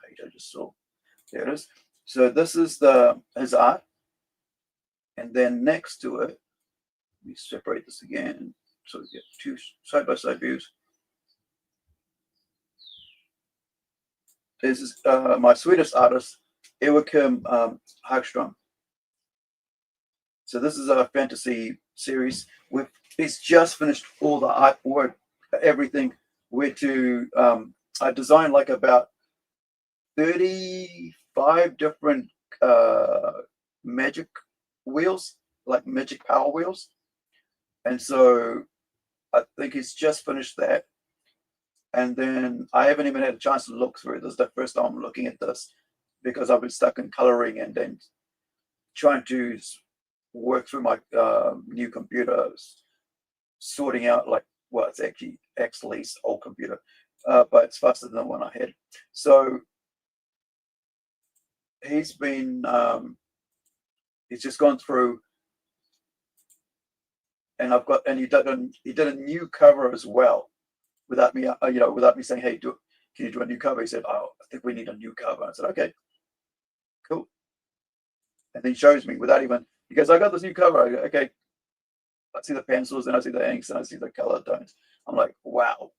[SPEAKER 8] page I just saw? There it is. So this is his art, and then next to it, let me separate this again so we get 2 side-by-side views. This is my Swedish artist, Joakim Hagström. So this is a fantasy series. He's just finished all the artwork, everything. I designed like about 35 different magic wheels, like magic power wheels. And so I think he's just finished that. And then I haven't even had a chance to look through this. The first time I'm looking at this because I've been stuck in coloring and then trying to work through my new computer, sorting out like, well, it's actually old computer, but it's faster than the one I had. So he's been he's just gone through, and he did a new cover as well, without me without me saying, hey, can you do a new cover? He said, oh, I think we need a new cover. I said, okay, cool. And then he shows me without even, he goes, I got this new cover. I go, okay. I see the pencils and I see the inks and I see the color tones. I'm like, wow.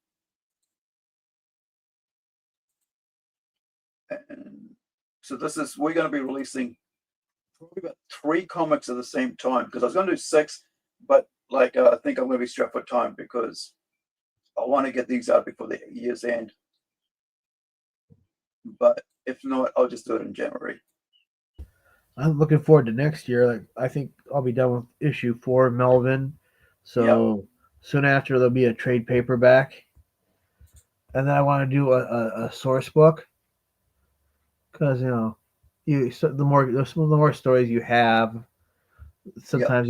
[SPEAKER 8] And so we're going to be releasing probably about 3 comics at the same time, because I was going to do 6, but like I think I'm going to be strapped for time because I want to get these out before the year's end. But if not, I'll just do it in January.
[SPEAKER 9] I'm looking forward to next year. Like, I think I'll be done with issue 4 of Melvin. So soon after there'll be a trade paperback. And then I want to do a source book. Because, the more stories you have, sometimes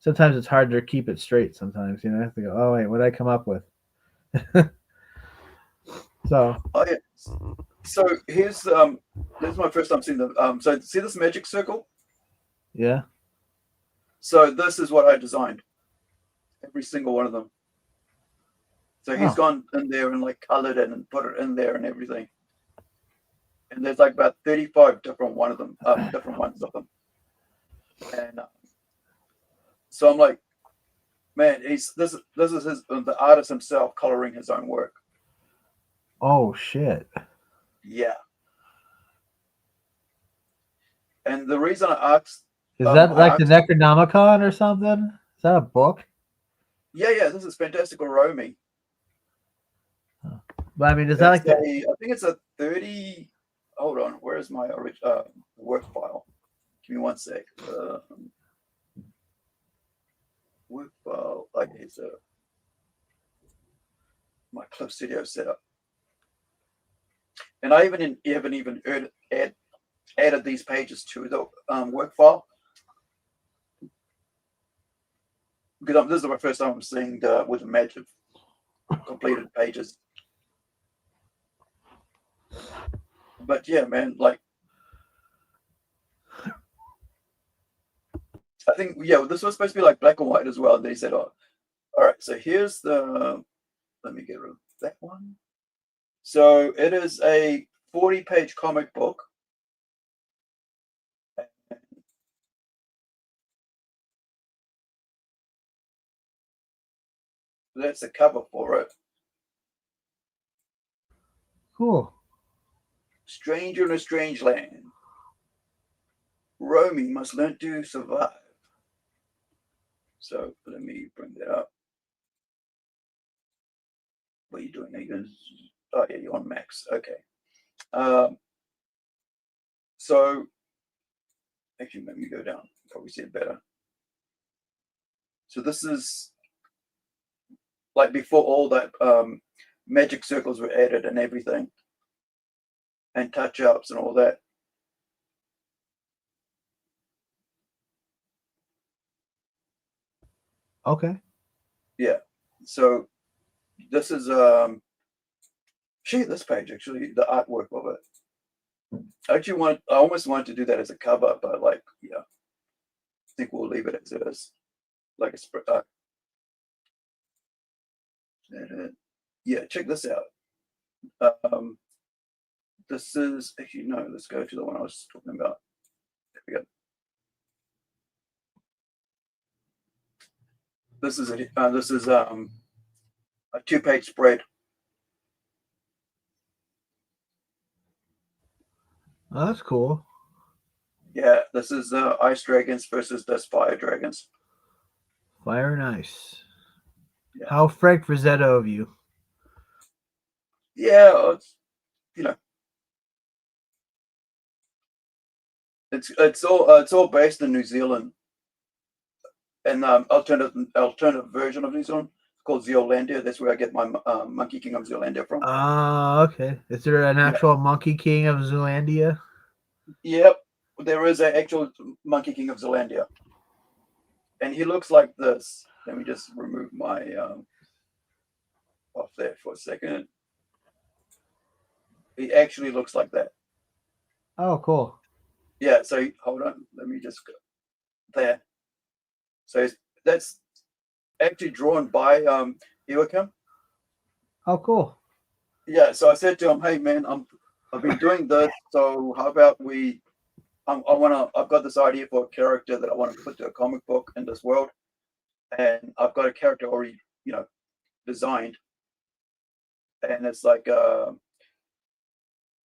[SPEAKER 9] it's hard to keep it straight sometimes. I have to go, oh wait, what did I come up with? So
[SPEAKER 8] So here's this is my first time seeing them. So see this magic circle?
[SPEAKER 9] Yeah.
[SPEAKER 8] So this is what I designed. Every single one of them. So he's gone in there and like colored it and put it in there and everything. And there's like about 35 different ones of them. And so I'm like, man, this is the artist himself coloring his own work.
[SPEAKER 9] Oh shit.
[SPEAKER 8] Yeah. And the reason I asked,
[SPEAKER 9] is that like the Necronomicon or something? Is that a book?
[SPEAKER 8] Yeah. This is Fantastical Romy.
[SPEAKER 9] But I mean, is that like
[SPEAKER 8] I think it's a 30. Hold on, where is my work file? Give me one sec. Work file. It's my Clip Studio setup, and I haven't even added these pages to the work file, because this is my first time I'm seeing with the magic completed pages. But yeah, man, like I think this was supposed to be like black and white as well. And they said, oh, all right, so here's let me get rid of that one. So it is a 40-page comic book. That's the cover for it.
[SPEAKER 9] Cool.
[SPEAKER 8] Stranger in a strange land. Romy must learn to survive. So let me bring that up. What are you doing? Oh yeah, you're on max. Okay. So actually, let me go down. Probably see it better. So this is like before all that magic circles were added and everything, and touch-ups and all that.
[SPEAKER 9] Okay.
[SPEAKER 8] Yeah. So this is this page actually, the artwork of it. I almost wanted to do that as a cover, but like, yeah, I think we'll leave it as it is, like a spread. Yeah, check this out. This is actually no. Let's go to the one I was talking about. There we go. This is a 2-page spread.
[SPEAKER 9] Oh, that's cool.
[SPEAKER 8] Yeah, this is Ice Dragons versus this Fire Dragons.
[SPEAKER 9] Fire and Ice.
[SPEAKER 8] Yeah.
[SPEAKER 9] How Frank Frazetta of you.
[SPEAKER 8] Yeah, it's all based in New Zealand, and alternative version of New Zealand called Zealandia. That's where I get my Monkey King of Zealandia from.
[SPEAKER 9] Okay. Is there an actual Monkey King of Zealandia?
[SPEAKER 8] Yep. there is an actual Monkey King of Zealandia, and he looks like this. Let me just remove my off there for a second. He actually looks like that.
[SPEAKER 9] Oh, cool.
[SPEAKER 8] Yeah. So hold on. Let me just go there. So that's actually drawn by Iwakim.
[SPEAKER 9] Oh, cool.
[SPEAKER 8] Yeah. So I said to him, "Hey, man, I've been doing this. So how about I've got this idea for a character that I want to put to a comic book in this world, and I've got a character already, designed, and it's like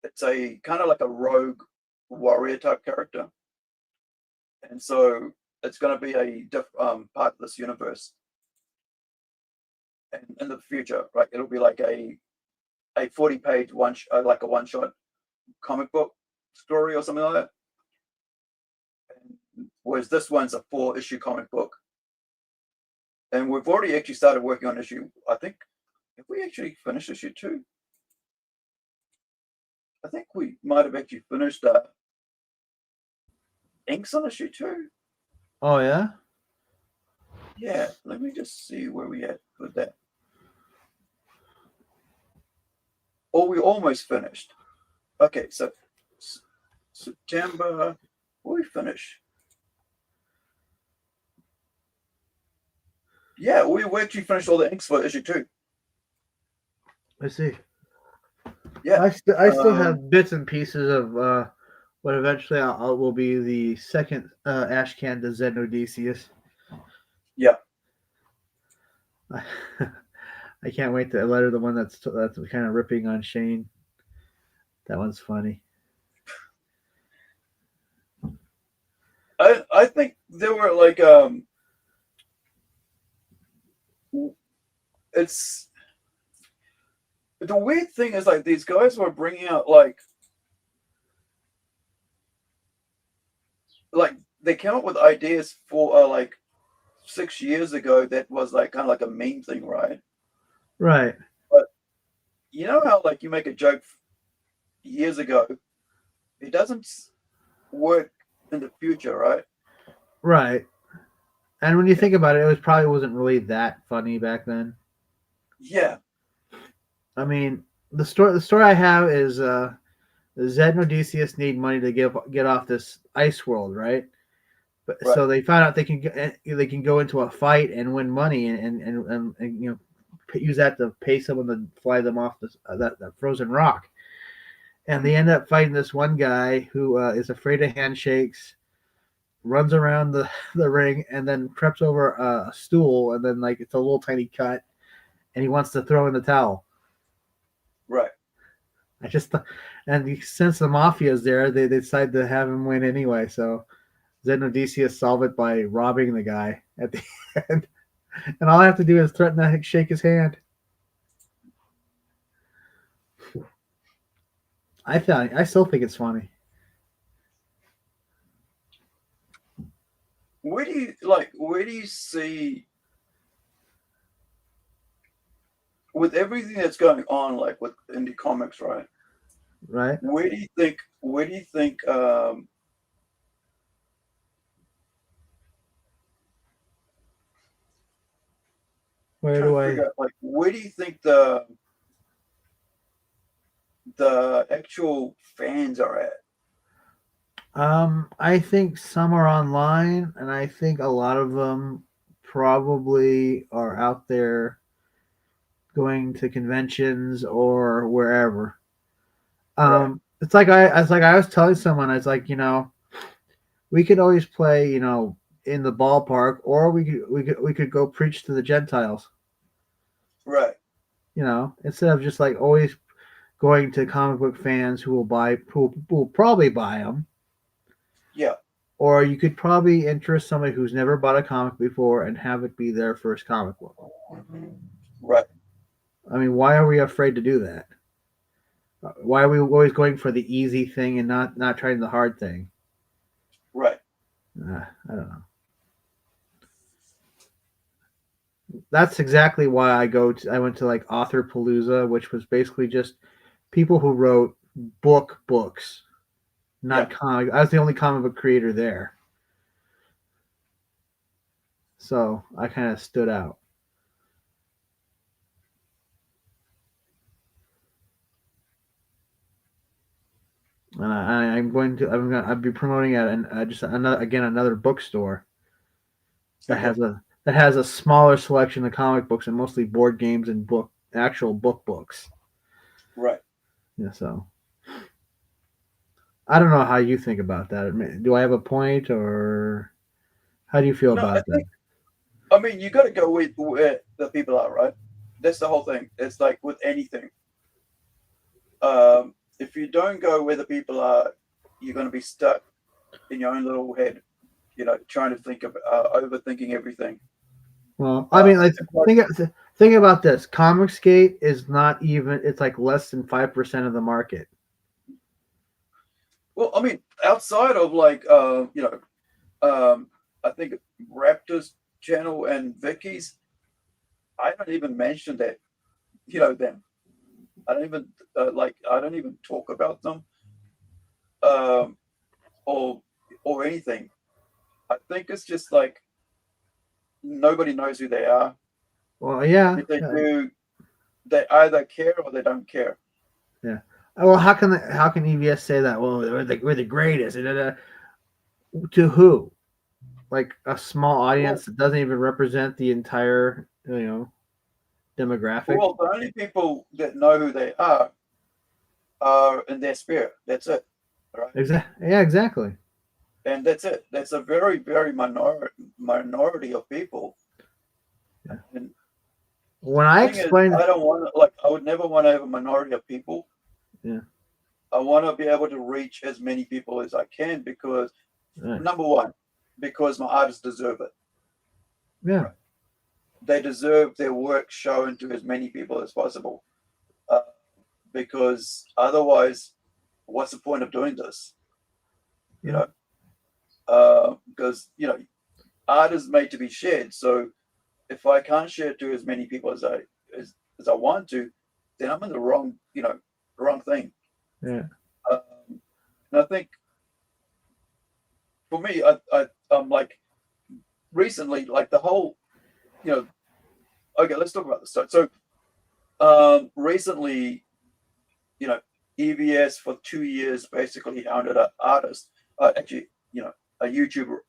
[SPEAKER 8] it's a kind of like a rogue warrior type character, and so it's going to be a part of this universe, and in the future, right? It'll be like a 40-page like a one-shot comic book story or something like that. Whereas this one's a 4-issue comic book. And we've already actually started working on issue, I think, have we actually finished issue 2? I think we might have actually finished inks on issue 2.
[SPEAKER 9] Oh, yeah?
[SPEAKER 8] Yeah, let me just see where we at with that. Oh, we almost finished. Okay, so September, we finish. Yeah, we actually finished all the inks for issue 2.
[SPEAKER 9] I see.
[SPEAKER 8] Yeah,
[SPEAKER 9] I still have bits and pieces of what eventually will be the second Ashcan to Zen Odysseus.
[SPEAKER 8] Yeah.
[SPEAKER 9] I can't wait to letter the one that's kind of ripping on Shane. That one's funny.
[SPEAKER 8] I think there were like it's the weird thing is like these guys were bringing out like they came up with ideas for like 6 years ago that was like kind of like a meme thing, right?
[SPEAKER 9] Right.
[SPEAKER 8] But you know how like you make a joke years ago, it doesn't work in the future, right?
[SPEAKER 9] Right. And when you think about it, probably wasn't really that funny back then.
[SPEAKER 8] Yeah.
[SPEAKER 9] I mean, the story I have is Zed and Odysseus need money to get off this ice world, right? But
[SPEAKER 8] Right.
[SPEAKER 9] so they found out they can go into a fight and win money and use that to pay someone to fly them off that frozen rock. And they end up fighting this one guy who is afraid of handshakes, runs around the ring, and then trips over a stool, and then like it's a little tiny cut, and he wants to throw in the towel.
[SPEAKER 8] Right.
[SPEAKER 9] And since the mafia is there, they decide to have him win anyway. So Zen Odysseus solve it by robbing the guy at the end, and all I have to do is threaten to shake his hand. I still think it's funny.
[SPEAKER 8] Where do you see with everything that's going on, like with indie comics, right?
[SPEAKER 9] Right.
[SPEAKER 8] Where do you think where do you think the actual fans are at?
[SPEAKER 9] I think some are online, and I think a lot of them probably are out there going to conventions or wherever. It's like I was telling someone, it's like, we could always play, in the ballpark, or we could go preach to the Gentiles.
[SPEAKER 8] Right.
[SPEAKER 9] Instead of just like always going to comic book fans who will probably buy them.
[SPEAKER 8] Yeah.
[SPEAKER 9] Or you could probably interest somebody who's never bought a comic before and have it be their first comic book.
[SPEAKER 8] Right.
[SPEAKER 9] I mean, why are we afraid to do that? Why are we always going for the easy thing and not trying the hard thing?
[SPEAKER 8] Right.
[SPEAKER 9] I don't know. That's exactly why I went to like Author Palooza, which was basically just people who wrote books, not comic. I was the only comic book creator there, so I kind of stood out. And I'll be promoting at another bookstore that has a smaller selection of comic books and mostly board games and actual books.
[SPEAKER 8] Right.
[SPEAKER 9] Yeah, so I don't know how you think about that. Do I have a point, or how do you feel about that?
[SPEAKER 8] I mean, you got to go with where the people are, right? That's the whole thing. It's like with anything. If you don't go where the people are, you're going to be stuck in your own little head, trying to think of overthinking everything.
[SPEAKER 9] Well, I mean, think about this. Comicsgate is not even. It's like less than 5% of the market.
[SPEAKER 8] Well, I mean, outside of I think Raptor's channel and Vicky's, I don't even mention that, them. I don't even I don't even talk about them, or anything. I think it's just like nobody knows who they are.
[SPEAKER 9] Well, yeah.
[SPEAKER 8] If they do, they either care or they don't care.
[SPEAKER 9] Yeah. Well, how can EVS say that? Well, we're the greatest. To who? Like a small audience that doesn't even represent the entire, demographic.
[SPEAKER 8] Well, the only people that know who they are in their spirit. That's it. Right?
[SPEAKER 9] Exactly. Yeah, exactly.
[SPEAKER 8] And that's it. That's a very, very minority of people.
[SPEAKER 9] Yeah.
[SPEAKER 8] And
[SPEAKER 9] when I explain,
[SPEAKER 8] I don't want to, I would never want to have a minority of people.
[SPEAKER 9] Yeah.
[SPEAKER 8] I want to be able to reach as many people as I can because, number one, because my artists deserve it.
[SPEAKER 9] Yeah.
[SPEAKER 8] Right? They deserve their work shown to as many people as possible. Because otherwise, what's the point of doing this? Because art is made to be shared. So if I can't share it to as many people as I want to, then I'm in the wrong thing.
[SPEAKER 9] Yeah.
[SPEAKER 8] And I think for me, I'm like recently, like the whole, okay, let's talk about this. So recently, EVS for 2 years basically hounded an artist, actually, a YouTuber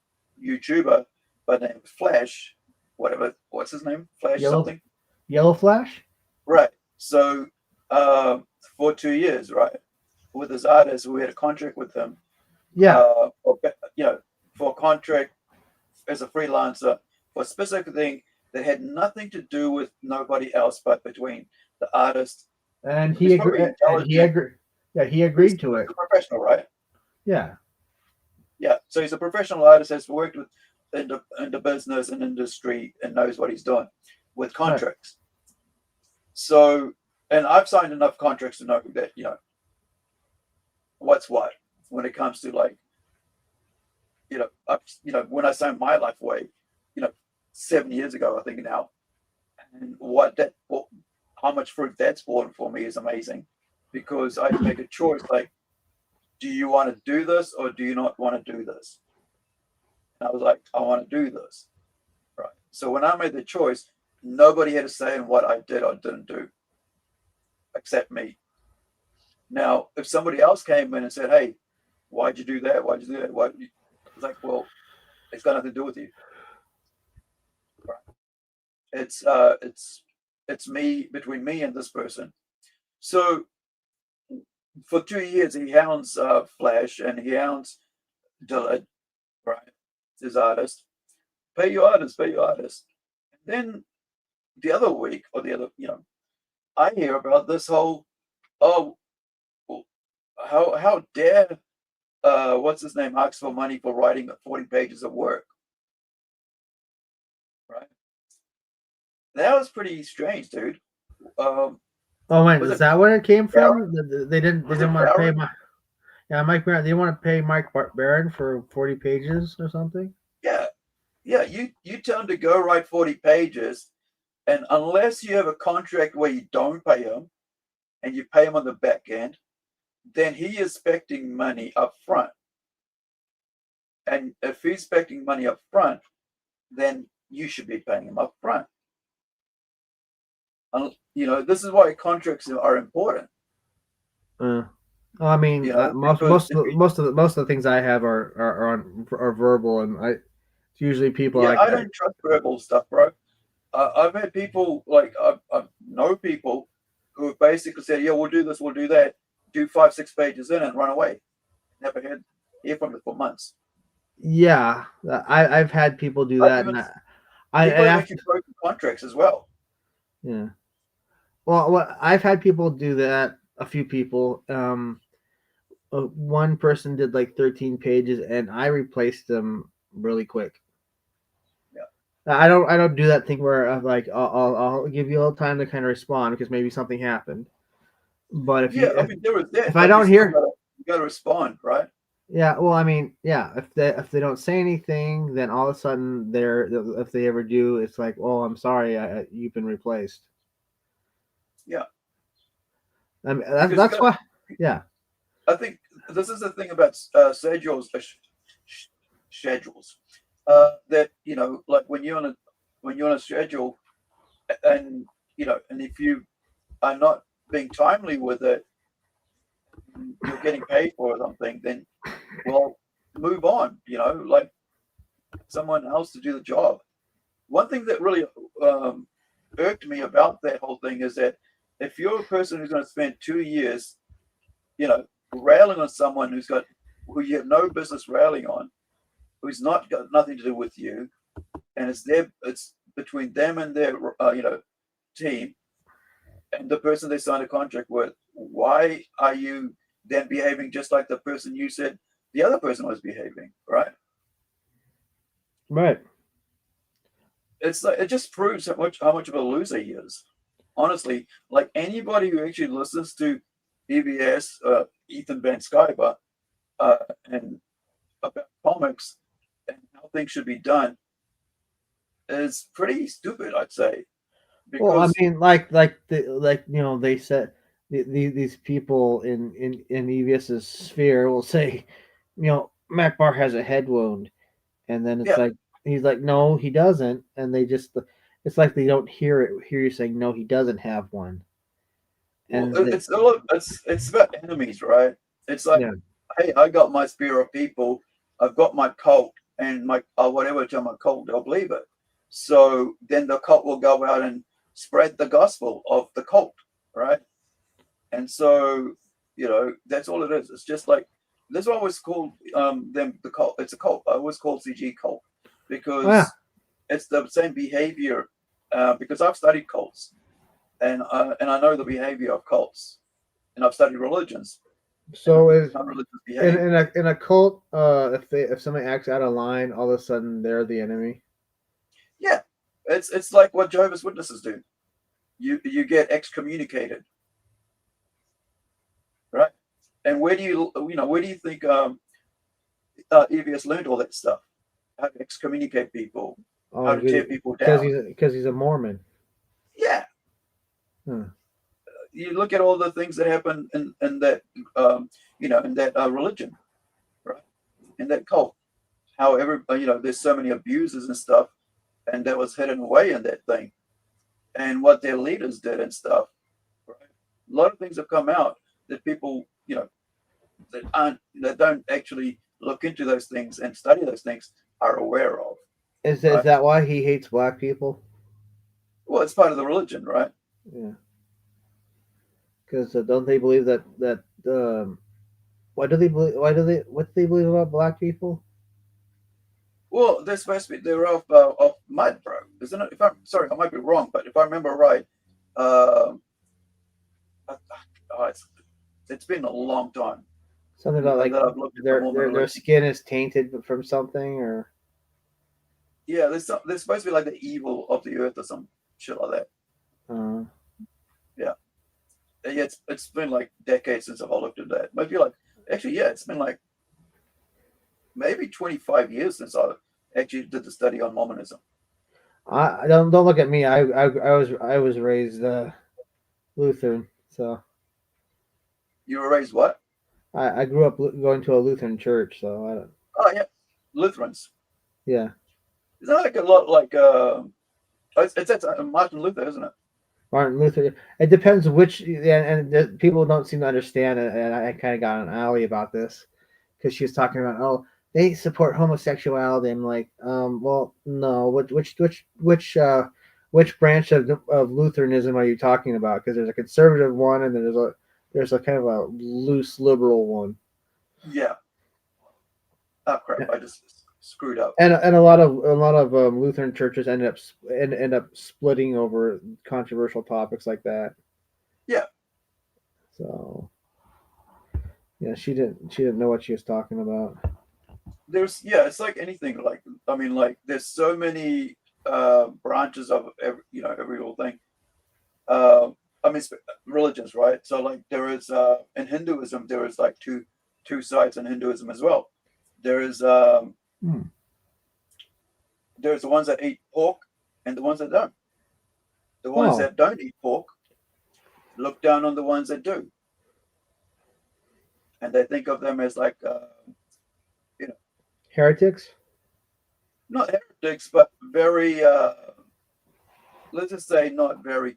[SPEAKER 8] by the name of Flash, what's his name? Flash something?
[SPEAKER 9] Yellow Flash?
[SPEAKER 8] Right. So for 2 years, right, with his artist, we had a contract with him.
[SPEAKER 9] Yeah.
[SPEAKER 8] For a contract as a freelancer for a specific thing that had nothing to do with nobody else but between the artist.
[SPEAKER 9] And he agreed. Yeah, he agreed to it.
[SPEAKER 8] He's a professional, right?
[SPEAKER 9] Yeah.
[SPEAKER 8] Yeah. So he's a professional artist, has worked in the business and industry and knows what he's doing with contracts. Right. So, and I've signed enough contracts to know that, what's what when it comes to when I signed My Life Away, 7 years ago, I think now, and how much fruit that's borne for me is amazing, because I make a choice like, do you want to do this or do you not want to do this? And I was like, I want to do this, right? So when I made the choice, nobody had a say in what I did or didn't do, except me. Now, if somebody else came in and said, "Hey, why'd you do that? Why'd you do that?" It's like, well, it's got nothing to do with you. Right. It's me, between me and this person. So for 2 years, he hounds Flash and he hounds Dillard, right? His artist. Pay your artist, pay your artist. And then the other week, or I hear about this whole, how dare what's his name ask for money for writing 40 pages of work, right? That was pretty strange, dude.
[SPEAKER 9] Oh man, is that where it came from? They didn't want to pay Mike Barron. They want to pay Mike Barron for 40 pages or something.
[SPEAKER 8] Yeah. You tell him to go write 40 pages, and unless you have a contract where you don't pay him, and you pay him on the back end, then he is expecting money up front. And if he's expecting money up front, then you should be paying him up front. This is why contracts are important.
[SPEAKER 9] I mean, most of the things I have are verbal, and it's usually people
[SPEAKER 8] yeah,
[SPEAKER 9] like
[SPEAKER 8] I don't trust verbal stuff, bro. I've had people I know people who have basically said, "Yeah, we'll do this, we'll do that," do 5-6 pages in and run away. Never hear from them for months.
[SPEAKER 9] Yeah, I've had people do that, and I
[SPEAKER 8] actually broken contracts as well.
[SPEAKER 9] Yeah. Well, I've had people do that. A few people. One person did like 13 pages, and I replaced them really quick.
[SPEAKER 8] Yeah.
[SPEAKER 9] I don't do that thing where I'm like, I'll give you a little time to kind of respond because maybe something happened. But if I don't hear,
[SPEAKER 8] you got to respond, right?
[SPEAKER 9] Yeah, well, I mean, yeah, if they don't say anything, then all of a sudden if they ever do, it's like, oh, I'm sorry, you've been replaced.
[SPEAKER 8] Yeah.
[SPEAKER 9] I mean, that's why. Yeah.
[SPEAKER 8] I think this is the thing about schedules. That like when you're on a schedule, and and if you are not being timely with it, you're getting paid for something, then move on. Like someone else to do the job. One thing that really irked me about that whole thing is that if you're a person who's going to spend 2 years, railing on someone who you have no business railing on, who's not got nothing to do with you, and it's between them and their team and the person they signed a contract with, why are you then behaving just like the person you said the other person was behaving, right?
[SPEAKER 9] Right.
[SPEAKER 8] It's like it just proves how much of a loser he is. Honestly, like anybody who actually listens to EBS, Ethan Van Sciver, and about comics and how things should be done is pretty stupid, I'd say.
[SPEAKER 9] Because, well, I mean, they said these people in EBS's sphere will say, Matt Barr has a head wound, and then it's like he's like, no, he doesn't, and they just it's like they don't hear you saying no, he doesn't have one. And
[SPEAKER 8] it's about enemies, right? It's like, hey, I got my sphere of people, I've got my cult, and my whatever to my cult, they'll believe it. So then the cult will go out and spread the gospel of the cult, right? And so that's all it is. It's just like that's why I always called them the cult. It's a cult. I always called CG cult because it's the same behavior. Because I've studied cults, and I know the behavior of cults, and I've studied religions.
[SPEAKER 9] So is in a cult, if somebody acts out of line, all of a sudden they're the enemy.
[SPEAKER 8] Yeah, it's like what Jehovah's Witnesses do. You get excommunicated, right? And where do you think EBS learned all that stuff? How to excommunicate people, how to tear people down?
[SPEAKER 9] Because he's a Mormon.
[SPEAKER 8] Yeah. You look at all the things that happen in that in that religion, right? In that cult, how there's so many abuses and stuff, and that was hidden away in that thing, and what their leaders did and stuff. Right? A lot of things have come out that people that don't actually look into those things and study those things are aware of.
[SPEAKER 9] Is that why he hates black people?
[SPEAKER 8] Well, it's part of the religion, right?
[SPEAKER 9] Yeah. Because don't they believe that what do they believe about black people?
[SPEAKER 8] Well, they're supposed to be they're of mud, bro, isn't it? If I'm sorry, I might be wrong, but if I remember right, it's been a long time.
[SPEAKER 9] Something about like their skin is tainted from something, or
[SPEAKER 8] they're supposed to be like the evil of the earth or some shit like that. Yeah, it's been like decades since I've looked at that. Maybe it's been like maybe 25 years since I actually did the study on Mormonism.
[SPEAKER 9] I don't look at me. I was raised Lutheran, so.
[SPEAKER 8] You were raised what?
[SPEAKER 9] I grew up going to a Lutheran church, so I don't.
[SPEAKER 8] Oh yeah, Lutherans.
[SPEAKER 9] Yeah,
[SPEAKER 8] Is that like a lot like it's Martin Luther, isn't it?
[SPEAKER 9] Martin Luther. It depends which, and people don't seem to understand it. And I kind of got an alley about this because she was talking about, oh, they support homosexuality. I'm like, well, no. Which branch of Lutheranism are you talking about? Because there's a conservative one, and then there's a kind of a loose liberal one.
[SPEAKER 8] Yeah. Oh crap! I just screwed up.
[SPEAKER 9] And a lot of Lutheran churches end up splitting over controversial topics like that.
[SPEAKER 8] Yeah.
[SPEAKER 9] So yeah, she didn't know what she was talking about.
[SPEAKER 8] It's like anything. Like I mean, like there's so many branches of every little thing. I mean, religions, right? So like there is in Hinduism there is like two sides in Hinduism as well. There is there's the ones that eat pork and the ones that don't. The ones that don't eat pork look down on the ones that do, and they think of them as like
[SPEAKER 9] heretics.
[SPEAKER 8] Not heretics, but very let's just say not very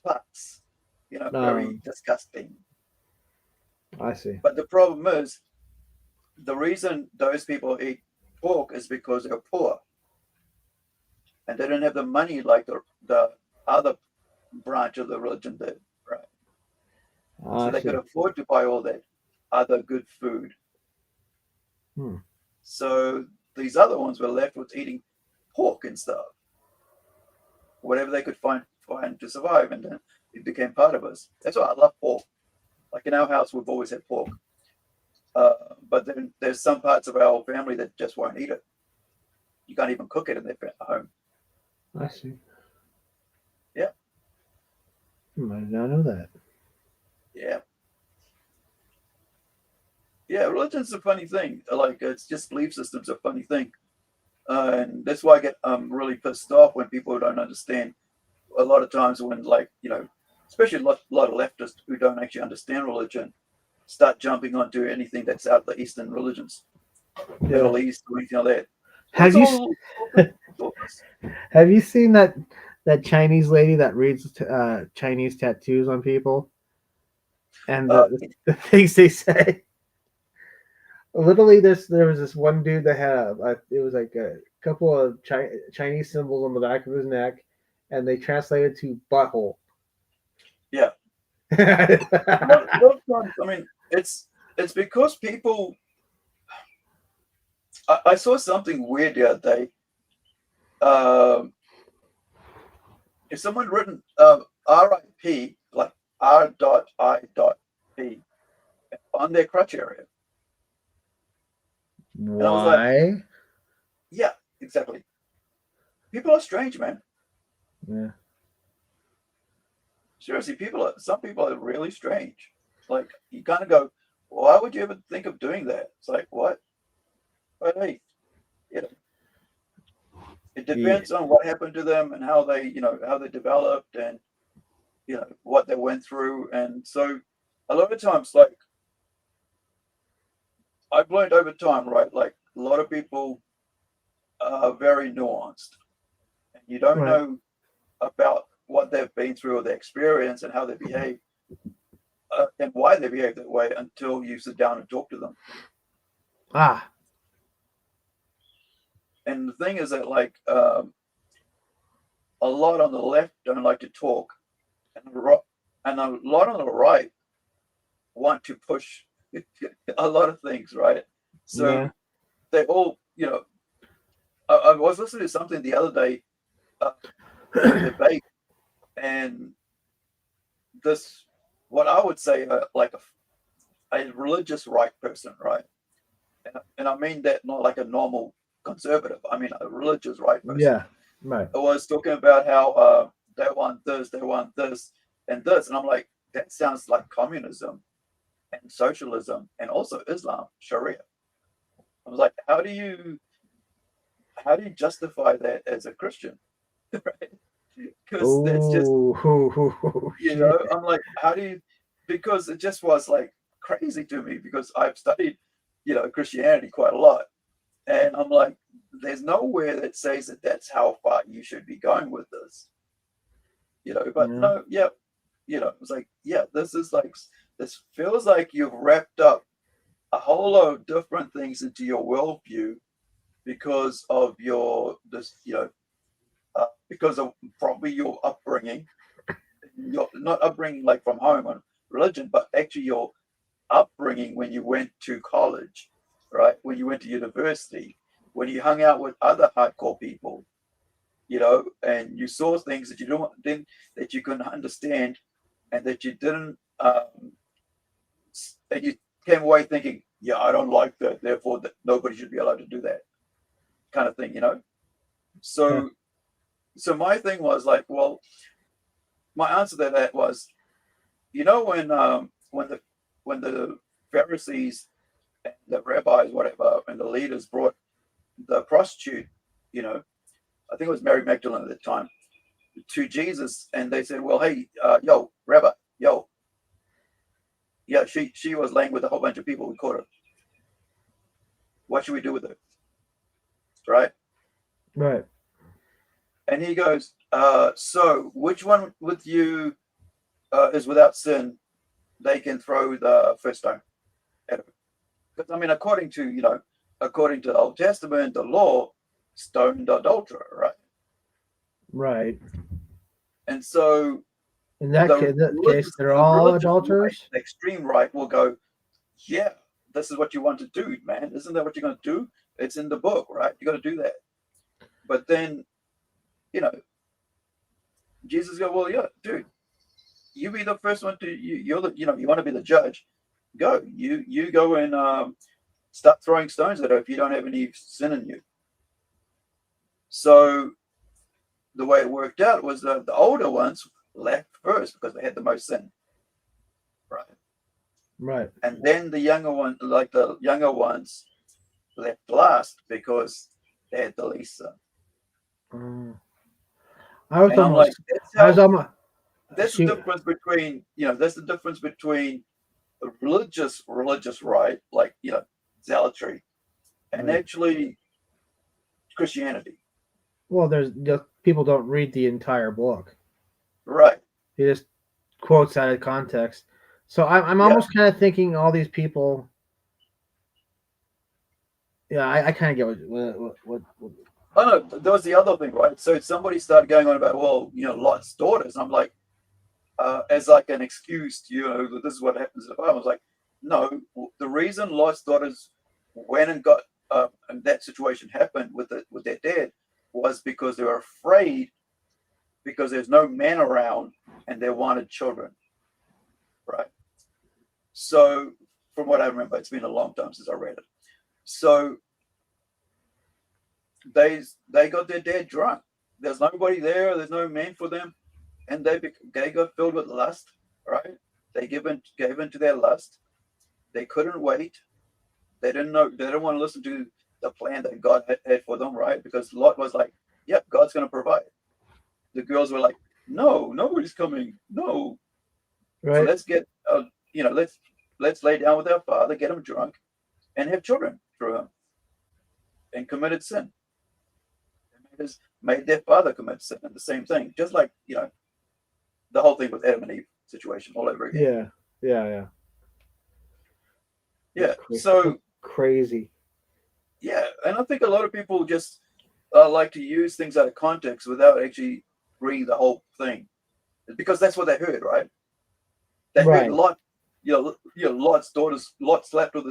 [SPEAKER 8] class. Very disgusting.
[SPEAKER 9] I see.
[SPEAKER 8] But the problem is, the reason those people eat pork is because they're poor, and they don't have the money like the other branch of the religion did, right? So they could afford to buy all that other good food. So these other ones were left with eating pork and stuff, whatever they could find to survive, and then it became part of us. That's why I love pork. Like in our house, we've always had pork. But then there's some parts of our family that just won't eat it. You can't even cook it in their home.
[SPEAKER 9] I see.
[SPEAKER 8] Yeah.
[SPEAKER 9] I did not know that.
[SPEAKER 8] Yeah. Yeah, religion's a funny thing. Like it's just belief systems a funny thing. And that's why I get really pissed off when people don't understand. A lot of times when especially a lot of leftists who don't actually understand religion start jumping onto anything that's out of the Eastern religions, Middle East or anything like that.
[SPEAKER 9] Have you seen that Chinese lady that reads Chinese tattoos on people and the things they say? Literally, there was this one dude that had it was like a couple of Chinese symbols on the back of his neck, and they translated to butthole.
[SPEAKER 8] Yeah. I mean, it's because people. I saw something weird the other day. If someone written RIP like R.I.P on their crotch area.
[SPEAKER 9] Why?
[SPEAKER 8] Like, yeah, exactly. People are strange, man.
[SPEAKER 9] Yeah.
[SPEAKER 8] Seriously, some people are really strange. Like you kind of go, why would you ever think of doing that? It's like what? But hey, it depends on what happened to them and how they developed and what they went through. And so a lot of times, like I've learned over time, right? Like a lot of people are very nuanced, and you don't know about what they've been through or their experience and how they behave and why they behave that way until you sit down and talk to them. And the thing is that like a lot on the left don't like to talk, and a lot on the right want to push a lot of things, right? So they all, I was listening to something the other day, debate, and this, what I would say, like a religious right person, right? And I mean that not like a normal conservative. I mean a religious right person.
[SPEAKER 9] Yeah, right.
[SPEAKER 8] I was talking about how they want this, and this, and I'm like, that sounds like communism and socialism and also Islam, Sharia. I was like, how do you justify that as a Christian? Right? Because that's just, I'm like, how do you, because it just was like crazy to me, because I've studied, Christianity quite a lot, and I'm like, there's nowhere that says that that's how far you should be going with this, but no, yeah, it was like, yeah, this feels like you've wrapped up a whole lot of different things into your worldview because of because of probably your upbringing, not upbringing like from home on religion, but actually your upbringing when you went to college, right? When you went to university, when you hung out with other hardcore people, and you saw things that that you couldn't understand, and that you didn't, and you came away thinking, yeah, I don't like that, therefore that nobody should be allowed to do that, kind of thing, So, so my thing was like, well, my answer to that was, when the Pharisees, and the rabbis, whatever, and the leaders brought the prostitute, I think it was Mary Magdalene at the time, to Jesus, and they said, well, hey, yo, Rabbi, yo, yeah, she was laying with a whole bunch of people. We caught her. What should we do with her? Right?
[SPEAKER 9] Right.
[SPEAKER 8] And he goes, so which one with you is without sin? They can throw the first stone at her. Because I mean, according to the Old Testament, the law stoned adulterer, right?
[SPEAKER 9] Right.
[SPEAKER 8] And so
[SPEAKER 9] In that case, they're all adulterers.
[SPEAKER 8] Right, the extreme right will go, yeah, this is what you want to do, man. Isn't that what you're going to do? It's in the book, right? You got to do that. But then, Jesus go, well, yeah, dude, you be the first one to you want to be the judge. Go, you go and start throwing stones at her if you don't have any sin in you. So the way it worked out was the older ones left first because they had the most sin, right?
[SPEAKER 9] Right.
[SPEAKER 8] And then the younger ones left last because they had the least sin.
[SPEAKER 9] That's
[SPEAKER 8] the difference between that's the difference between a religious right, like zealotry, and actually Christianity.
[SPEAKER 9] Well, people don't read the entire book.
[SPEAKER 8] Right.
[SPEAKER 9] He just quotes out of context. So I'm almost kind of thinking all these people. Yeah, I kind of get what.
[SPEAKER 8] Oh no, there was the other thing, right? So somebody started going on about, well, Lot's daughters. And I'm like, as like an excuse, that this is what happens in the Bible. I was like, no, the reason Lot's daughters went and got and that situation happened with their dad was because they were afraid, because there's no men around and they wanted children, right? So from what I remember, it's been a long time since I read it. So they got their dad drunk. There's nobody there. There's no men for them, and they got filled with lust, right? They gave in to their lust. They couldn't wait. They didn't know. They didn't want to listen to the plan that God had for them, right? Because Lot was like, "Yep, God's going to provide." The girls were like, "No, nobody's coming. No." Right. So let's get, let's lay down with our father, get him drunk, and have children through him, and committed sin. Made their father commit sin, and the same thing, just like the whole thing with Adam and Eve situation all over again.
[SPEAKER 9] Yeah.
[SPEAKER 8] So
[SPEAKER 9] crazy.
[SPEAKER 8] Yeah, and I think a lot of people just like to use things out of context without actually reading the whole thing, because that's what they heard, right? They heard Lot, Lot's daughters. Lot slept with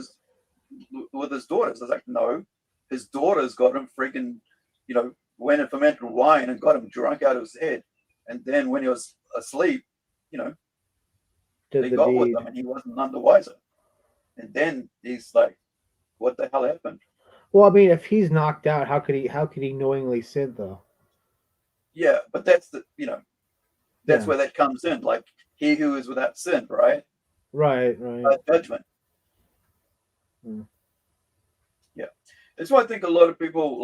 [SPEAKER 8] his daughters. I was like, no, his daughters got him freaking, went and fermented wine and got him drunk out of his head, and then when he was asleep, they got with him, and he wasn't none the wiser. And then he's like, "What the hell happened?"
[SPEAKER 9] Well, I mean, if he's knocked out, how could he knowingly sin though?
[SPEAKER 8] Yeah, but that's where that comes in. Like, he who is without sin, right?
[SPEAKER 9] Right.
[SPEAKER 8] Judgment. Yeah, that's why I think a lot of people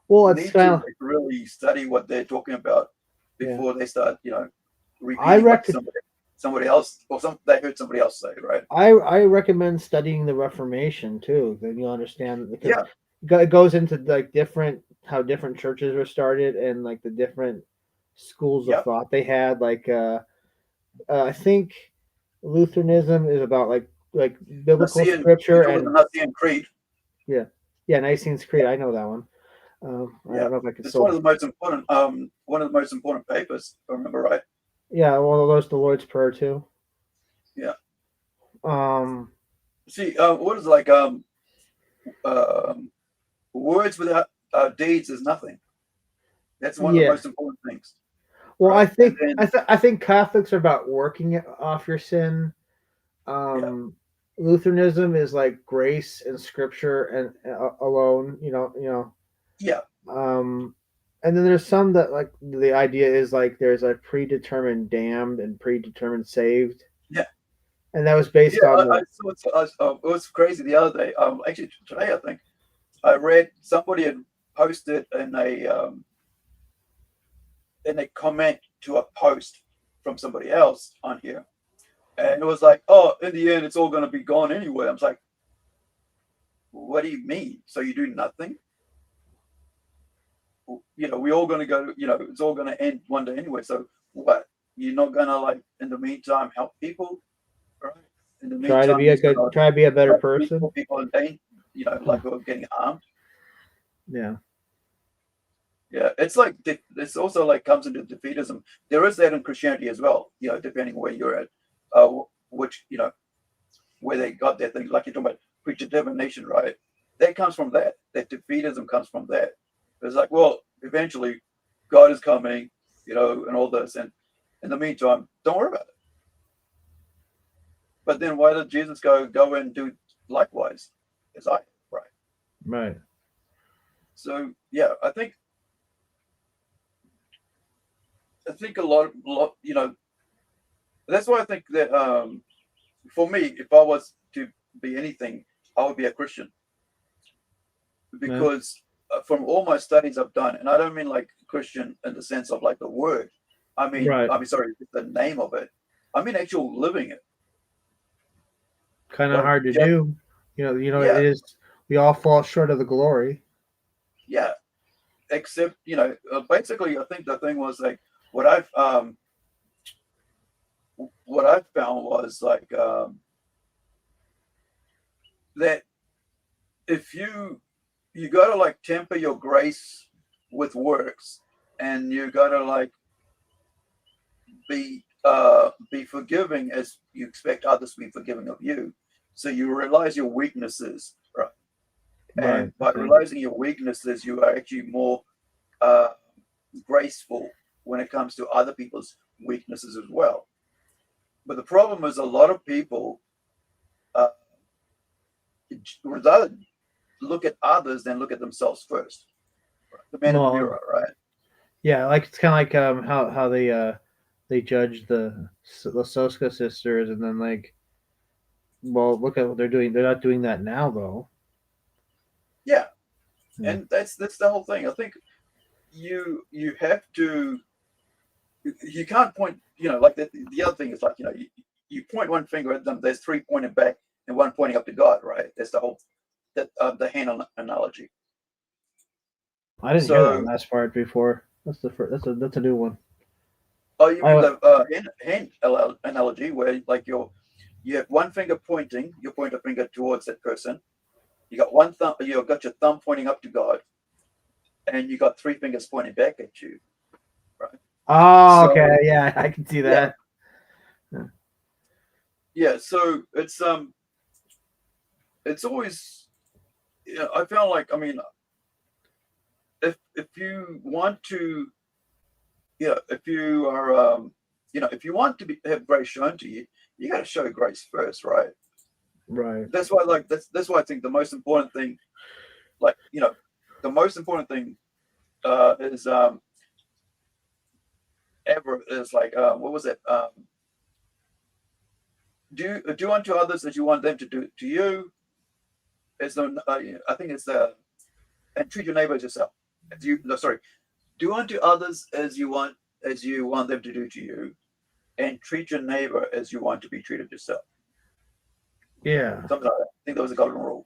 [SPEAKER 9] well,
[SPEAKER 8] need to really study what they're talking about before they start, repeating
[SPEAKER 9] I reckon.
[SPEAKER 8] what somebody somebody else, or they heard somebody else say, right?
[SPEAKER 9] I recommend studying the Reformation too. Then you'll understand because
[SPEAKER 8] Yeah.
[SPEAKER 9] it goes into like how different churches were started and like the different schools of
[SPEAKER 8] Yep.
[SPEAKER 9] thought they had. Like I think Lutheranism is about like biblical
[SPEAKER 8] Nicene,
[SPEAKER 9] scripture
[SPEAKER 8] the
[SPEAKER 9] and
[SPEAKER 8] Nicene Creed.
[SPEAKER 9] yeah, Nicene's Creed. I know that one. I
[SPEAKER 8] Yeah,
[SPEAKER 9] don't know if I can
[SPEAKER 8] it's
[SPEAKER 9] still.
[SPEAKER 8] one of the most important papers, if I remember right.
[SPEAKER 9] Yeah, well, there's the Lord's Prayer too.
[SPEAKER 8] Yeah.
[SPEAKER 9] See,
[SPEAKER 8] what is like words without deeds is nothing. That's one of the most important things.
[SPEAKER 9] Well,
[SPEAKER 8] right?
[SPEAKER 9] I think Catholics are about working off your sin. Lutheranism is like grace and scripture and alone.
[SPEAKER 8] Yeah.
[SPEAKER 9] And then there's some that like the idea is like there's a predetermined damned and predetermined saved.
[SPEAKER 8] Yeah.
[SPEAKER 9] And that was based on.
[SPEAKER 8] It was crazy the other day. Actually today I think I read somebody had posted in a comment to a post from somebody else on here, and it was like, "Oh, in the end, it's all going to be gone anyway." I was like, "What do you mean? So you do nothing?" We're all going to go. It's all going to end one day anyway. So what? You're not going to like in the meantime help people, right? In the meantime,
[SPEAKER 9] try to be a better person.
[SPEAKER 8] People in pain, like who are getting harmed.
[SPEAKER 9] Yeah.
[SPEAKER 8] Yeah, it's like it's also like comes into defeatism. There is that in Christianity as well. Depending where you're at, which where they got that thing, like you're talking about predetermination, right? That comes from that. That defeatism comes from that. It's like, well, eventually, God is coming, and all this, and in the meantime, don't worry about it. But then, why did Jesus go and do likewise? As I right?
[SPEAKER 9] Right.
[SPEAKER 8] So yeah, I think a lot, that's why I think that for me, if I was to be anything, I would be a Christian. Because from all my studies I've done, and I don't mean like Christian in the sense of like the word, I mean sorry, the name of it. I mean actual living it.
[SPEAKER 9] Kind of hard to do. It is. We all fall short of the glory.
[SPEAKER 8] Yeah. Except, basically I think the thing was like what I've found was like that if you gotta like temper your grace with works, and you gotta like be forgiving as you expect others to be forgiving of you. So you realize your weaknesses, right? And by realizing your weaknesses, you are actually more graceful when it comes to other people's weaknesses as well. But the problem is a lot of people rather look at others than look at themselves first. Right? The man in the mirror, right?
[SPEAKER 9] Yeah, like it's kind of like how they judge the Soska sisters, and then like, well, look at what they're doing. They're not doing that now, though.
[SPEAKER 8] Yeah, and that's the whole thing. I think you have to. You can't point. Like the other thing is like you point one finger at them. There's three pointing back and one pointing up to God, right? That's the whole the hand analogy.
[SPEAKER 9] I didn't hear that last part before. That's the first. That's a new one.
[SPEAKER 8] Oh, you mean the hand analogy where like you have one finger pointing, you point a finger towards that person. You got one thumb. You got your thumb pointing up to God, and you got three fingers pointing back at you, right?
[SPEAKER 9] Oh, okay, yeah, I can see that.
[SPEAKER 8] Yeah, so it's always, I found like, I mean, if you want to, if you are, if you want to have grace shown to you, you got to show grace first, right?
[SPEAKER 9] Right.
[SPEAKER 8] That's why, like, that's why I think the most important thing, like, the most important thing is ever is like, what was it? Do unto others as you want them to do to you. Is I think it's and treat your neighbor as yourself. Do unto others as you want them to do to you, and treat your neighbor as you want to be treated yourself.
[SPEAKER 9] Yeah.
[SPEAKER 8] Something like that. I think that was a golden rule.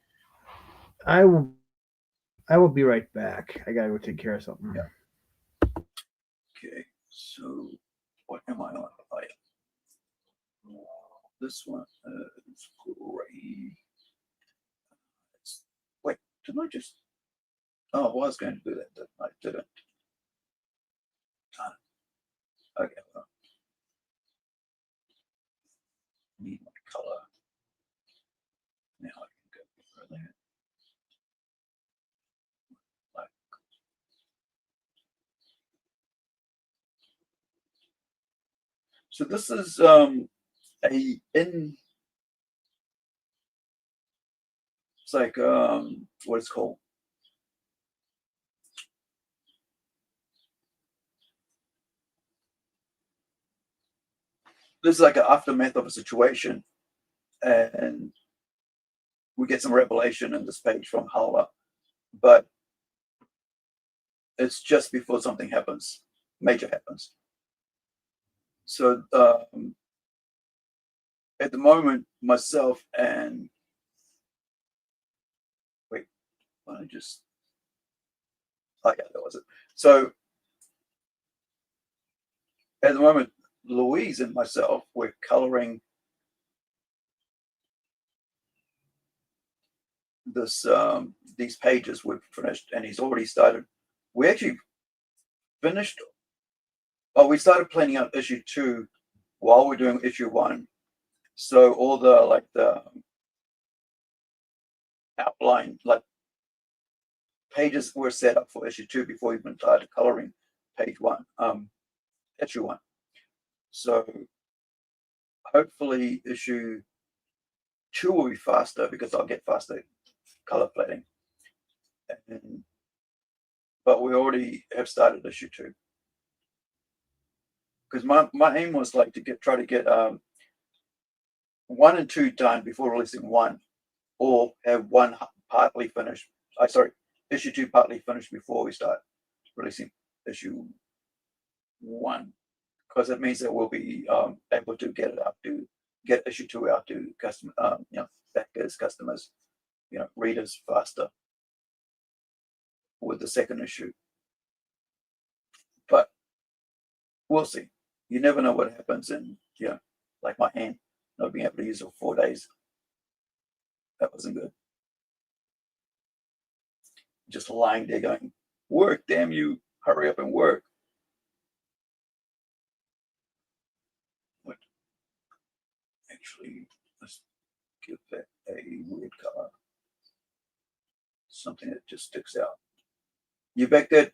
[SPEAKER 9] I will be right back. I gotta go take care of something.
[SPEAKER 8] Yeah. Okay, so what am I on? Oh, yeah. This one is great. Wait, didn't I just? Oh, I was going to do that, but I didn't. Darn it. Okay, well, need my color. Now I can go for that. Like, so this is it's like what it's called. This is like an aftermath of a situation, and we get some revelation in this page from Hala, but it's just before something happens, major happens. So at the moment, myself and wait, I just oh yeah, that was it. So at the moment, Louise and myself were coloring this these pages we've finished, and he's already started. We actually finished. Well, we started planning out issue 2 while we're doing issue 1. So all the outline pages were set up for issue 2 before we even started coloring page 1, issue 1. So hopefully issue 2 will be faster because I'll get faster color plating. But we already have started issue 2. Because my aim was like to try to get 1 and 2 done before releasing 1, or have 1 partly finished. Issue 2 partly finished before we start releasing issue 1, because it means that we'll be able to get issue 2 out to backers, customers, readers faster with the second issue. But we'll see. You never know what happens in, like my hand, not being able to use it for 4 days. That wasn't good. Just lying there going, work, damn you, hurry up and work. What? Actually, let's give that a weird color. Something that just sticks out. You back that?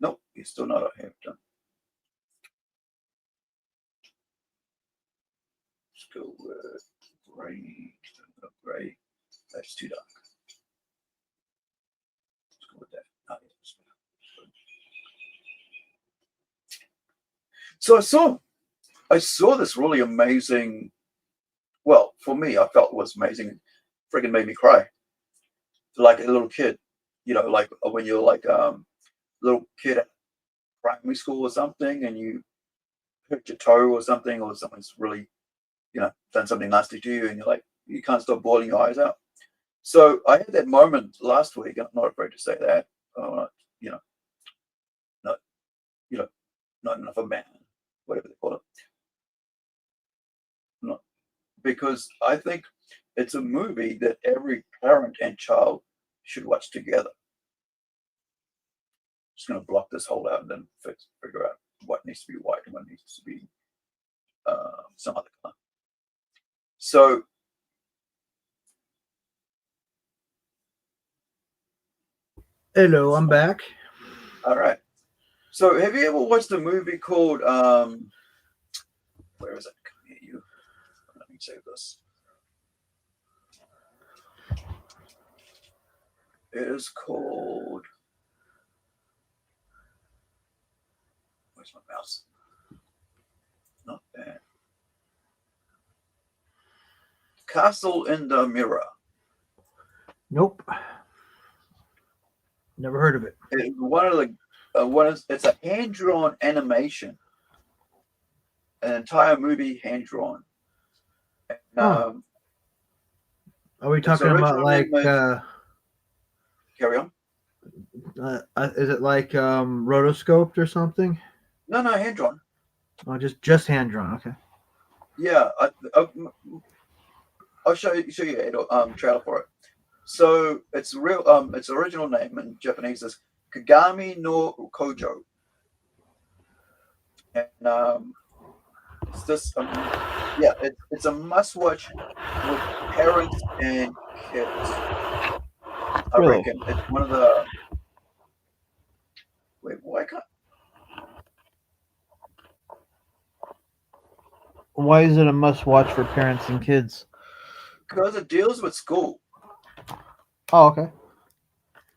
[SPEAKER 8] Nope, you're still not out here done. Let's go with gray. Gray. That's too dark. Let's go with that. So I saw this really amazing. Well, for me, I felt it was amazing. Friggin' made me cry, like a little kid. Like when you're like little kid at primary school or something, and you hurt your toe or something, or someone's really, done something nasty to you, and you're like, you can't stop bawling your eyes out. So I had that moment last week, and I'm not afraid to say that. Not enough of a man, whatever they call it. Not because I think it's a movie that every parent and child should watch together. Just going to block this hole out and then figure out what needs to be white and what needs to be some other color. So
[SPEAKER 9] hello, I'm back.
[SPEAKER 8] All right. So have you ever watched a movie called where is it? Come here, you. Let me save this. It is called. Where's my mouse? Not bad. Castle in the Mirror.
[SPEAKER 9] Nope. Never heard of it.
[SPEAKER 8] It's one of the it's a hand-drawn animation. an entire movie hand drawn. And,
[SPEAKER 9] Huh. Are we
[SPEAKER 8] its
[SPEAKER 9] talking about
[SPEAKER 8] original
[SPEAKER 9] like
[SPEAKER 8] name carry on?
[SPEAKER 9] is it like rotoscoped or something?
[SPEAKER 8] No, hand drawn.
[SPEAKER 9] Oh, just hand drawn. Okay.
[SPEAKER 8] Yeah, I'll show you a trailer for it. So its original name in Japanese is Kagami no Kojo, and it's this it's a must watch with parents and kids. I
[SPEAKER 9] Really?
[SPEAKER 8] reckon it's one of the why can't
[SPEAKER 9] Why is it a must watch for parents and kids?
[SPEAKER 8] because it deals with school.
[SPEAKER 9] Oh, okay.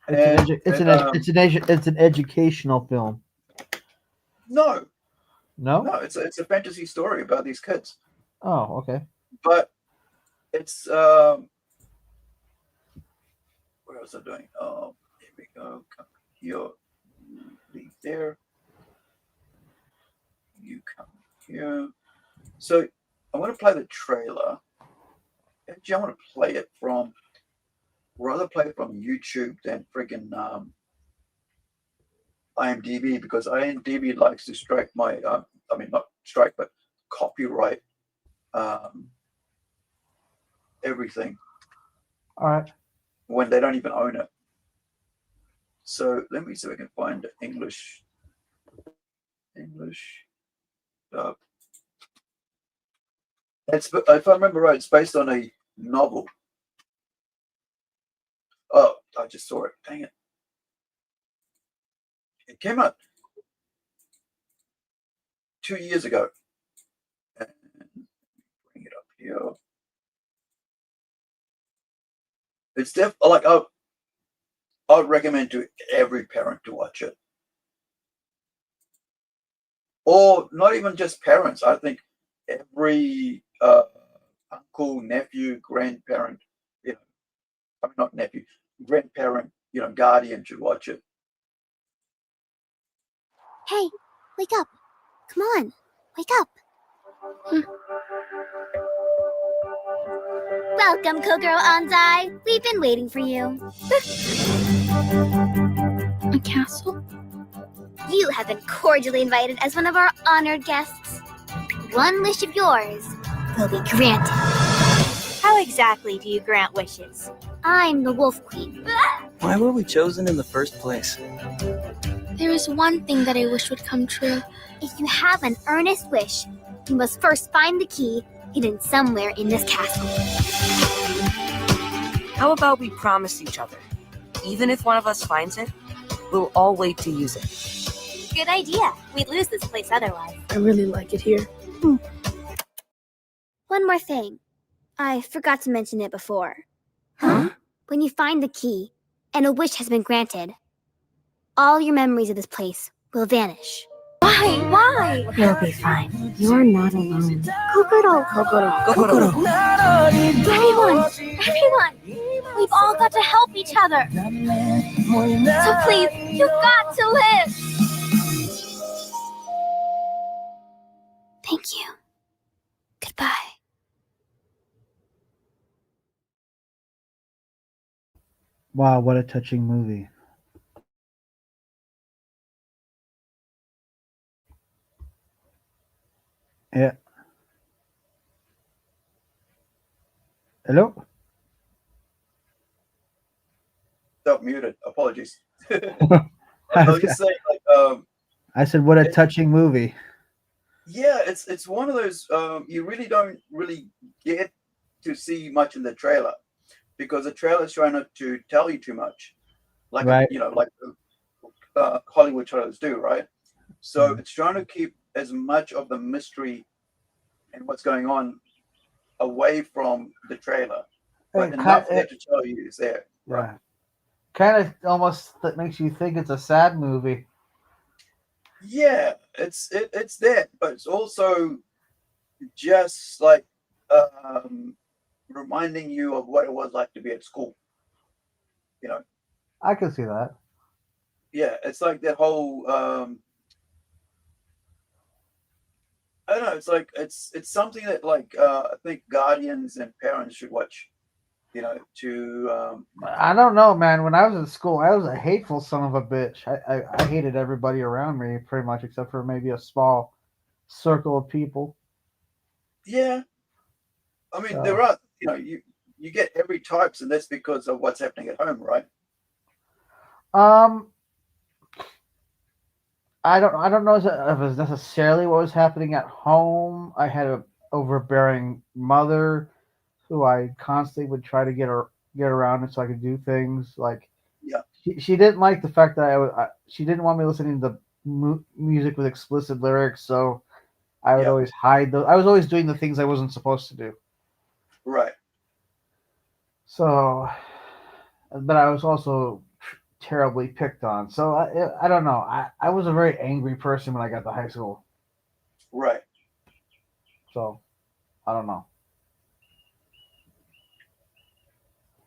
[SPEAKER 8] And
[SPEAKER 9] It's an educational film.
[SPEAKER 8] No,
[SPEAKER 9] No?
[SPEAKER 8] it's a fantasy story about these kids.
[SPEAKER 9] Oh, okay.
[SPEAKER 8] But it's what was I doing? Oh, here we go. Come here, leave there. You come here. So I want to play the trailer. Actually, I want to play it from YouTube than friggin' IMDb, because IMDb likes to strike my not strike but copyright everything
[SPEAKER 9] All right.
[SPEAKER 8] when they don't even own it. So let me see if I can find English. If I remember right, it's based on a novel. Oh, I just saw it. Dang it. It came out 2 years ago. And bring it up here. It's like I would recommend to every parent to watch it. Or not even just parents. I think every uncle, nephew, grandparent, not nephew, grandparent, guardian should watch it.
[SPEAKER 10] Hey, wake up. Come on, wake up. Welcome, Kokoro Anzai. We've been waiting for you.
[SPEAKER 11] A castle?
[SPEAKER 10] You have been cordially invited as one of our honored guests. One wish of yours will be granted.
[SPEAKER 11] How exactly do you grant wishes?
[SPEAKER 10] I'm the Wolf Queen.
[SPEAKER 2] Why were we chosen in the first place?
[SPEAKER 11] There is one thing that I wish would come true.
[SPEAKER 10] If you have an earnest wish, you must first find the key hidden somewhere in this castle.
[SPEAKER 12] How about we promise each other, even if one of us finds it, we'll all wait to use it.
[SPEAKER 10] Good idea. We'd lose this place otherwise.
[SPEAKER 11] I really like it here.
[SPEAKER 10] One more thing. I forgot to mention it before.
[SPEAKER 11] Huh?
[SPEAKER 10] When you find the key, and a wish has been granted, all your memories of this place will vanish.
[SPEAKER 11] Why?
[SPEAKER 10] You'll be fine. You're not alone. Kokoro.
[SPEAKER 11] Everyone! We've all got to help each other. So please, you've got to live.
[SPEAKER 10] Thank you. Goodbye.
[SPEAKER 9] Wow, what a touching movie. Yeah. Hello?
[SPEAKER 8] Self-muted. Apologies. I was just saying,
[SPEAKER 9] I said, what a touching movie.
[SPEAKER 8] yeah, it's one of those you really don't really get to see much in the trailer, because the trailer is trying not to tell you too much, like
[SPEAKER 9] Right.
[SPEAKER 8] Hollywood trailers do, right? So it's trying to keep as much of the mystery and what's going on away from the trailer, but enough there to tell you is there.
[SPEAKER 9] Yeah. Kind of almost that makes you think it's a sad movie.
[SPEAKER 8] Yeah, it's that, but it's also just like reminding you of what it was like to be at school.
[SPEAKER 9] I can see that.
[SPEAKER 8] Yeah, it's like that whole I don't know. It's like it's something that like I think guardians and parents should watch. You know, to
[SPEAKER 9] I don't know, man. When I was in school, I was a hateful son of a bitch. I hated everybody around me pretty much, except for maybe a small circle of people.
[SPEAKER 8] yeah. I mean,
[SPEAKER 9] So,
[SPEAKER 8] there are you get every types, and that's because of what's happening at home, right?
[SPEAKER 9] um, I don't know if it was necessarily what was happening at home. I had a overbearing mother who I constantly would try to get around so I could do things like
[SPEAKER 8] Yeah,
[SPEAKER 9] she didn't like the fact that she didn't want me listening to music with explicit lyrics, so I would
[SPEAKER 8] yeah,
[SPEAKER 9] always hide those. I was always doing the things I wasn't supposed to do.
[SPEAKER 8] right.
[SPEAKER 9] So, but I was also terribly picked on. So I don't know. I was a very angry person when I got to high school.
[SPEAKER 8] Right.
[SPEAKER 9] So I don't know.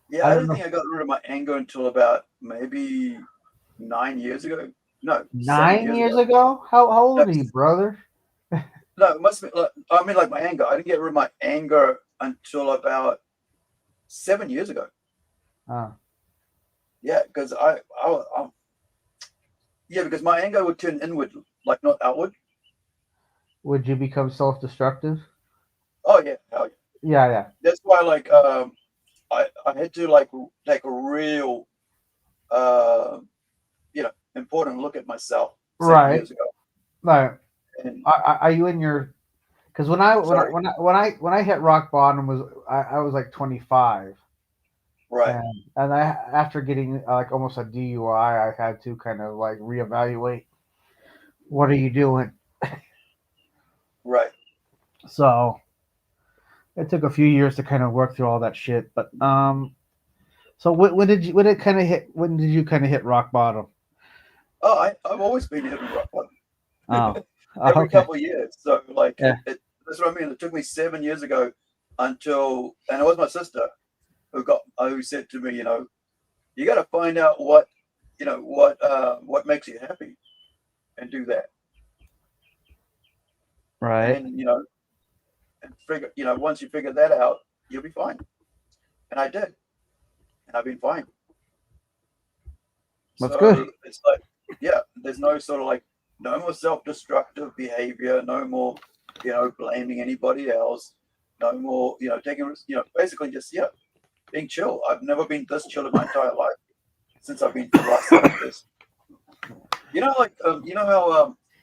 [SPEAKER 8] Yeah,
[SPEAKER 9] I
[SPEAKER 8] I
[SPEAKER 9] don't
[SPEAKER 8] don't
[SPEAKER 9] know.
[SPEAKER 8] think I got rid of my anger until about maybe 9 years ago. No, 7
[SPEAKER 9] Nine
[SPEAKER 8] years
[SPEAKER 9] years
[SPEAKER 8] ago.
[SPEAKER 9] ago? How old
[SPEAKER 8] No,
[SPEAKER 9] are you, brother?
[SPEAKER 8] no, it must be. Like, I mean, like my anger. I didn't get rid of my anger until about 7 years ago.
[SPEAKER 9] Uh,
[SPEAKER 8] Yeah, because yeah, because my anger would turn inward, like not outward.
[SPEAKER 9] would you become self-destructive?
[SPEAKER 8] Oh yeah, hell yeah.
[SPEAKER 9] Yeah, yeah.
[SPEAKER 8] That's why, like, I had to like take a real, uh, important look at myself 7 years
[SPEAKER 9] Right.
[SPEAKER 8] ago.
[SPEAKER 9] No.
[SPEAKER 8] And
[SPEAKER 9] Are you in your? Because when I when I
[SPEAKER 8] sorry,
[SPEAKER 9] when I when I when I hit rock bottom was I was like 25,
[SPEAKER 8] right,
[SPEAKER 9] and I after getting like almost a DUI, I had to kind of like reevaluate what are you doing.
[SPEAKER 8] right.
[SPEAKER 9] So it took a few years to kind of work through all that shit. But so when did you kind of hit rock bottom?
[SPEAKER 8] Oh, I've always been hitting rock bottom
[SPEAKER 9] Oh,
[SPEAKER 8] every
[SPEAKER 9] okay.
[SPEAKER 8] couple of years. So like
[SPEAKER 9] Yeah.
[SPEAKER 8] that's what I mean. It took me 7 years ago until, and it was my sister who said to me, you got to find out what makes you happy and do that.
[SPEAKER 9] Right.
[SPEAKER 8] And and figure, once you figure that out, you'll be fine. And I did, and I've been fine.
[SPEAKER 9] That's good.
[SPEAKER 8] So it's like, yeah, there's no sort of like, no more self-destructive behavior, no more, blaming anybody else, no more, taking risks, basically just, yeah, being chill. I've never been this chill in my entire life since I've been last like this. Like, how, do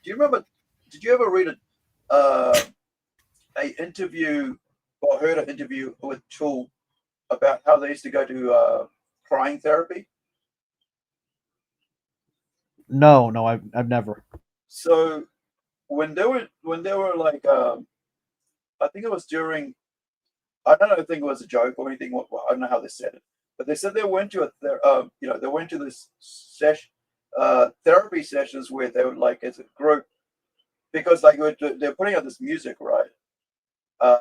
[SPEAKER 8] you remember, did you ever read a interview or heard an interview with Tool about how they used to go to crying therapy?
[SPEAKER 9] No, I've never.
[SPEAKER 8] So when they were like, I think it was during, I don't know, I think it was a joke or anything. I don't know how they said it, but they said they went to they went to this therapy sessions where they would like as a group, because like they're putting out this music, right? And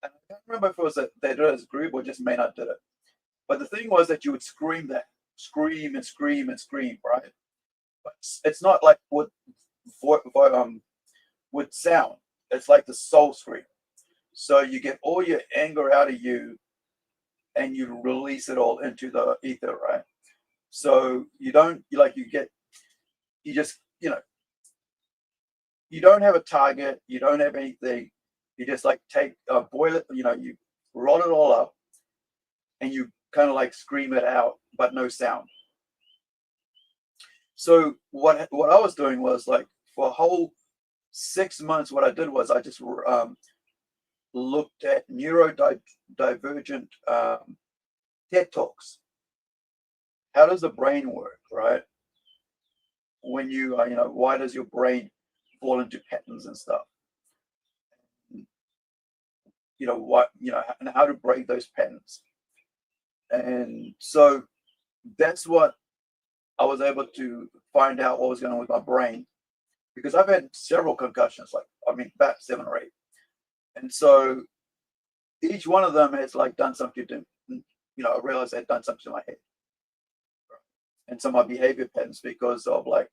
[SPEAKER 8] I can't remember if it was that they did it as a group or just Maynard did it. But the thing was that you would scream and scream and scream, right? But it's not like with sound. It's like the soul scream. So you get all your anger out of you, and you release it all into the ether, right? So you don't you just you don't have a target, you don't have anything. You just like boil it, you roll it all up, and you kind of like scream it out, but no sound. So what I was doing was like for a whole 6 months, what I did was I just looked at neurodivergent TED Talks. How does the brain work, right? When you why does your brain fall into patterns and stuff? And how to break those patterns. And so that's what I was able to find out what was going on with my brain, because I've had several concussions, about 7 or 8. And so each one of them has like done something to, I realized they'd done something to my head and some of my behavior patterns, because of like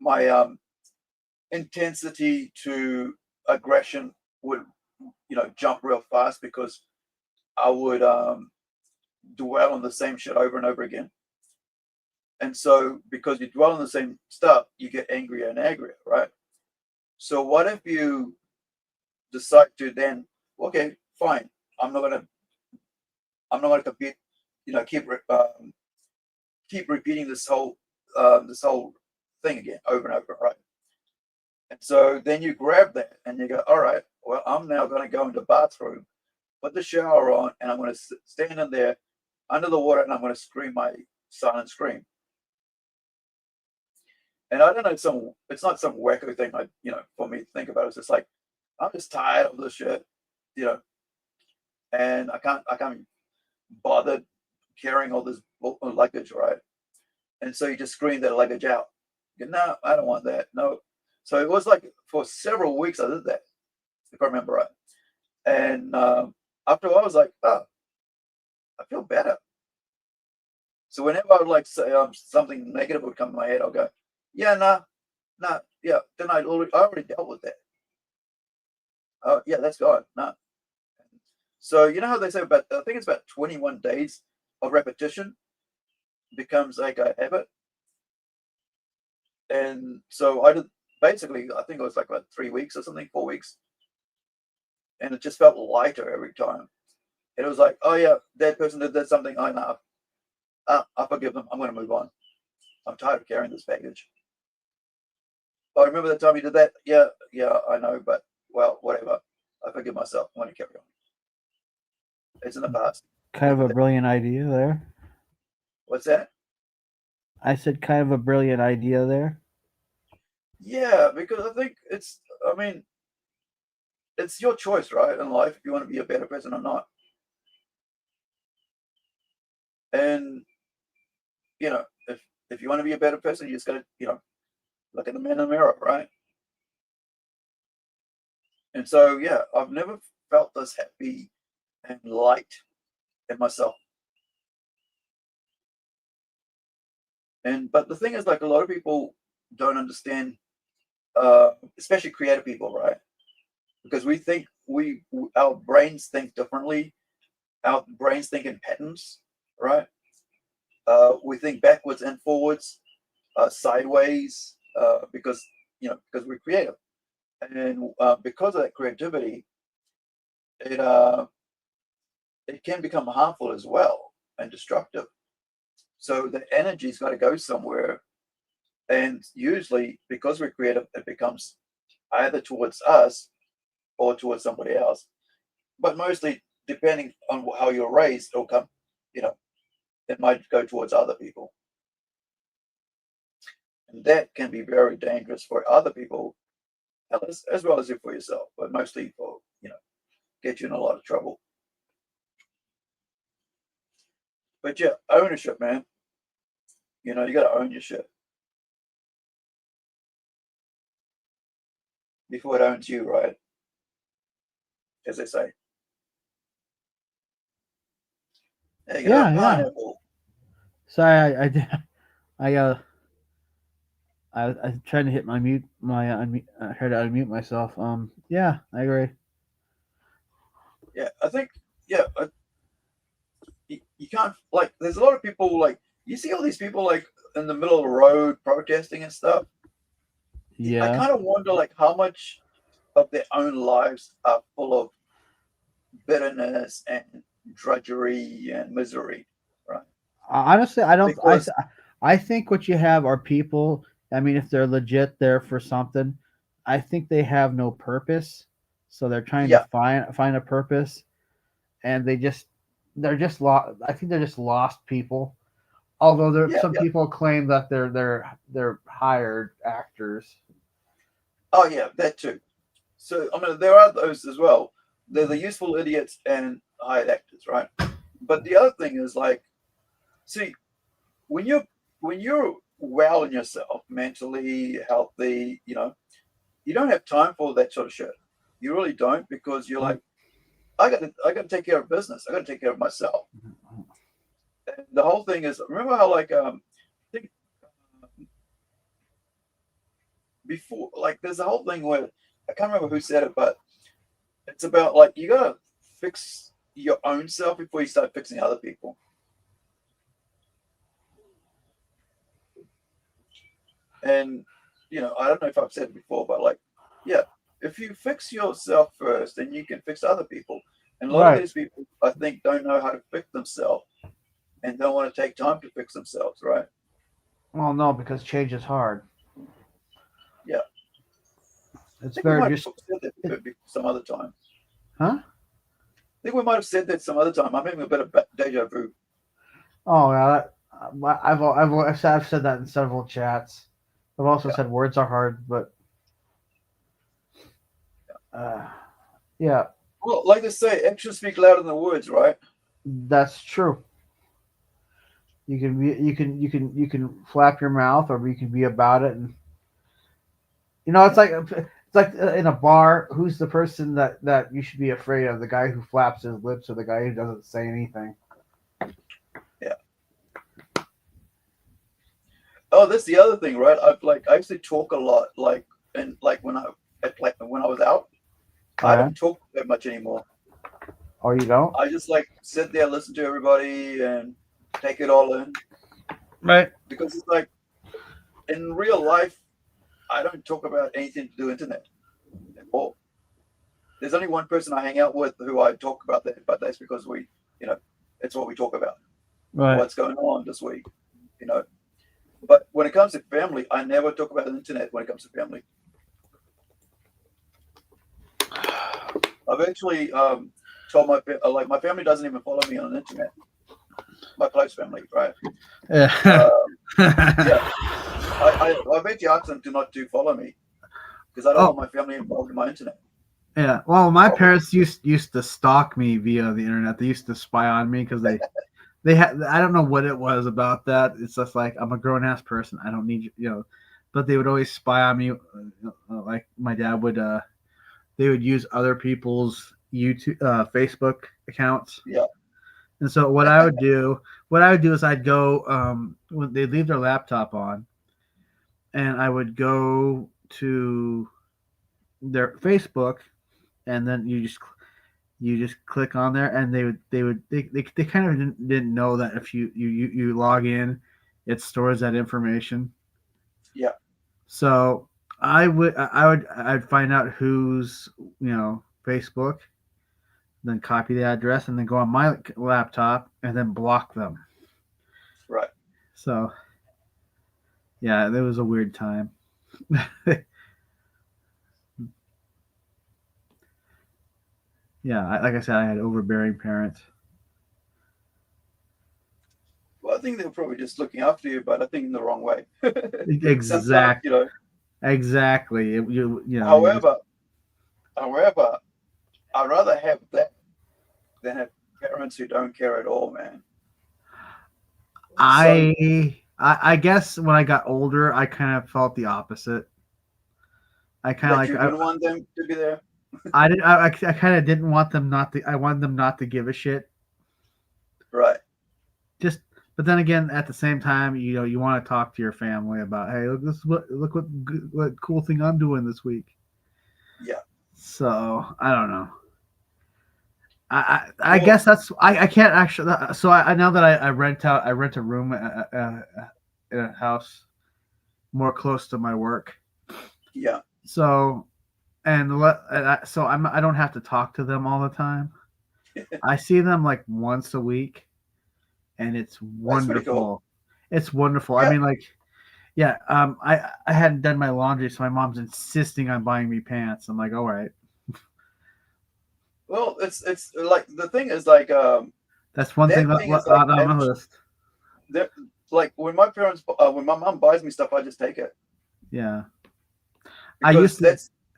[SPEAKER 8] my intensity to aggression would, jump real fast because I would dwell on the same shit over and over again. And so because you dwell on the same stuff, you get angrier and angrier, right? So what if you decide to then, okay, fine, I'm not gonna compete, keep repeating this whole thing again over and over, right? And so then you grab that and you go, all right, well, I'm now going to go into the bathroom, put the shower on, and I'm going to stand in there under the water and I'm going to scream my silent scream. And I don't know, it's not some wacko thing, for me to think about. It's just like, I'm just tired of this shit, and I can't be bothered carrying all this luggage, right? And so you just scream that luggage out. No, I don't want that. No. So it was like for several weeks I did that, if I remember right. And after a while, I was like, oh, I feel better. So whenever I would like say something negative would come to my head, I'll go, yeah, nah, yeah. Then I already dealt with that. Oh, yeah, that's gone. Nah. So you know how they say I think it's about 21 days of repetition becomes like a habit. And so I did, basically, I think it was like about 3 weeks or something, 4 weeks. And it just felt lighter every time. And it was like, oh yeah, that person did something. I know. I forgive them. I'm going to move on. I'm tired of carrying this baggage. I remember the time you did that. Yeah, I know, but well, whatever. I forgive myself. I'm going to carry on. It's in the past.
[SPEAKER 9] Kind of a brilliant idea there.
[SPEAKER 8] What's that?
[SPEAKER 9] I said kind of a brilliant idea there.
[SPEAKER 8] Yeah, because I think it's your choice, right, in life, if you want to be a better person or not. And, if you want to be a better person, you just got to, look at the man in the mirror, right? And so, yeah, I've never felt this happy and light in myself. But the thing is, like, a lot of people don't understand, especially creative people, right? Because we think our brains think differently. Our brains think in patterns, right? We think backwards and forwards, sideways, because we're creative, and because of that creativity, it can become harmful as well and destructive. So the energy's got to go somewhere, and usually because we're creative, it becomes either towards us or towards somebody else. But mostly, depending on how you're raised, it'll come, it might go towards other people. And that can be very dangerous for other people, as well as for yourself, but mostly for, get you in a lot of trouble. But yeah, ownership, man. You got to own your shit before it owns you, right? As they say. There you go.
[SPEAKER 9] Yeah. Sorry, I tried to hit my mute. I tried to unmute myself. Yeah, I agree.
[SPEAKER 8] Yeah, I think. Yeah, you can't, like. There's a lot of people, like, you see all these people like in the middle of the road protesting and stuff.
[SPEAKER 9] Yeah.
[SPEAKER 8] I kind of wonder, like, how much of their own lives are full of bitterness and drudgery and misery, right?
[SPEAKER 9] Honestly, I don't.
[SPEAKER 8] Because,
[SPEAKER 9] I think what you have are people. I mean, if they're legit there for something, I think they have no purpose, so they're trying to find a purpose, and they're just lost. I think they're just lost people. Although some people claim that they're hired actors.
[SPEAKER 8] Oh yeah, that too. So there are those as well. They're the useful idiots and hired actors, right? But the other thing is, like, see, when you're well in yourself, mentally healthy, you don't have time for that sort of shit. You really don't, because you're like, I got to take care of business. I got to take care of myself. And the whole thing is, remember how, like, I think before, like, there's a whole thing where I can't remember who said it, but it's about like you gotta fix your own self before you start fixing other people. And I don't know if I've said it before, but like, yeah, if you fix yourself first, then you can fix other people. And a lot of these people, I think, don't know how to fix themselves and don't want to take time to fix themselves, right?
[SPEAKER 9] Well, no, because change is hard.
[SPEAKER 8] Yeah.
[SPEAKER 9] It's
[SPEAKER 8] I think we might
[SPEAKER 9] better
[SPEAKER 8] have said that some other time.
[SPEAKER 9] Huh?
[SPEAKER 8] I think we might have said that some other time. I'm having a bit of deja vu.
[SPEAKER 9] Oh yeah, I've said that in several chats. I've also said words are hard, but yeah,
[SPEAKER 8] Well, like they say, actions speak louder than words, right?
[SPEAKER 9] that's true. You can flap your mouth, or you can be about it, and it's like in a bar. Who's the person that you should be afraid of? The guy who flaps his lips, or the guy who doesn't say anything?
[SPEAKER 8] Yeah. Oh, that's the other thing, right? I used to talk a lot, when I was out. I don't talk that much anymore.
[SPEAKER 9] Oh, you don't?
[SPEAKER 8] I just sit there, listen to everybody, and take it all in.
[SPEAKER 9] Right.
[SPEAKER 8] Because it's like in real life, I don't talk about anything to do with internet at all. There's only one person I hang out with who I talk about that, but that's because it's what we talk about.
[SPEAKER 9] Right.
[SPEAKER 8] What's going on this week, But when it comes to family, I never talk about the internet when it comes to family. I've actually told my family doesn't even follow me on the internet. My close family, right?
[SPEAKER 9] Yeah.
[SPEAKER 8] Yeah. I've actually asked them to follow me because I don't want my family involved in my internet.
[SPEAKER 9] Yeah. Well, my parents used to stalk me via the internet. They used to spy on me because they had, I don't know what it was about that. It's just like, I'm a grown ass person. I don't need but they would always spy on me. Like my dad would, they would use other people's Facebook accounts.
[SPEAKER 8] Yeah.
[SPEAKER 9] And so what I would do is I'd go, when they'd leave their laptop on, and I would go to their Facebook, and then you just click on there, and they kind of didn't know that if you log in, it stores that information.
[SPEAKER 8] Yeah.
[SPEAKER 9] So I'd find out who's Facebook, then copy the address, and then go on my laptop and then block them.
[SPEAKER 8] Right.
[SPEAKER 9] So yeah, that was a weird time. Yeah, like I said, I had overbearing parents.
[SPEAKER 8] Well, I think they were probably just looking after you, but I think in the wrong way.
[SPEAKER 9] Exactly. Exactly.
[SPEAKER 8] However, I'd rather have that than have parents who don't care at all, man.
[SPEAKER 9] I guess when I got older, I kind of felt the opposite. I kind of
[SPEAKER 8] you didn't want them to be there.
[SPEAKER 9] I kind of didn't want them not to. I wanted them not to give a shit.
[SPEAKER 8] Right.
[SPEAKER 9] But then again, at the same time, you want to talk to your family about, hey, look what cool thing I'm doing this week.
[SPEAKER 8] Yeah.
[SPEAKER 9] So I don't know. I guess that's I can't actually. So I know that I rent a room in a house more close to my work.
[SPEAKER 8] Yeah.
[SPEAKER 9] So I don't have to talk to them all the time. I see them like once a week, and it's wonderful.
[SPEAKER 8] Cool.
[SPEAKER 9] It's wonderful.
[SPEAKER 8] Yeah.
[SPEAKER 9] I mean, I hadn't done my laundry, so my mom's insisting on buying me pants. I'm like, all right.
[SPEAKER 8] Well, it's like the thing is like
[SPEAKER 9] that's one thing that's on my list.
[SPEAKER 8] Like when my mom buys me stuff, I just take it.
[SPEAKER 9] Yeah.
[SPEAKER 8] Because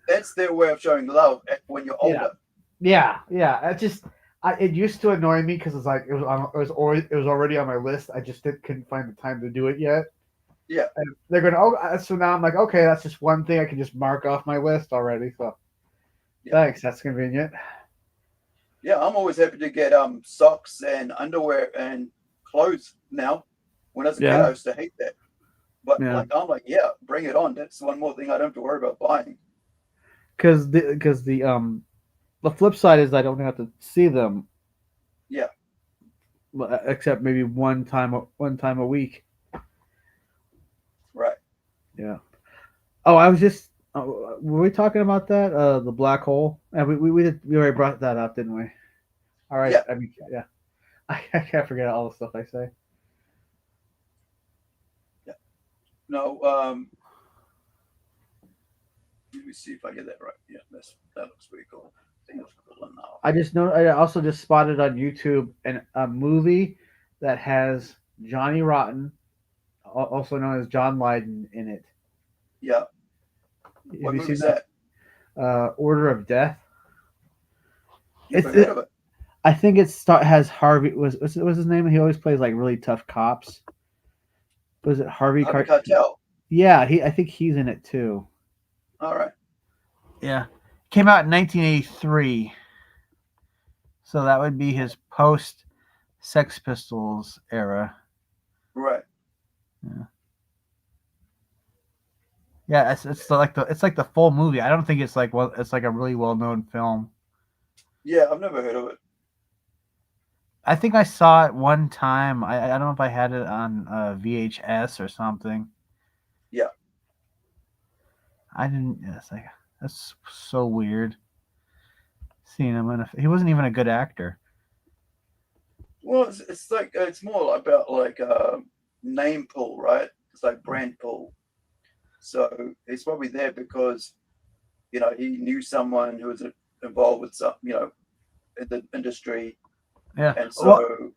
[SPEAKER 8] that's their way of showing love when you're older.
[SPEAKER 9] Yeah. It used to annoy me because it's like it was already on my list. I just couldn't find the time to do it yet.
[SPEAKER 8] Yeah.
[SPEAKER 9] And they're going, so now I'm like, okay, that's just one thing I can just mark off my list already. So thanks, that's convenient.
[SPEAKER 8] Yeah, I'm always happy to get socks and underwear and clothes now. When I was a kid, I used to hate that. But I'm like, yeah, bring it on. That's one more thing I don't have to worry about buying.
[SPEAKER 9] because the flip side is I don't have to see them,
[SPEAKER 8] Yeah.
[SPEAKER 9] except maybe one time a week.
[SPEAKER 8] Right.
[SPEAKER 9] Yeah. Oh, I was just were we talking about that the black hole? And we already brought that up, didn't we? All right.
[SPEAKER 8] Yeah.
[SPEAKER 9] I mean, yeah. I can't forget all the stuff I say.
[SPEAKER 8] Yeah. No. Let me see if I get that right. Yeah, that looks pretty cool. I think it's cool now.
[SPEAKER 9] I also just spotted on YouTube a movie that has Johnny Rotten, also known as John Lydon, in it.
[SPEAKER 8] Yeah. What movie is that?
[SPEAKER 9] Order of Death.
[SPEAKER 8] Heard of it.
[SPEAKER 9] I think has Harvey. What's his name? He always plays like really tough cops. Was it Harvey
[SPEAKER 8] Keitel?
[SPEAKER 9] Yeah, I think he's in it too.
[SPEAKER 8] All right.
[SPEAKER 9] Yeah, came out in 1983. So that would be his post Sex Pistols era.
[SPEAKER 8] Right.
[SPEAKER 9] Yeah. Yeah, it's like the full movie. I don't think it's like a really well known film.
[SPEAKER 8] Yeah, I've never heard of it.
[SPEAKER 9] I think I saw it one time. I don't know if I had it on VHS or something.
[SPEAKER 8] Yeah.
[SPEAKER 9] I didn't. It's like that's so weird. Seeing him he wasn't even a good actor.
[SPEAKER 8] Well, it's like it's more about like name pull, right? It's like brand pull. So he's probably there because he knew someone who was involved with some, in the industry.
[SPEAKER 9] Yeah.
[SPEAKER 8] And so,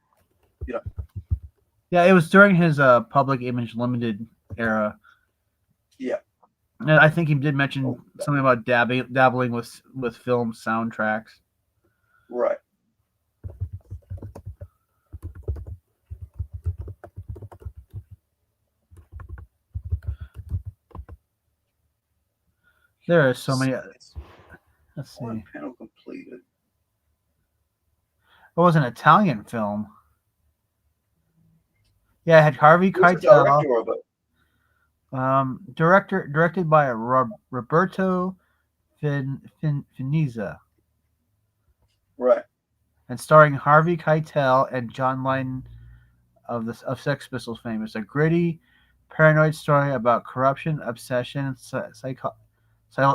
[SPEAKER 9] Yeah, it was during his Public Image Limited era.
[SPEAKER 8] Yeah.
[SPEAKER 9] And I think he did mention something about dabbling with film soundtracks.
[SPEAKER 8] Right.
[SPEAKER 9] There are so many. Let's see.
[SPEAKER 8] One panel completed.
[SPEAKER 9] It was an Italian film. Yeah, it had Harvey
[SPEAKER 8] Who's the
[SPEAKER 9] Keitel.
[SPEAKER 8] director of it?
[SPEAKER 9] Directed by Roberto Finizza.
[SPEAKER 8] Right.
[SPEAKER 9] And starring Harvey Keitel and John Lydon of Sex Pistols fame. It's a gritty, paranoid story about corruption, obsession,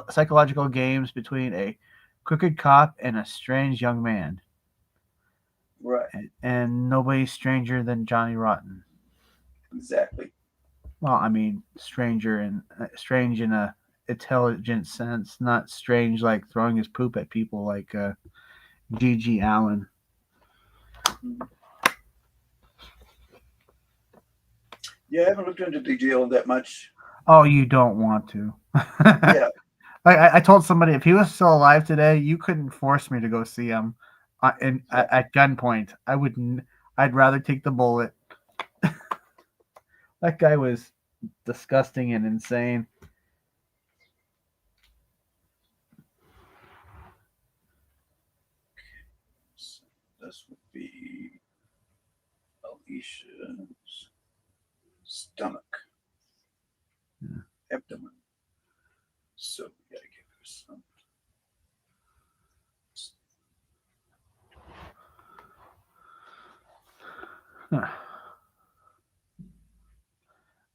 [SPEAKER 9] psychological games between a crooked cop and a strange young man.
[SPEAKER 8] Right.
[SPEAKER 9] And nobody's stranger than Johnny Rotten.
[SPEAKER 8] Exactly.
[SPEAKER 9] Well, I mean, strange in a intelligent sense, not strange like throwing his poop at people like G.G. Allen.
[SPEAKER 8] Yeah, I haven't looked into G.G. Allen that much.
[SPEAKER 9] Oh, you don't want to.
[SPEAKER 8] Yeah.
[SPEAKER 9] I told somebody if he was still alive today, you couldn't force me to go see him at gunpoint. I wouldn't. I'd rather take the bullet. That guy was disgusting and insane.
[SPEAKER 8] So this would be Alicia's stomach, abdomen. So we gotta give her some.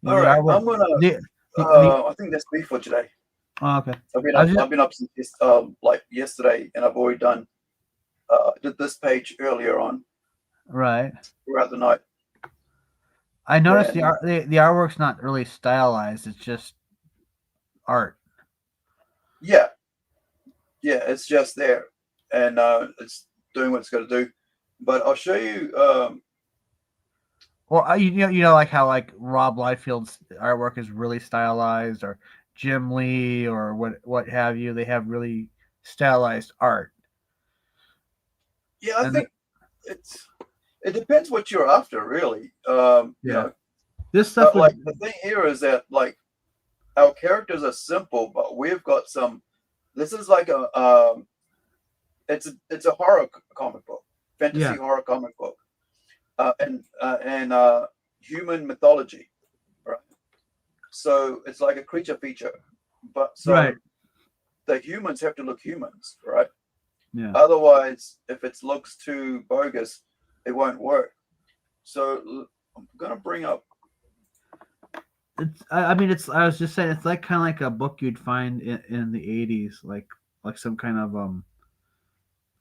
[SPEAKER 8] All right, I'm gonna. I think that's me for today.
[SPEAKER 9] Oh, okay.
[SPEAKER 8] I've been up since like yesterday, and I've already done. Did this page earlier on.
[SPEAKER 9] Right.
[SPEAKER 8] Throughout the night.
[SPEAKER 9] I noticed the artwork's not really stylized; it's just art.
[SPEAKER 8] Yeah. Yeah, it's just there, and it's doing what it's got to do. But I'll show you.
[SPEAKER 9] Well, you know, like how like Rob Liefeld's artwork is really stylized, or Jim Lee, or what have you. They have really stylized art.
[SPEAKER 8] Yeah, I think it depends what you're after, really. You know,
[SPEAKER 9] this stuff.
[SPEAKER 8] But, like the thing here is that like our characters are simple, but we've got some. This is like a it's a horror comic book, fantasy horror comic book. And human mythology, right? So it's like a creature feature, but so the humans have to look humans, right?
[SPEAKER 9] Yeah.
[SPEAKER 8] Otherwise, if it looks too bogus, it won't work. So I'm gonna bring up.
[SPEAKER 9] It's. I mean, it's. I was just saying, it's like kind of like a book you'd find in the '80s, like some kind of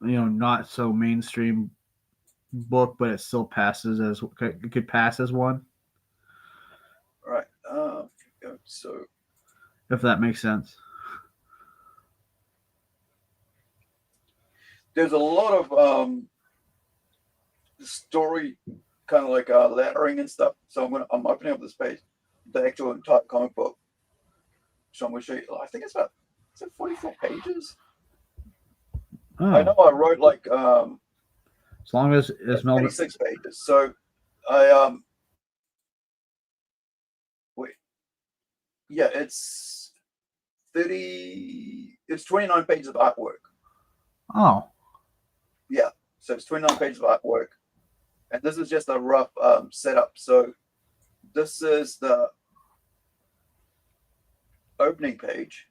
[SPEAKER 9] not so mainstream book, but it still passes as it could pass as one.
[SPEAKER 8] Right. So
[SPEAKER 9] if that makes sense.
[SPEAKER 8] There's a lot of story, kind of like lettering and stuff. So I'm opening up this page, the actual entire comic book. So I'm going to show you. I think it's about 44 pages.
[SPEAKER 9] Oh.
[SPEAKER 8] I know I wrote like
[SPEAKER 9] as long as
[SPEAKER 8] 26 pages. So I wait. Yeah, it's 29 pages of artwork.
[SPEAKER 9] Oh.
[SPEAKER 8] Yeah, so it's 29 pages of artwork. And this is just a rough setup. So this is the opening page.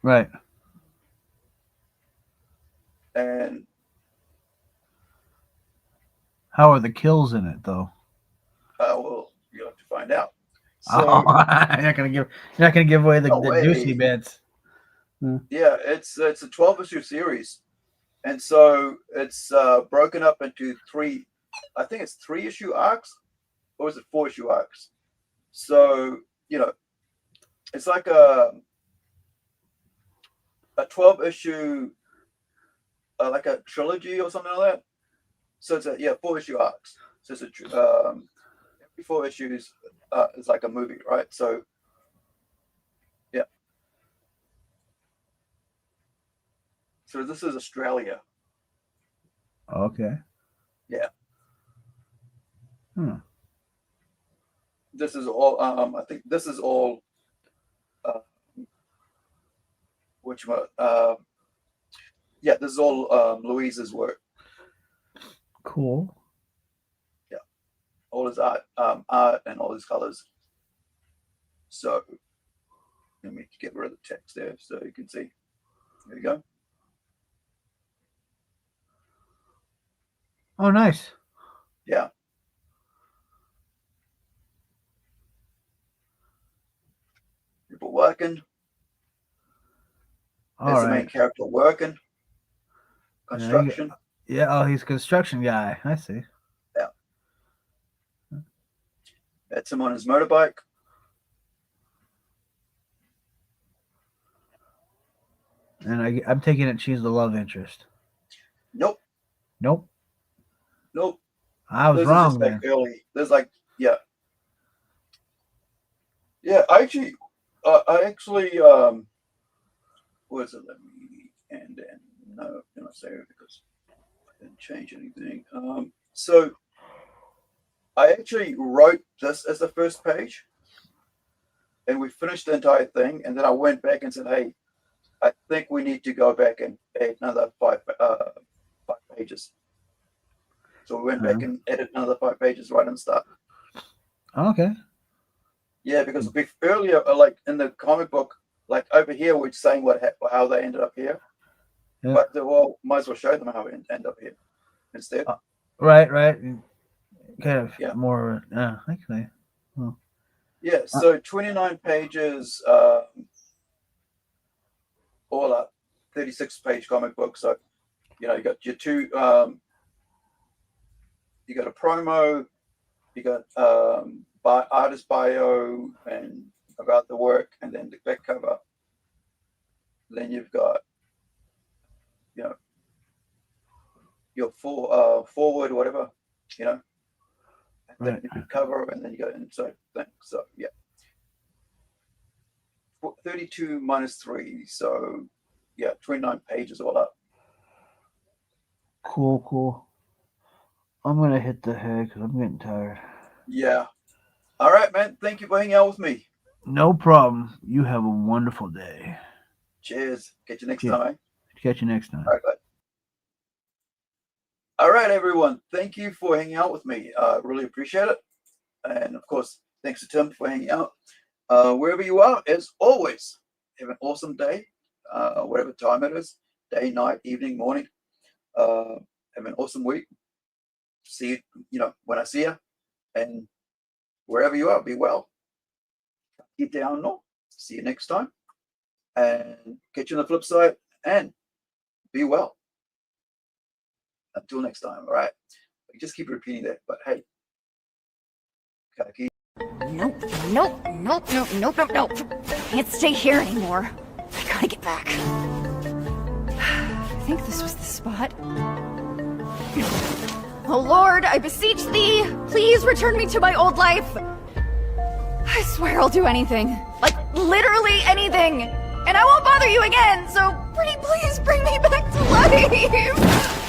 [SPEAKER 9] Right.
[SPEAKER 8] And
[SPEAKER 9] how are the kills in it, though?
[SPEAKER 8] Well, you'll have to find out. So,
[SPEAKER 9] you're not gonna give away the juicy bits.
[SPEAKER 8] Yeah, it's a 12-issue series, and so it's broken up into three. I think it's 3-issue arcs, or is it 4-issue arcs? So it's like a 12-issue, like a trilogy or something like that. So it's 4-issue arcs. So it's every 4 issues is like a movie, right? So yeah. So this is Australia.
[SPEAKER 9] Okay.
[SPEAKER 8] Yeah.
[SPEAKER 9] Hmm.
[SPEAKER 8] This is all. I think this is all. Yeah, this is all Louise's work.
[SPEAKER 9] Cool.
[SPEAKER 8] Yeah, all his art and all his colors. So let me get rid of the text there so you can see. There you go.
[SPEAKER 9] Oh, nice.
[SPEAKER 8] Yeah. People working. There's the main character working. Construction.
[SPEAKER 9] Yeah, oh, he's a construction guy. I see.
[SPEAKER 8] Yeah. That's him on his motorbike.
[SPEAKER 9] And I'm taking it she's the love interest.
[SPEAKER 8] Nope.
[SPEAKER 9] Nope.
[SPEAKER 8] Nope.
[SPEAKER 9] I was wrong there.
[SPEAKER 8] There's like, yeah. Yeah, I actually, what is it? Let me, and then, no, I'm not saying it because I didn't change anything. So I actually wrote this as the first page, and we finished the entire thing, and then I went back and said, hey, I think we need to go back and add another 5 pages. So we went back and added another 5 pages right on the start.
[SPEAKER 9] Okay.
[SPEAKER 8] Yeah, because earlier, like in the comic book, like over here, we're saying how they ended up here. Yeah. But might as well show them how we end up here instead.
[SPEAKER 9] Right. Kind of more, actually. Oh.
[SPEAKER 8] Yeah, so 29 pages, all up, 36-page comic book. So, you got your 2, you got a promo, you got artist bio and about the work, and then the back cover. Then you've got, your forward, whatever, and then you cover, and then you go inside thing. So yeah, 32 minus 3, so yeah, 29 pages all up.
[SPEAKER 9] Cool. I'm gonna hit the head because I'm getting tired.
[SPEAKER 8] Yeah. All right, man. Thank you for hanging out with me.
[SPEAKER 9] No problem. You have a wonderful day.
[SPEAKER 8] Cheers. Catch you next time.
[SPEAKER 9] Catch you next time.
[SPEAKER 8] All right, bye. All right, everyone. Thank you for hanging out with me. Really appreciate it. And of course, thanks to Tim for hanging out. Wherever you are, as always, have an awesome day whatever time it is, day, night, evening, morning. Have an awesome week. See you, when I see you, and wherever you are, be well. Get down, no. See you next time, and catch you on the flip side, and be well. Until next time, all right? Just keep repeating that, but hey, gotta keep.
[SPEAKER 11] Nope. Can't stay here anymore. I gotta get back. I think this was the spot. Oh Lord, I beseech thee, please return me to my old life. I swear I'll do anything. Like, literally anything. And I won't bother you again, so pretty please bring me back to life.